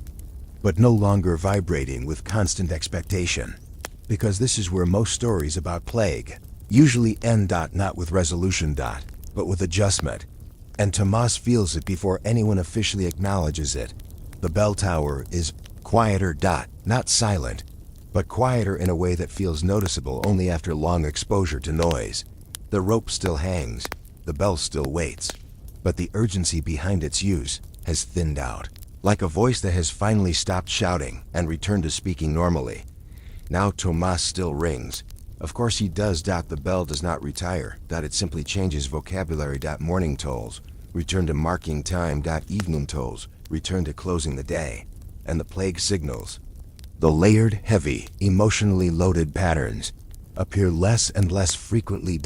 but no longer vibrating with constant expectation. Because this is where most stories about plague usually end. Not with resolution. But with adjustment. And Tomas feels it before anyone officially acknowledges it. The bell tower is quieter. Not silent, but quieter in a way that feels noticeable only after long exposure to noise. The rope still hangs, the bell still waits, but the urgency behind its use has thinned out, like a voice that has finally stopped shouting and returned to speaking normally. Now Tomas still rings. Of course he does. The bell does not retire. It simply changes vocabulary. Morning tolls return to marking time. Evening tolls return to closing the day. And the plague signals, the layered, heavy, emotionally loaded patterns, appear less and less frequently.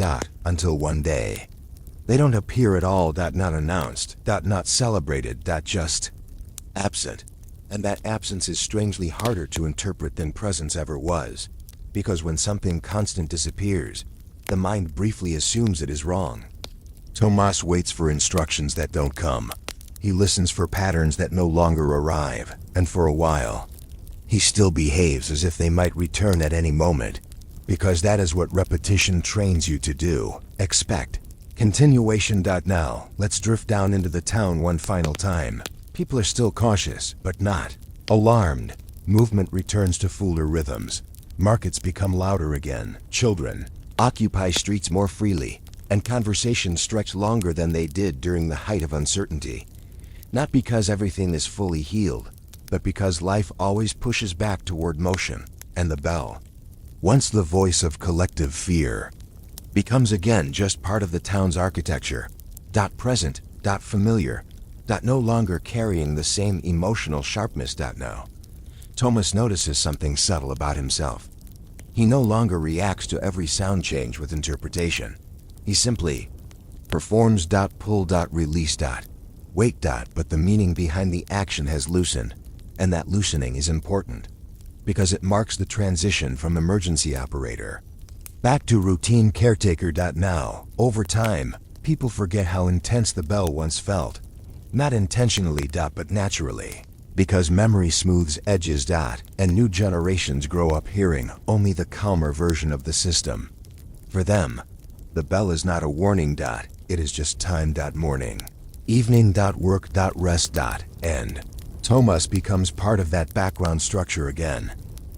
Until one day, they don't appear at all. Not announced. Not celebrated. Just absent. And that absence is strangely harder to interpret than presence ever was. Because when something constant disappears, the mind briefly assumes it is wrong. Tomas waits for instructions that don't come. He listens for patterns that no longer arrive, and for a while, he still behaves as if they might return at any moment. Because that is what repetition trains you to do. Expect continuation. Now, let's drift down into the town one final time. People are still cautious, but not alarmed. Movement returns to fuller rhythms. Markets become louder again. Children occupy streets more freely, and conversations stretch longer than they did during the height of uncertainty. Not because everything is fully healed, but because life always pushes back toward motion. And the bell, once the voice of collective fear, becomes again just part of the town's architecture. Present. Familiar. No longer carrying the same emotional sharpness. Now, Tomas notices something subtle about himself. He no longer reacts to every sound change with interpretation. He simply performs. Pull. Release. Wait. But the meaning behind the action has loosened, and that loosening is important, because it marks the transition from emergency operator back to routine caretaker. Now, over time, people forget how intense the bell once felt. Not intentionally. But naturally. Because memory smooths edges. And new generations grow up hearing only the calmer version of the system. For them, the bell is not a warning. It is just time. Morning. Evening. Work. Rest. End. Tomas becomes part of that background structure again.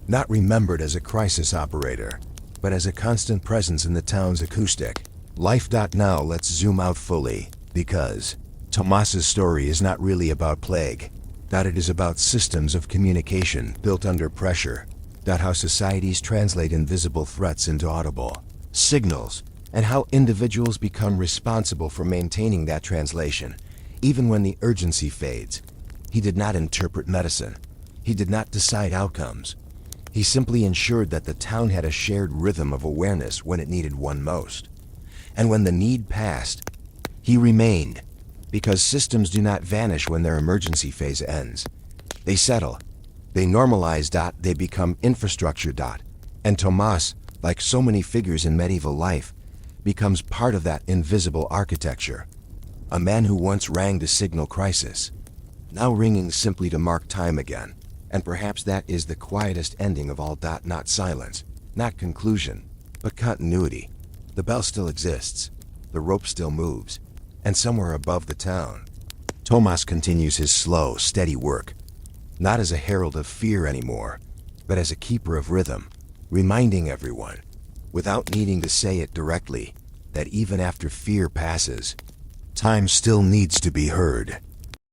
Not remembered as a crisis operator, but as a constant presence in the town's acoustic life. Now let's zoom out fully, because Tomas's story is not really about plague. It is about systems of communication built under pressure. How societies translate invisible threats into audible signals, and how individuals become responsible for maintaining that translation, even when the urgency fades. He did not interpret medicine. He did not decide outcomes. He simply ensured that the town had a shared rhythm of awareness when it needed one most. And when the need passed, he remained. Because systems do not vanish when their emergency phase ends. They settle. They normalize. They become infrastructure. And Tomas, like so many figures in medieval life, becomes part of that invisible architecture. A man who once rang to signal crisis, now ringing simply to mark time again. And perhaps that is the quietest ending of all. Not silence, not conclusion, but continuity. The bell still exists. The rope still moves. And somewhere above the town, Tomas continues his slow, steady work, not as a herald of fear anymore, but as a keeper of rhythm, reminding everyone, without needing to say it directly, that even after fear passes, time still needs to be heard.